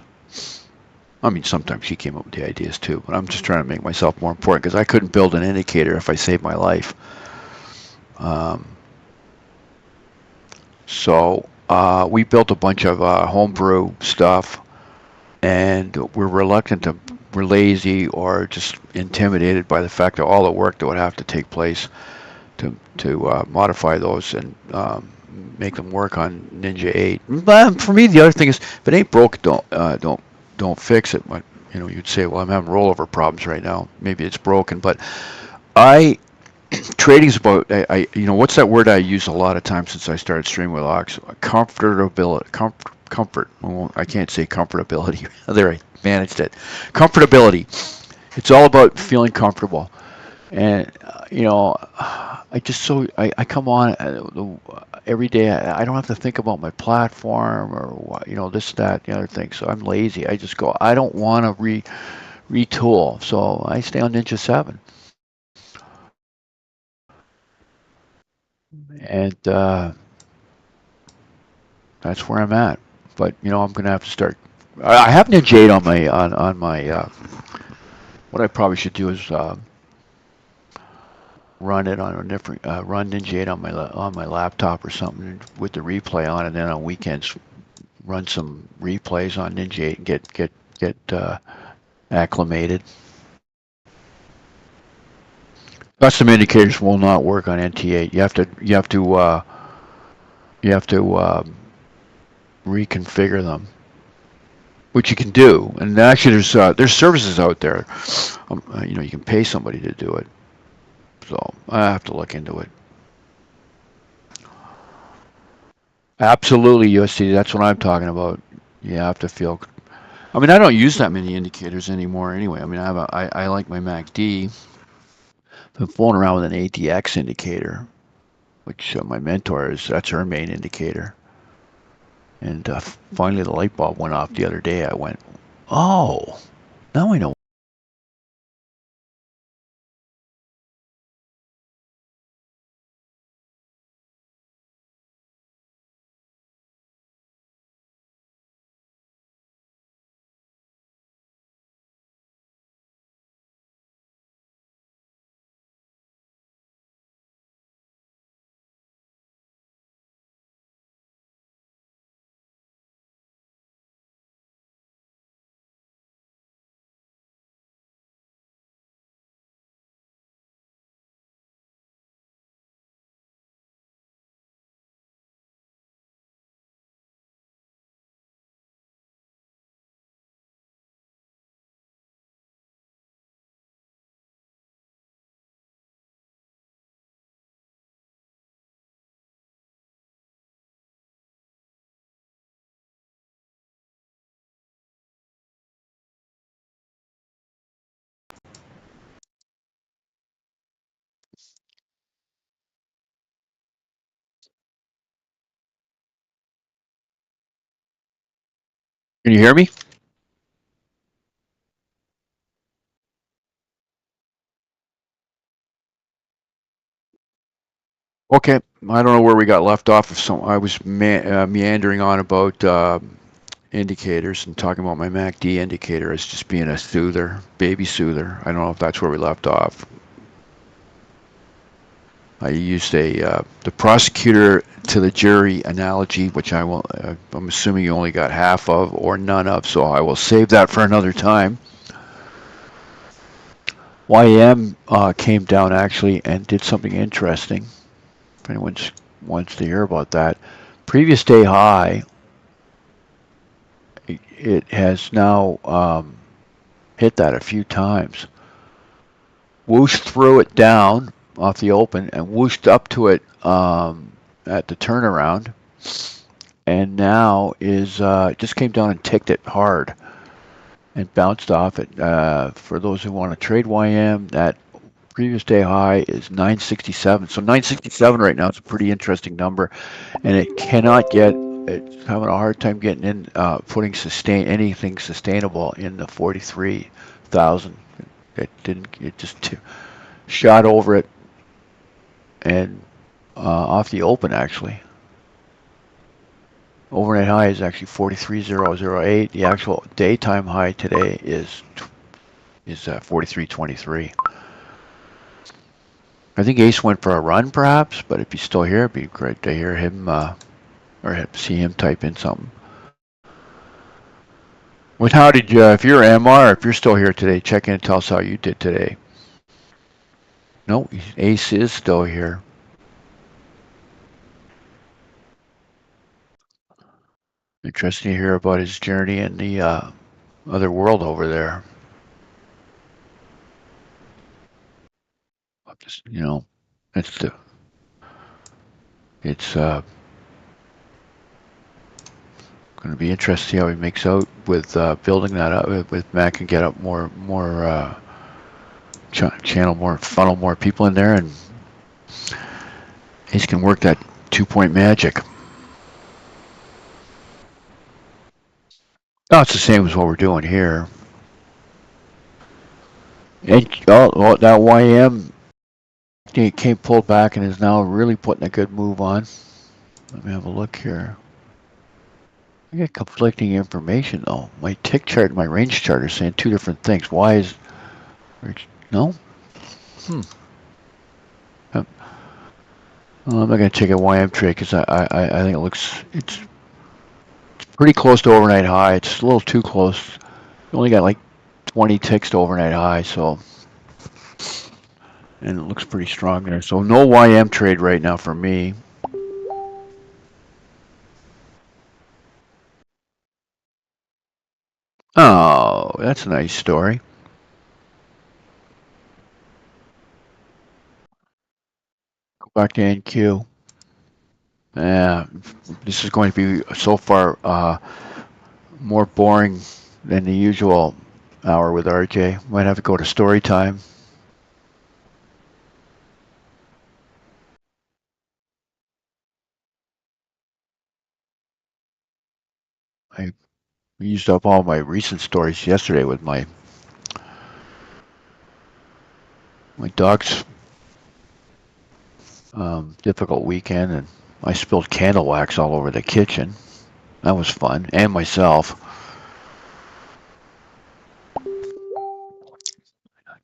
I mean, sometimes she came up with the ideas too, but I'm just trying to make myself more important because I couldn't build an indicator if I saved my life. So we built a bunch of homebrew stuff, and we're lazy or just intimidated by the fact of all the work that would have to take place to modify those and make them work on Ninja 8. But for me, the other thing is, if it ain't broke, don't fix it. But you'd say, well, I'm having rollover problems right now. Maybe it's broken, but trading's about, what's that word I use a lot of times since I started streaming with Ox? Comfortability. Comfort. Well, I can't say comfortability. There, I managed it. Comfortability. It's all about feeling comfortable. And, I come on every day. I don't have to think about my platform or, this, that, the other thing. So I'm lazy. I just go, I don't want to retool. So I stay on Ninja 7. And that's where I'm at. But I'm going to have to start. I have Ninja 8 on my. What I probably should do is run it on a different. Run Ninja 8 on my laptop or something with the replay on, and then on weekends run some replays on Ninja and get acclimated. Custom indicators will not work on NT8. You have to reconfigure them, which you can do. And actually, there's services out there. You can pay somebody to do it. So I have to look into it. Absolutely, USD. That's what I'm talking about. You have to feel. I mean, I don't use that many indicators anymore anyway. I mean, I like my MACD. Been fooling around with an ATX indicator, which my mentor that's her main indicator. And finally, the light bulb went off the other day. I went, oh, now I know. Can you hear me? Okay, I don't know where we got left off. I was meandering on about indicators and talking about my MACD indicator as just being a soother, baby soother. I don't know if that's where we left off. I used the prosecutor to the jury analogy, which I'm assuming you only got half of or none of, so I will save that for another time. YM came down actually and did something interesting. If anyone wants to hear about that, previous day high, it has now hit that a few times. Whooshed through it down off the open and whooshed up to it at the turnaround, and now is just came down and ticked it hard and bounced off it. For those who want to trade YM, that previous day high is 967. So 967 right now is a pretty interesting number, and it cannot get. It's having a hard time getting in, putting anything sustainable in the 43,000. It didn't. It just shot over it and off the open actually. Overnight high is actually 43,008. The actual daytime high today is 43.23. I think Ace went for a run perhaps, but if he's still here, it'd be great to hear him or see him type in something. Well, how did you, if you're MR, if you're still here today, check in and tell us how you did today. No, Ace is still here. Interesting to hear about his journey in the other world over there. Just, it's going to be interesting to see how he makes out with building that up. With Mac and get up more channel, funnel more people in there, and Ace can work that 2-point magic. No, it's the same as what we're doing here. And that YM came pulled back and is now really putting a good move on. Let me have a look here. I get conflicting information though. My tick chart and my range chart are saying two different things. Why is no? I'm not going to take a YM trade because I think it's Pretty close to overnight high. It's a little too close. You only got like 20 ticks to overnight high, so. And it looks pretty strong there. So no YM trade right now for me. Oh, that's a nice story. Go back to NQ. Yeah, this is going to be so far more boring than the usual hour with RJ. Might have to go to story time. I used up all my recent stories yesterday with my dog's difficult weekend, and I spilled candle wax all over the kitchen. That was fun, and myself.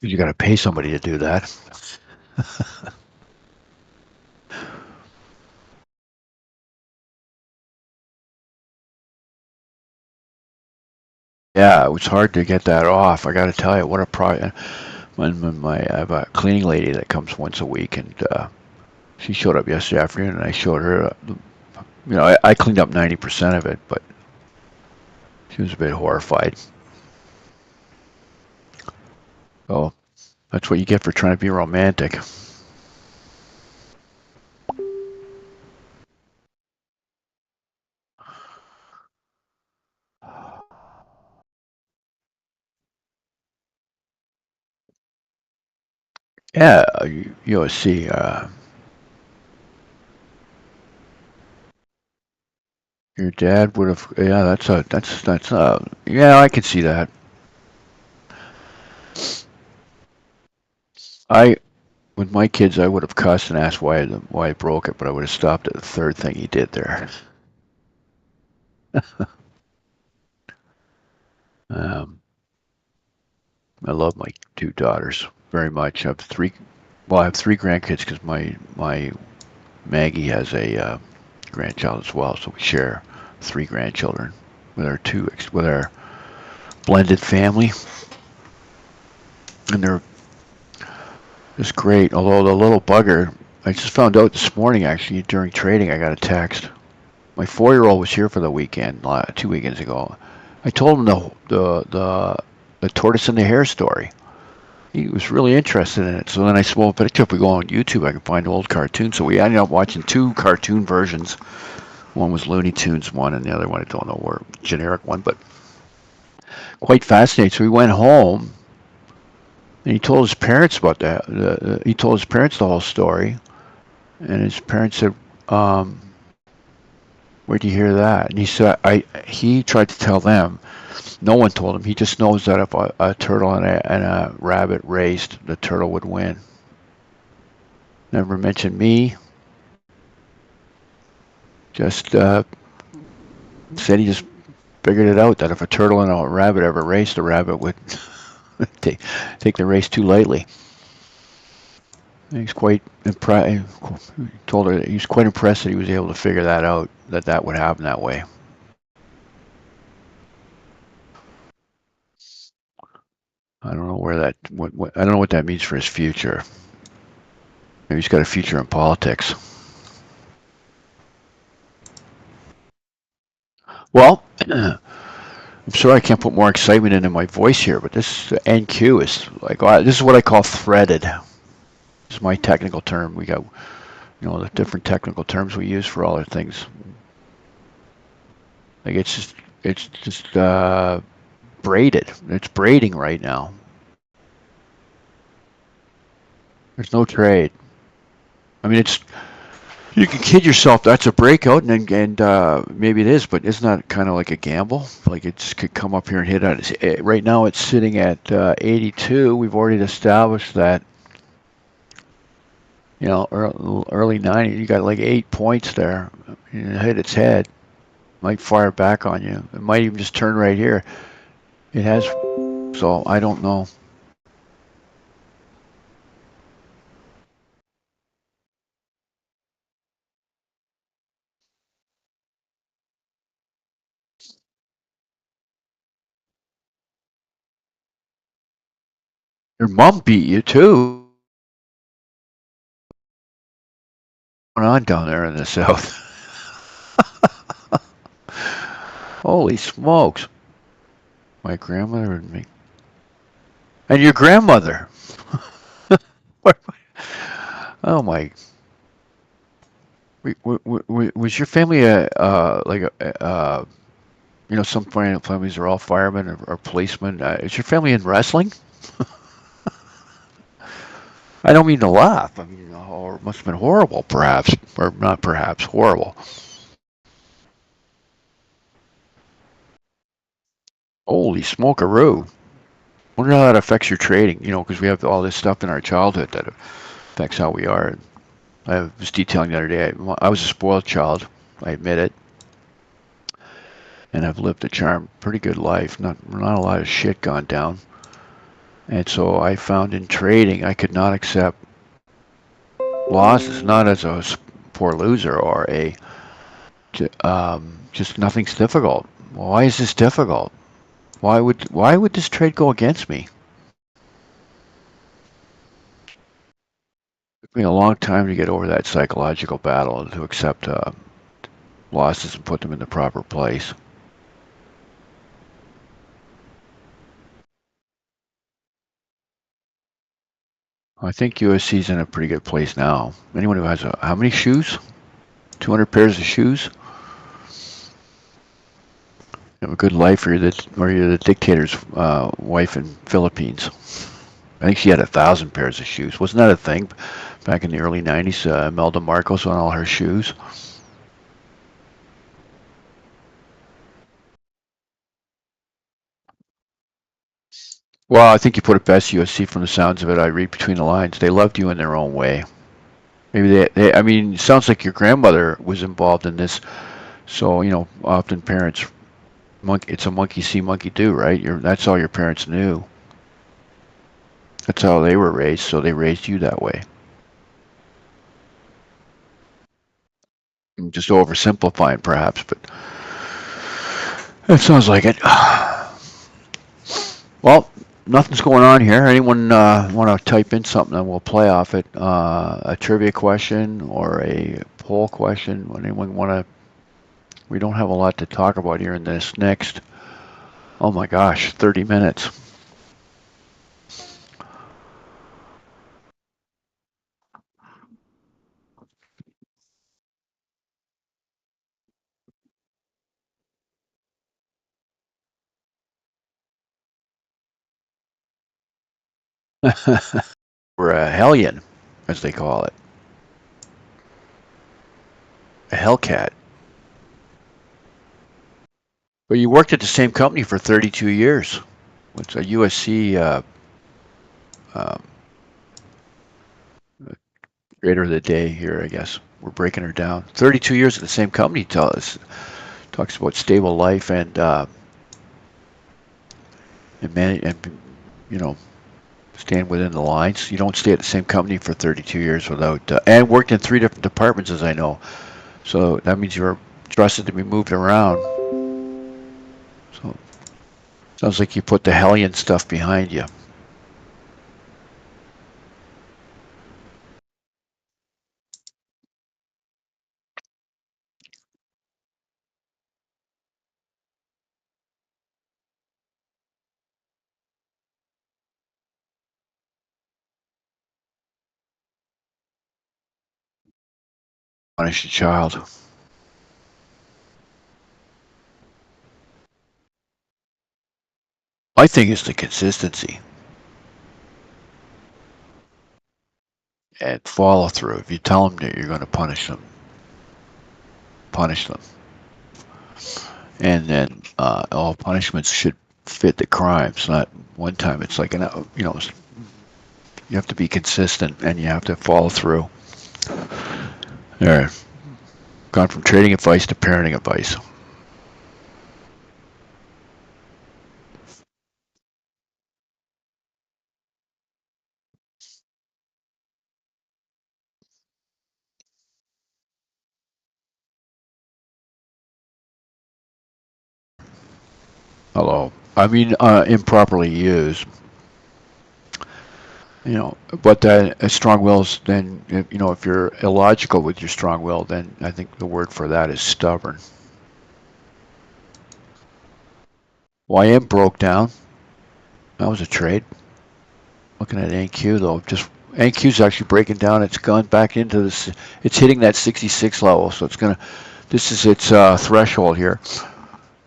You got to pay somebody to do that. Yeah, it was hard to get that off. I got to tell you, what a problem. When I have a cleaning lady that comes once a week, and she showed up yesterday afternoon, and I showed her. I cleaned up 90% of it, but she was a bit horrified. So that's what you get for trying to be romantic. Yeah, USC. Your dad would have. Yeah, that's. Yeah, I can see that. With my kids, I would have cussed and asked why I broke it, but I would have stopped at the third thing he did there. Um, I love my two daughters very much. I have three. Well, I have three grandkids because my Maggie has a grandchild as well, so we share three grandchildren with our blended family, and they're just great. Although the little bugger, I just found out this morning actually during trading, I got a text. My 4-year-old was here for the weekend 2 weekends ago. I told him the tortoise and the hare story. He was really interested in it. So then I said, well, if we go on YouTube, I can find old cartoons. So we ended up watching two cartoon versions. One was Looney Tunes one, and the other one, I don't know where, generic one, but quite fascinating. So we went home, and he told his parents about that. He told his parents the whole story, and his parents said, "Where'd you hear that?" And he said, He tried to tell them. No one told him. He just knows that if a turtle and a rabbit raced, the turtle would win. Never mentioned me. Just said he just figured it out that if a turtle and a rabbit ever raced, the rabbit would take the race too lightly. He's quite impressed. Told her he was quite impressed that he was able to figure that out, that would happen that way. I don't know I don't know what that means for his future. Maybe he's got a future in politics. Well, I'm sorry I can't put more excitement into my voice here, but this NQ is like, this is what I call threaded. This is my technical term. We got, the different technical terms we use for all our things. Like it's just braided. It's braiding right now. There's no trade. I mean, you can kid yourself that's a breakout, and maybe it is, but isn't that kind of like a gamble? Like it just could come up here and hit on it. Right now, it's sitting at 82. We've already established that. Early 90s, you got like 8 points there. It hit its head. Might fire back on you. It might even just turn right here. It has. So I don't know. Your mom beat you too. What's going on down there in the South? Holy smokes. My grandmother and me. And your grandmother. Oh my. Was your family some families are all firemen or policemen. Is your family in wrestling? I don't mean to laugh. I mean, or it must have been horrible, perhaps, or not perhaps, horrible. Holy smokeroo. Wonder how that affects your trading, because we have all this stuff in our childhood that affects how we are. I was detailing the other day, I was a spoiled child, I admit it, and I've lived a pretty good life, not a lot of shit gone down. And so I found in trading I could not accept losses, not as a poor loser or just nothing's difficult. Why is this difficult? Why would this trade go against me? It took me a long time to get over that psychological battle and to accept losses and put them in the proper place. I think USC's in a pretty good place now. Anyone who has how many shoes? 200 pairs of shoes? You have a good life, or you're the dictator's wife in Philippines. I think she had 1,000 pairs of shoes. Wasn't that a thing back in the early 90s? Imelda Marcos on all her shoes. Well, I think you put it best, USC, from the sounds of it. I read between the lines. They loved you in their own way. Maybe I mean, it sounds like your grandmother was involved in this. So, often parents, it's a monkey see, monkey do, right? That's all your parents knew. That's how they were raised, so they raised you that way. I'm just oversimplifying, perhaps, but it sounds like it. Well, nothing's going on here. Anyone want to type in something and we'll play off it? A trivia question or a poll question? Anyone want to? We don't have a lot to talk about here in this next, oh my gosh, 30 minutes. We're a hellion, as they call it. A hellcat. But you worked at the same company for 32 years. It's a USC Trader of the day here, I guess. We're breaking her down. 32 years at the same company, talks about stable life and stand within the lines. You don't stay at the same company for 32 years without, and worked in 3 different departments, as I know. So that means you're trusted to be moved around. So sounds like you put the hellion stuff behind you. Punish the child. My thing is the consistency and follow through. If you tell them that you're going to punish them, punish them. And then all punishments should fit the crimes, not one time. It's like, you have to be consistent and you have to follow through. There. Gone from trading advice to parenting advice. Hello. I mean, improperly used. You know, but a strong will's then, you know, if you're illogical with your strong will, then I think the word for that is stubborn. YM broke down. That was a trade. Looking at NQ though, just NQ's actually breaking down. It's gone back into this. It's hitting that 66 level, so it's gonna. This is its threshold here.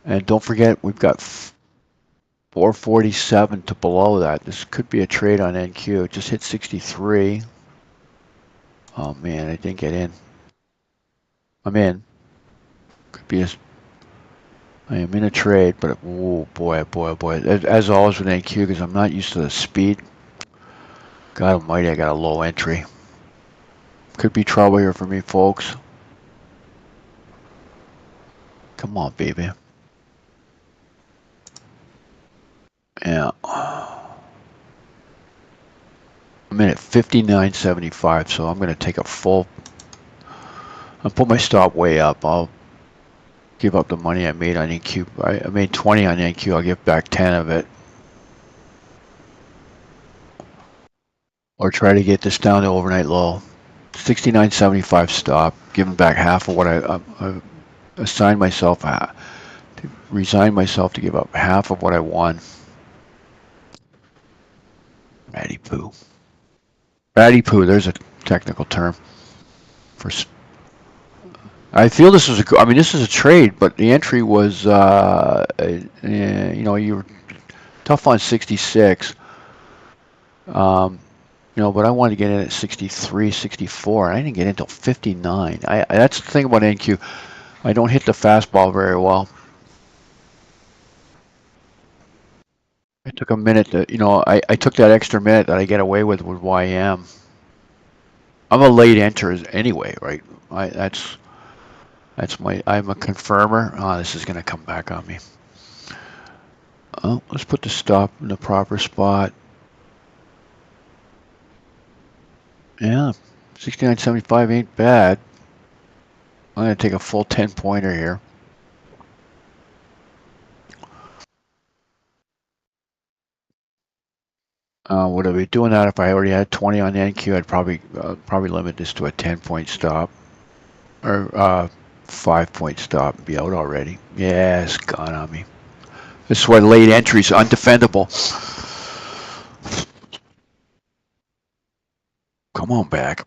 And don't forget, we've got 447 to below that. This could be a trade on NQ. It just hit 63. Oh man, I didn't get in. I'm in. Could be a. I am in a trade, but oh boy, boy, boy. As always with NQ, because I'm not used to the speed. God almighty, I got a low entry. Could be trouble here for me, folks. Come on, baby. Yeah. I'm in at 59.75, so I'm going to take a full. I'll put my stop way up. I'll give up the money I made on NQ. I made 20 on NQ. I'll give back 10 of it. Or try to get this down to overnight low. 69.75 stop. Giving back half of what I assigned myself. To resign myself to give up half of what I won. Ratty poo. Ratty poo. There's a technical term for. I feel this was a. I mean, this is a trade, but the entry was. You know, you were tough on 66. You know, but I wanted to get in at 63, 64, and I didn't get in until 59. That's the thing about NQ. I don't hit the fastball very well. I took a minute to, you know, I took that extra minute that I get away with YM. I'm a late enter anyway, right? That's my, I'm a confirmer. Oh, this is going to come back on me. Oh, let's put the stop in the proper spot. Yeah, 69.75 ain't bad. I'm going to take a full 10-pointer here. Would I be doing that if I already had 20 on NQ? I'd probably limit this to a 10-point stop. Or 5-point stop and be out already. Yeah, it's gone on me. This is why late entries are undefendable. Come on back.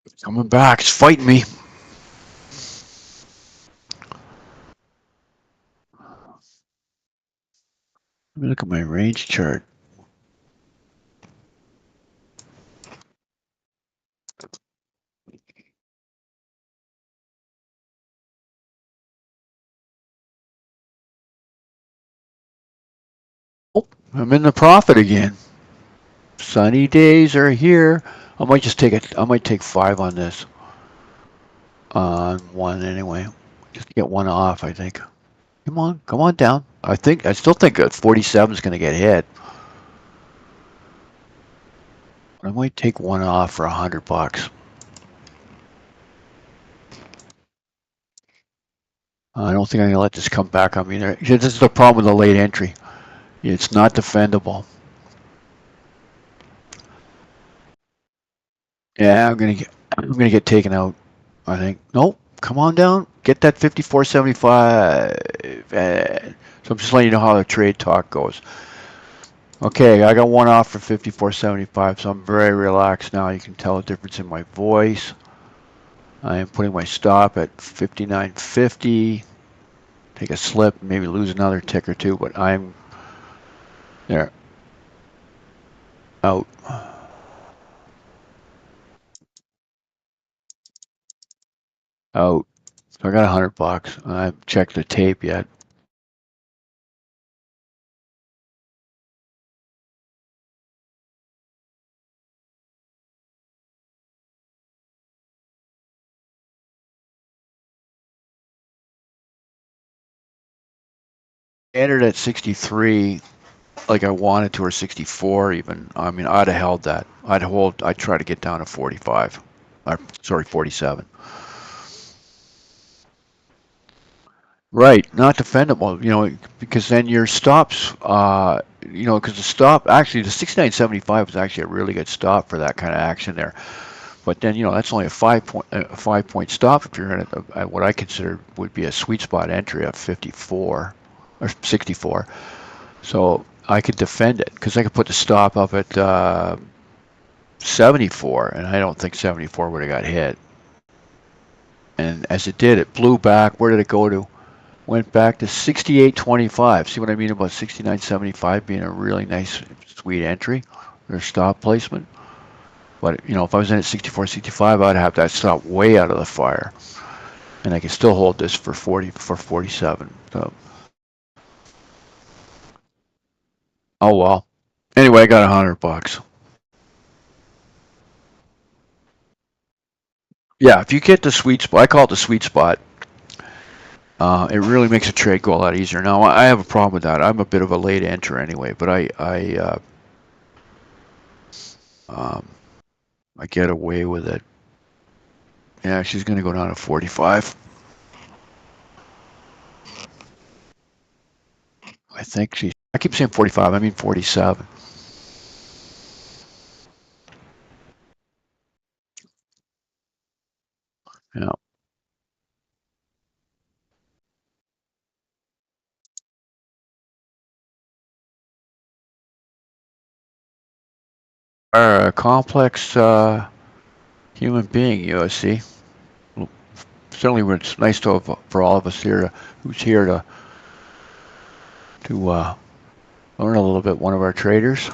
It's coming back. It's fighting me. Let me look at my range chart. Oh, I'm in the profit again. Sunny days are here. I might just take it. I might take 5 on this. On one anyway. Just to get one off, I think. Come on down. I still think 47 is going to get hit. I might take one off for $100. I don't think I'm going to let this come back on me. This is the problem with the late entry. It's not defendable. Yeah, I'm gonna get taken out. I think. Nope. Come on down. Get that 54.75. So I'm just letting you know how the trade talk goes. Okay, I got one off for 54.75, so I'm very relaxed now. You can tell the difference in my voice. I am putting my stop at 59.50. Take a slip, maybe lose another tick or two, but I'm there. Out. Out. So I got $100. I haven't checked the tape yet. Entered at 63 like I wanted to, or 64 even. I mean, I'd have held that. I'd try to get down to 45. Sorry, 47. Right, not defendable, you know, because then your stops, you know, because the stop, actually, the 69.75 was actually a really good stop for that kind of action there. But then, you know, that's only a 5 point stop if you're in at what I consider would be a sweet spot entry of 54 or 64. So I could defend it because I could put the stop up at 74, and I don't think 74 would have got hit. And as it did, it blew back. Where did it go to? Went back to 68.25. See what I mean about 69.75 being a really nice, sweet entry or stop placement? But, you know, if I was in at 64.65, I'd have that stop way out of the fire. And I can still hold this for 47. So, oh well. Anyway, I got $100. Yeah, if you get the sweet spot, I call it the sweet spot. It really makes a trade go a lot easier. Now, I have a problem with that. I'm a bit of a late enter anyway, but I get away with it. Yeah, she's going to go down to 45. I think I keep saying 45, I mean 47. Yeah. A complex human being, USC. Certainly, it's nice to have for all of us here who's here to learn a little bit. One of our traders.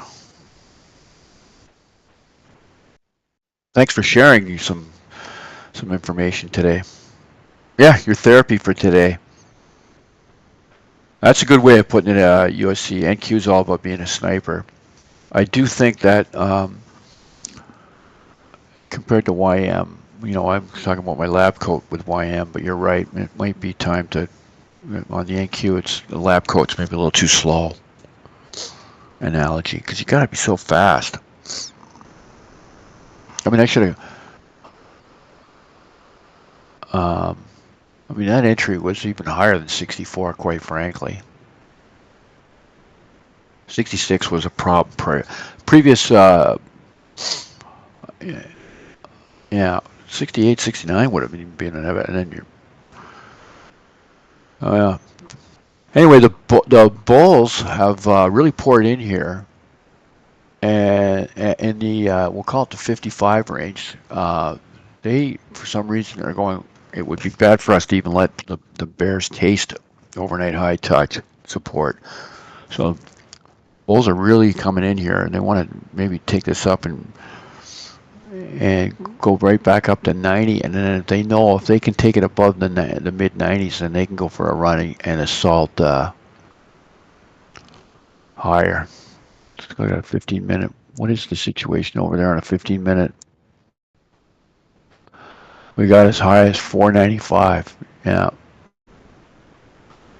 Thanks for sharing some information today. Yeah, your therapy for today. That's a good way of putting it. USC NQ is all about being a sniper. I do think that compared to YM, you know, I'm talking about my lab coat with YM, but you're right. It might be time to on the NQ. It's the lab coat's maybe a little too slow. Analogy, because you got to be so fast. I mean, I should have. I mean, that entry was even higher than 64, quite frankly. 66 was a problem. Previous, yeah, 68, 69 would have been an event, and then you're. Oh yeah. Anyway, the bulls have really poured in here, and in the we'll call it the 55 range. They, for some reason, are going. It would be bad for us to even let the bears taste overnight high touch support. So bulls are really coming in here, and they want to maybe take this up and go right back up to 90. And then if they know if they can take it above the mid 90s, then they can go for a run and assault higher. Let's go to a 15-minute. What is the situation over there on a 15-minute? We got as high as 495. Yeah.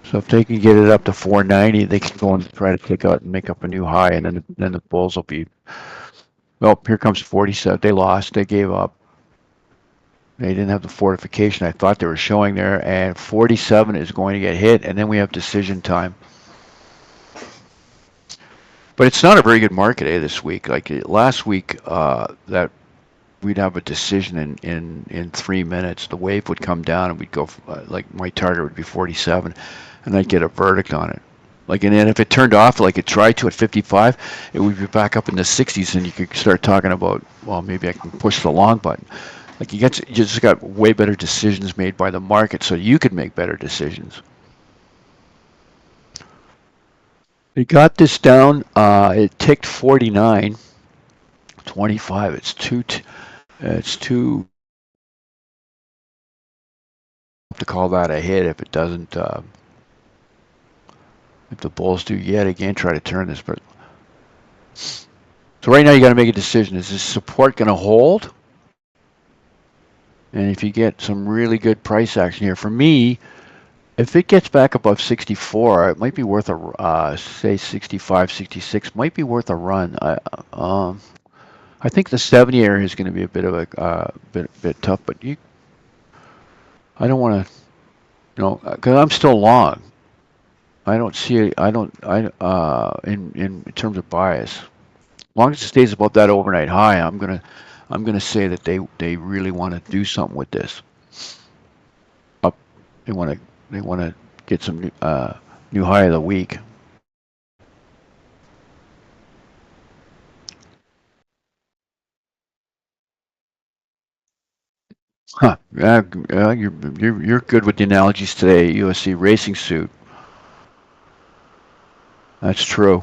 So if they can get it up to 490, they can go and try to take out and make up a new high, and then the bulls will be. Well, here comes 47. They lost. They gave up. They didn't have the fortification I thought they were showing there, and 47 is going to get hit, and then we have decision time. But it's not a very good market this week. Like last week, that we'd have a decision in 3 minutes. The wave would come down, and we'd go like my target would be 47, and I'd get a verdict on it. Like, and then if it turned off like it tried to at 55, it would be back up in the 60s, and you could start talking about, well, maybe I can push the long button. Like you just got way better decisions made by the market, so you could make better decisions. They got this down. It ticked 49.25. It's too to call that a hit if it doesn't. If the bulls do yet again try to turn this, but so right now you got to make a decision. Is this support going to hold? And if you get some really good price action here, for me, if it gets back above 64, it might be worth a say 65, 66 might be worth a run. I think the 70 area is going to be a bit of a bit tough, but I don't want to, you know, because I'm still long. I don't see it. In terms of bias, as long as it stays above that overnight high, I'm gonna say that they really want to do something with this. Up, they want to get some new high of the week. Huh? Yeah, you're good with the analogies today. USC racing suit. That's true.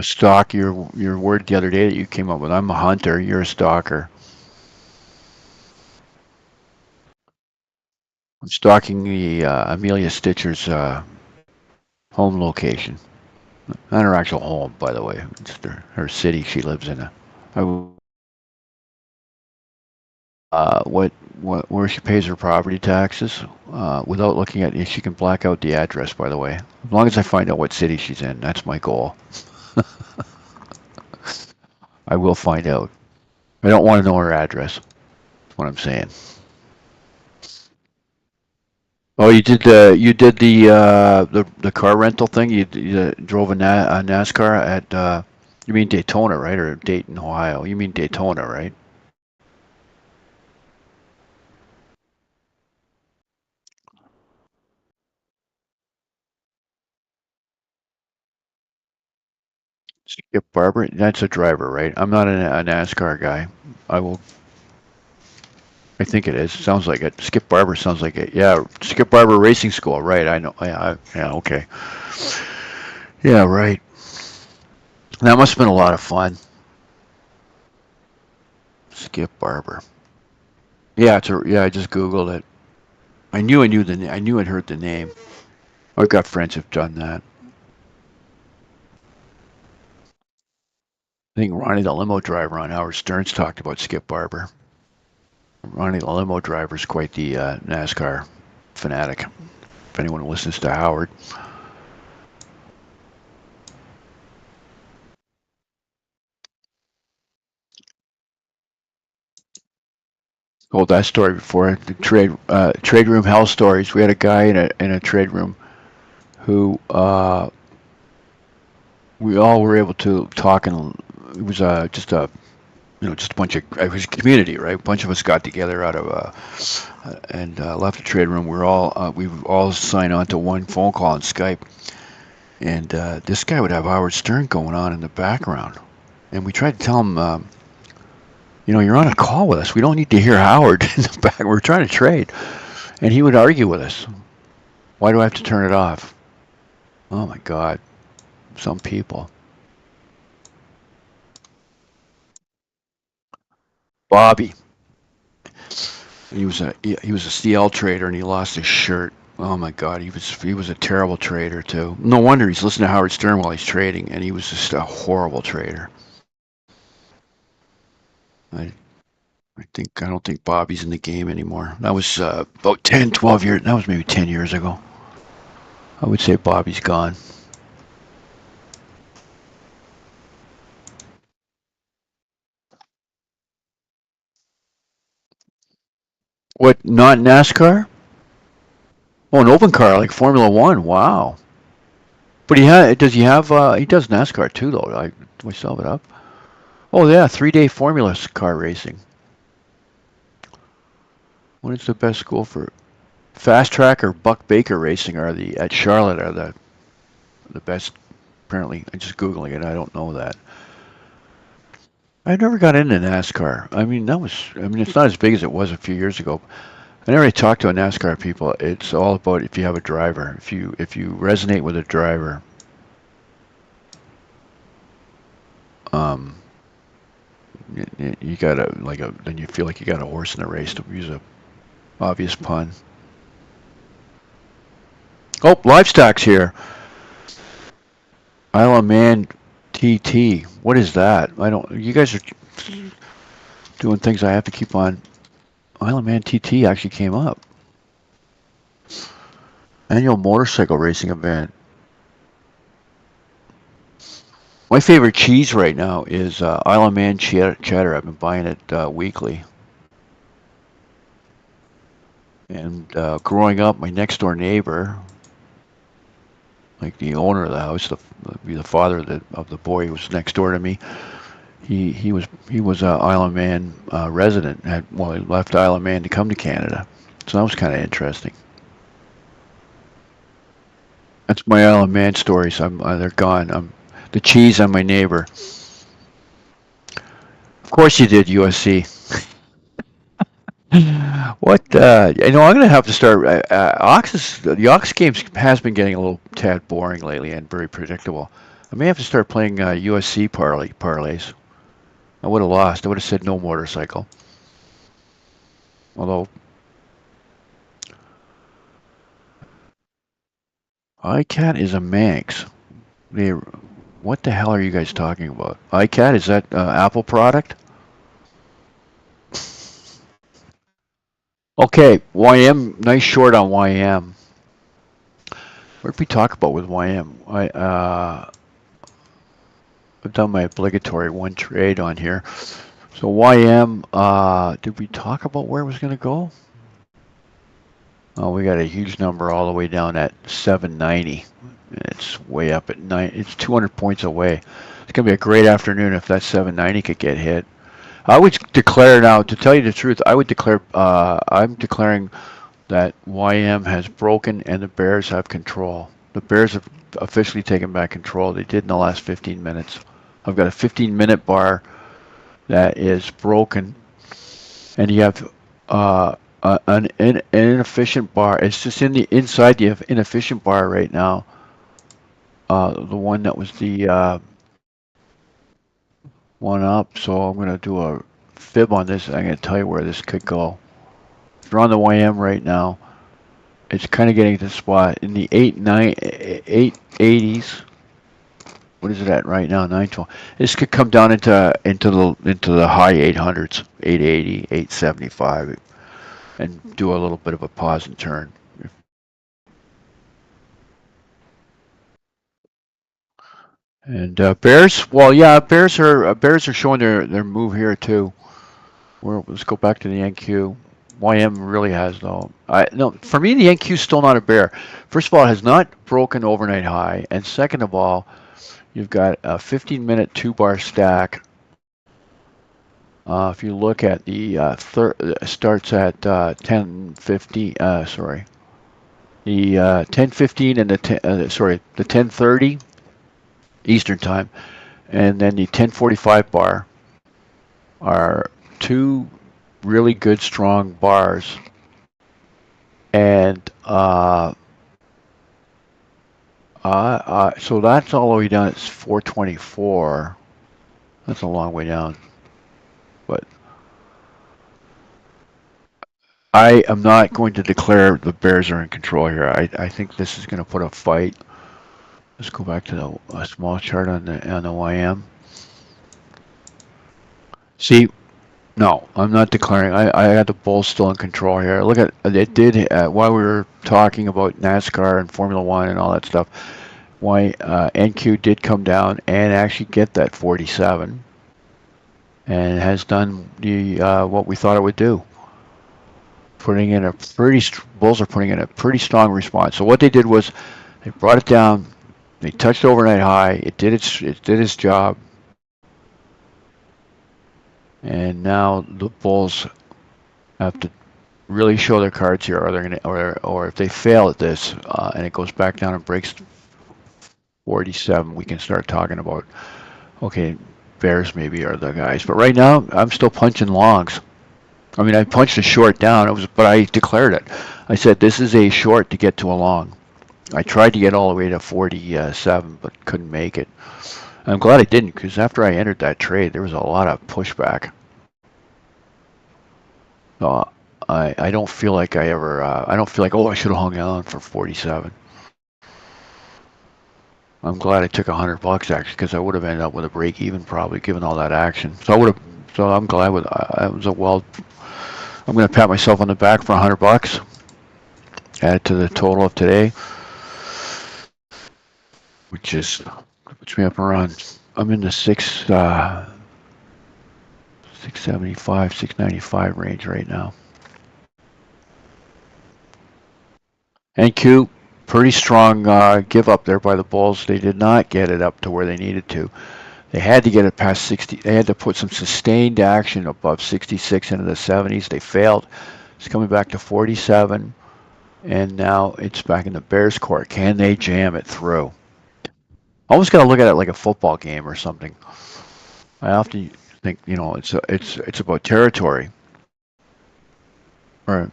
Stalk. Your word the other day that you came up with. I'm a hunter. You're a stalker. I'm stalking the Amelia Stitcher's home location. Not her actual home, by the way. It's her city she lives in. Where she pays her property taxes without looking at. She can black out the address, by the way. As long as I find out what city she's in, that's my goal. I will find out. I don't want to know her address. That's what I'm saying. Oh, you did the car rental thing. You drove a NASCAR at you mean Daytona, right, or Dayton, Ohio? You mean Daytona, right? Skip Barber, that's a driver, right? I'm not a NASCAR guy. I will. I think it is. Sounds like it. Skip Barber sounds like it. Yeah, Skip Barber Racing School, right? I know. Yeah, okay. Yeah, right. That must have been a lot of fun. Skip Barber. Yeah, yeah. I just Googled it. I knew I'd heard the name. I've got friends who've done that. I think Ronnie the limo driver on Howard Stern's talked about Skip Barber. Ronnie the limo driver is quite the NASCAR fanatic. If anyone listens to Howard. Told that story before. The trade room hell stories. We had a guy in a trade room who we all were able to talk, and it was just a just a bunch of it was a community, right? A bunch of us got together out of and left the trade room. We all signed on to one phone call on Skype, and this guy would have Howard Stern going on in the background, and we tried to tell him. You're on a call with us. We don't need to hear Howard in the back. We're trying to trade. And he would argue with us. Why do I have to turn it off? Oh my God. Some people. Bobby. He was a CL trader and he lost his shirt. Oh my God, he was a terrible trader too. No wonder he's listening to Howard Stern while he's trading, and he was just a horrible trader. I don't think Bobby's in the game anymore. That was about 10, 12 years. That was maybe 10 years ago. I would say Bobby's gone. What? Not NASCAR? Oh, an open car like Formula One. Wow. But does he have? He does NASCAR too, though. Do I sum it up? Oh yeah, 3-day Formula car racing. What is the best school for Fast Track or Buck Baker Racing? At Charlotte are the best? Apparently, I'm just googling it. I don't know that. I never got into NASCAR. I mean, it's not as big as it was a few years ago. I never really talked to a NASCAR people. It's all about if you have a driver. If you resonate with a driver, you gotta then you feel like you got a horse in the race, to use a obvious pun. Oh, Livestock's here. Isle of Man TT. What is that? You guys are doing things I have to keep on. Isle of Man TT actually came up. Annual motorcycle racing event. My favorite cheese right now is Isle of Man cheddar. I've been buying it weekly. And growing up, my next door neighbor, like the owner of the house, the father of the boy who was next door to me, he was a Isle of Man resident. He left Isle of Man to come to Canada, so that was kind of interesting. That's my Isle of Man stories. They're gone. The cheese on my neighbor. Of course you did, USC. What? I'm going to have to start. The Ox games has been getting a little tad boring lately and very predictable. I may have to start playing USC parlays. I would have lost. I would have said no motorcycle. Although iCat is a Manx. What the hell are you guys talking about? iCat, is that Apple product? Okay, YM, nice short on YM. What did we talk about with YM? I've done my obligatory one trade on here. So YM, did we talk about where it was going to go? Oh, we got a huge number all the way down at 790. It's way up at 9. It's 200 points away. It's going to be a great afternoon if that 790 could get hit. I would declare now, to tell you the truth, I'm declaring that YM has broken and the Bears have control. The Bears have officially taken back control. They did in the last 15 minutes. I've got a 15-minute bar that is broken, and you have an inefficient bar. It's just inside the inefficient bar right now. The one that was the one up. So I'm going to do a fib on this. I'm going to tell you where this could go. If you're on the YM right now, it's kind of getting to the spot in the 880s. What is it at right now? 912. This could come down into the high 800s, 880, 875, and do a little bit of a pause and turn. And Bears, well, yeah, Bears are showing their move here too. Let's go back to the NQ. YM really has though. No, for me the NQ is still not a bear. First of all, it has not broken overnight high, and second of all, you've got a 15-minute 2-bar stack. If you look at the starts at 10:50. Sorry, the 10:15 and the 10:30 Eastern time, and then the 10:45 bar are two really good strong bars, and so that's all the way down. It's 424. That's a long way down, but I am not going to declare the Bears are in control here. I think this is going to put a fight. Let's go back to a small chart on the YM. See, no, I'm not declaring. I got the Bulls still in control here. Look at it. Did while we were talking about NASCAR and Formula One and all that stuff, why NQ did come down and actually get that 47, and has done the what we thought it would do. Putting in a Bulls are putting in a pretty strong response. So what they did was they brought it down. They touched overnight high. It did its job. And now the Bulls have to really show their cards here, or they're gonna, or if they fail at this, and it goes back down and breaks 47, we can start talking about, okay, Bears maybe are the guys. But right now, I'm still punching longs. I mean, I punched a short down. But I declared it. I said this is a short to get to a long. I tried to get all the way to 47, but couldn't make it. I'm glad I didn't, because after I entered that trade, there was a lot of pushback. So I don't feel like I don't feel like, oh, I should have hung on for 47. I'm glad I took $100 actually, because I would have ended up with a break even probably, given all that action. So I'm glad with it was I'm going to pat myself on the back for $100. Add it to the total of today, which puts me up around. I'm in the 675, 695 range right now. NQ, pretty strong give up there by the Bulls. They did not get it up to where they needed to. They had to get it past 60. They had to put some sustained action above 66 into the 70s. They failed. It's coming back to 47, and now it's back in the Bears' court. Can they jam it through? Almost got to look at it like a football game or something. I often think, it's about territory. Right.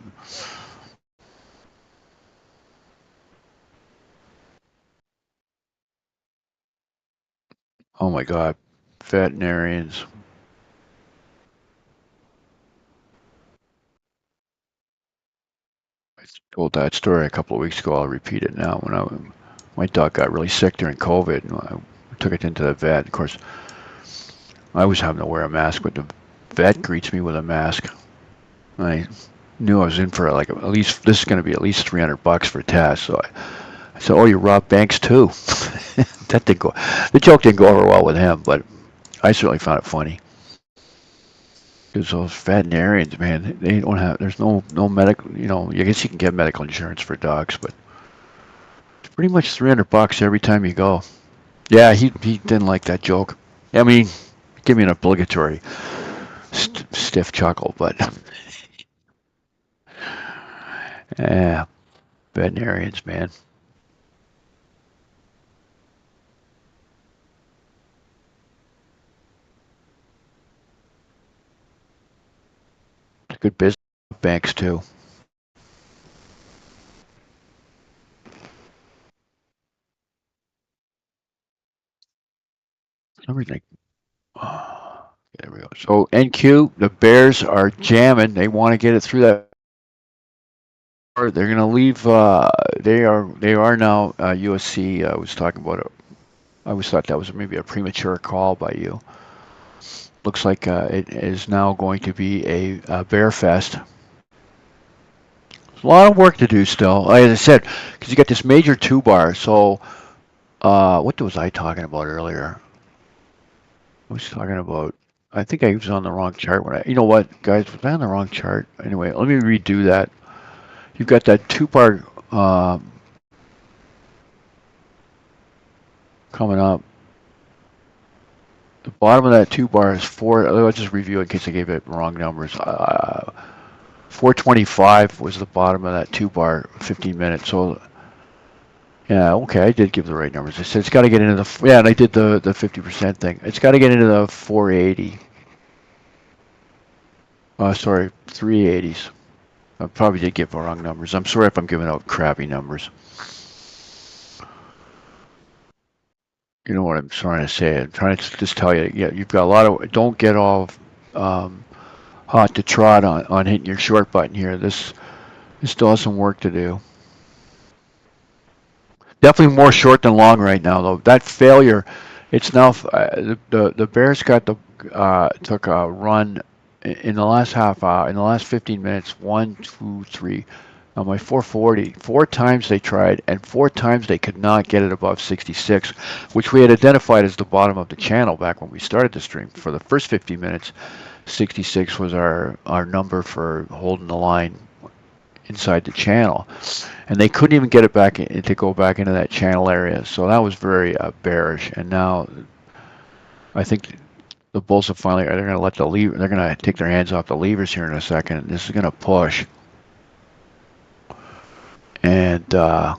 Oh my God, veterinarians. I told that story a couple of weeks ago. I'll repeat it now. My dog got really sick during COVID, and I took it into the vet. Of course, I was having to wear a mask, but the vet greets me with a mask. I knew I was in for like at least this is going to be at least $300 for tests. So I said, "Oh, you robbed banks too." That didn't go. The joke didn't go over well with him, but I certainly found it funny. Because those veterinarians, man, they don't have. There's no medical. I guess you can get medical insurance for dogs, but it's pretty much $300 every time you go. Yeah, he didn't like that joke. I mean, give me an obligatory stiff chuckle, but yeah, veterinarians, man. It's good business. Banks too. Everything. There we go. So NQ, the Bears are jamming. They want to get it through that. They're going to leave. They are now USC. I was talking about it. I always thought that was maybe a premature call by you. Looks like it is now going to be a Bear Fest. There's a lot of work to do still. As I said, because you got this major 2-bar. So what was I talking about earlier? I was talking about. I think I was on the wrong chart when you know what, guys, was I on the wrong chart? Anyway, let me redo that. You've got that 2-bar coming up. The bottom of that 2-bar is 4. Let's just review in case I gave it wrong numbers. 425 was the bottom of that 2-bar, 15 minutes. So yeah, okay, I did give the right numbers. I said it's got to get into the and I did the 50% thing. It's got to get into the 480. Sorry, 380s. I probably did give the wrong numbers. I'm sorry if I'm giving out crappy numbers. You know what I'm trying to say. I'm trying to just tell you, yeah, you've got a lot of. Don't get all hot to trot on hitting your short button here. This still has some work to do. Definitely more short than long right now, though. That failure, it's now the Bears took a run in the last half hour, in the last 15 minutes. 1, 2, 3. On my 440, 4 times they tried, and 4 times they could not get it above 66, which we had identified as the bottom of the channel back when we started the stream. For the first 50 minutes, 66 was our number for holding the line inside the channel, and they couldn't even get it back to go back into that channel area. So that was very bearish. And now I think the Bulls have finally they're going to let the lever. They're going to take their hands off the levers here in a second. This is going to push. And I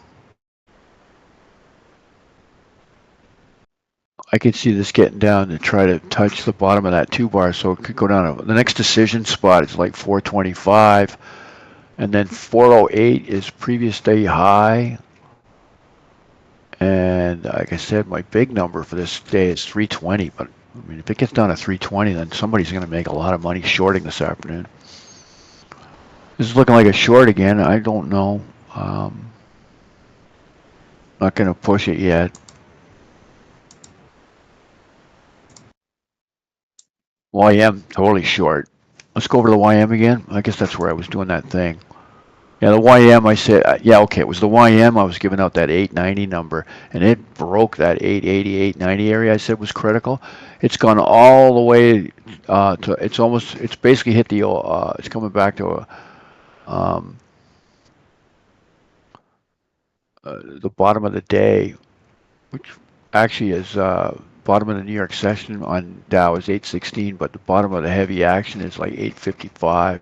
could see this getting down to try to touch the bottom of that 2-bar, so it could go down. The next decision spot is like 425, and then 408 is previous day high. And like I said, my big number for this day is 320. But I mean, if it gets down to 320, then somebody's going to make a lot of money shorting this afternoon. This is looking like a short again. I don't know. Not going to push it yet. YM totally short. Let's go over to the YM again. I guess that's where I was doing that thing. Yeah, the YM, I said, yeah, okay, it was the YM. I was giving out that 890 number, and it broke that 880, 890 area I said was critical. It's gone all the way to, it's basically hit the, it's coming back to a, the bottom of the day, which actually is bottom of the New York session on Dow is 816, but the bottom of the heavy action is like 855.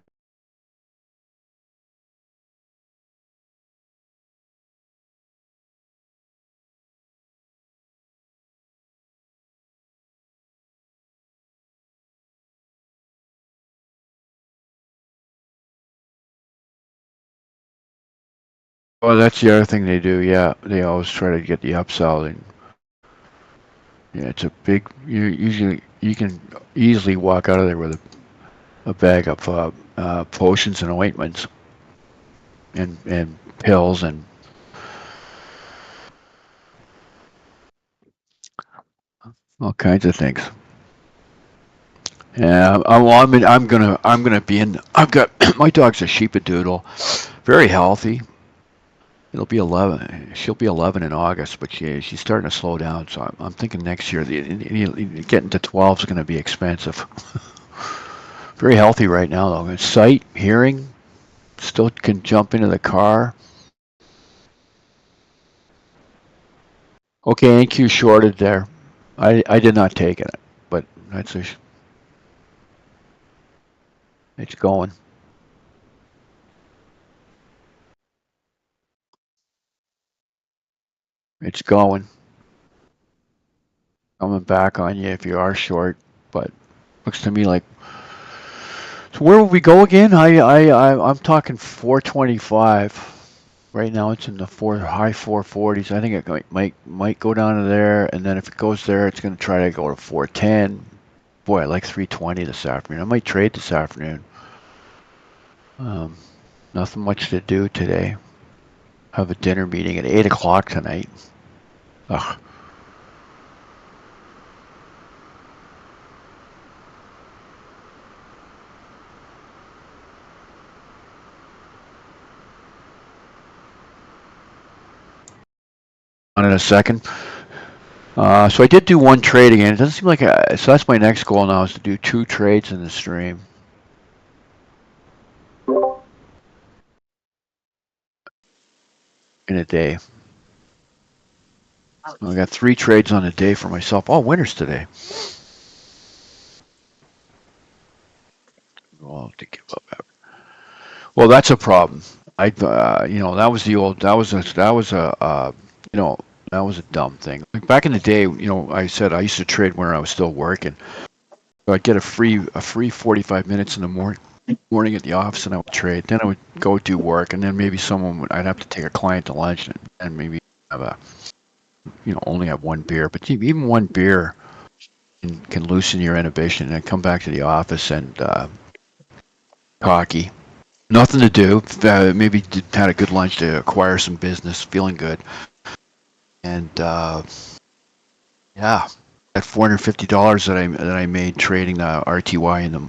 Well, that's the other thing they do. Yeah, they always try to get the upsell, and yeah, it's a big. You can easily walk out of there with a bag of potions and ointments and pills and all kinds of things. Yeah, I'm gonna be in. I've got my dog's a sheepadoodle, very healthy. It'll be 11. She'll be 11 in August, but she's starting to slow down. So I'm thinking next year getting to 12 is going to be expensive. Very healthy right now though. Sight, hearing, still can jump into the car. Okay, NQ shorted there. I did not take it, but it's going. It's going. Coming back on you if you are short, but looks to me like. So where will we go again? I'm talking 425. Right now it's in the high 440s. I think it might go down to there, and then if it goes there, it's going to try to go to 410. Boy, I like 320 this afternoon. I might trade this afternoon. Nothing much to do today. Have a dinner meeting at 8 o'clock tonight. Ugh. On in a second. So I did do one trade again. It doesn't seem like so that's my next goal now is to do 2 trades in the stream. In a day. I got 3 trades on a day for myself. All winners today. Well, to give up. Well, that's a problem. That was the old. That was a dumb thing. Like back in the day, I said I used to trade when I was still working. So I'd get a free 45 minutes in the morning at the office, and I would trade. Then I would go do work, and then maybe I'd have to take a client to lunch, and maybe have only have one beer. But even one beer can loosen your inhibition, and come back to the office and cocky. Nothing to do. Maybe had a good lunch to acquire some business, feeling good. And yeah, that $450 that I made trading the RTY in the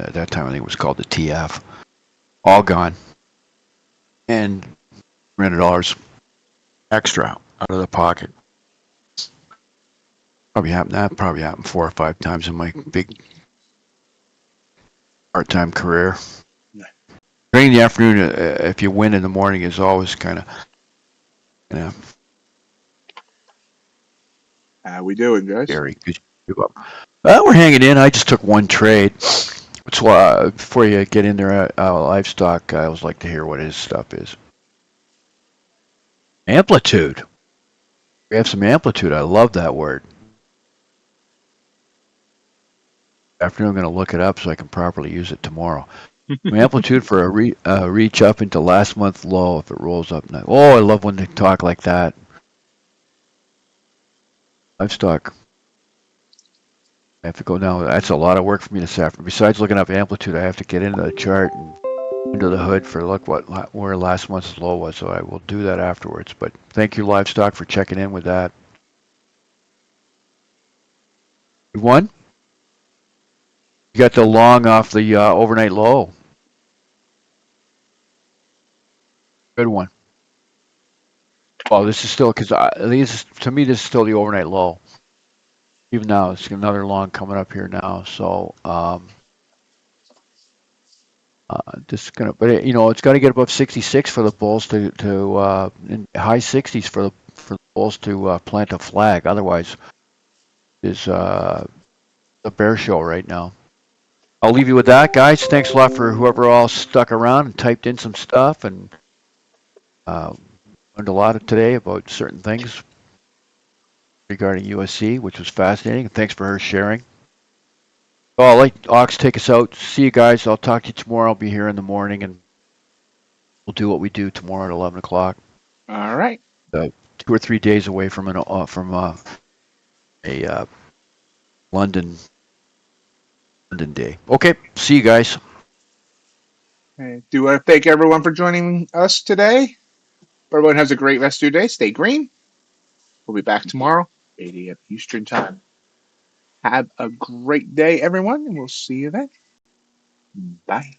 at that time I think it was called the TF, all gone. And $300 extra out of the pocket. Probably happened 4 or 5 times in my big part-time career. During the afternoon, if you win in the morning, is always kind of. How we doing, guys? Scary. Well, we're hanging in. I just took one trade. So before you get in there, livestock, I always like to hear what his stuff is. Amplitude. We have some amplitude. I love that word. Afternoon, I'm going to look it up so I can properly use it tomorrow. Amplitude for a reach up into last month's low if it rolls up. Oh, I love when they talk like that. Livestock. I have to go now. That's a lot of work for me this afternoon. Besides looking up amplitude, I have to get into the chart and under the hood for where last month's low was. So I will do that afterwards. But thank you, Livestock, for checking in with that. You won? You got the long off the overnight low. Good one. Well, this is still because to me this is still the overnight low. Even now, it's another long coming up here now. So Just gonna, but it's got to get above 66 for the bulls to in high 60s for the bulls to plant a flag. Otherwise, is a bear show right now. I'll leave you with that, guys. Thanks a lot for whoever all stuck around and typed in some stuff, and learned a lot today about certain things regarding USC, which was fascinating. Thanks for her sharing. Well, I'll let Ox take us out. See you guys. I'll talk to you tomorrow. I'll be here in the morning, and we'll do what we do tomorrow at 11 o'clock. All right. 2 or 3 days away from a London day. Okay, see you guys. I do want to thank everyone for joining us today. Everyone has a great rest of your day. Stay green. We'll be back tomorrow, 8 a.m. Eastern Time. Have a great day, everyone, and we'll see you then. Bye.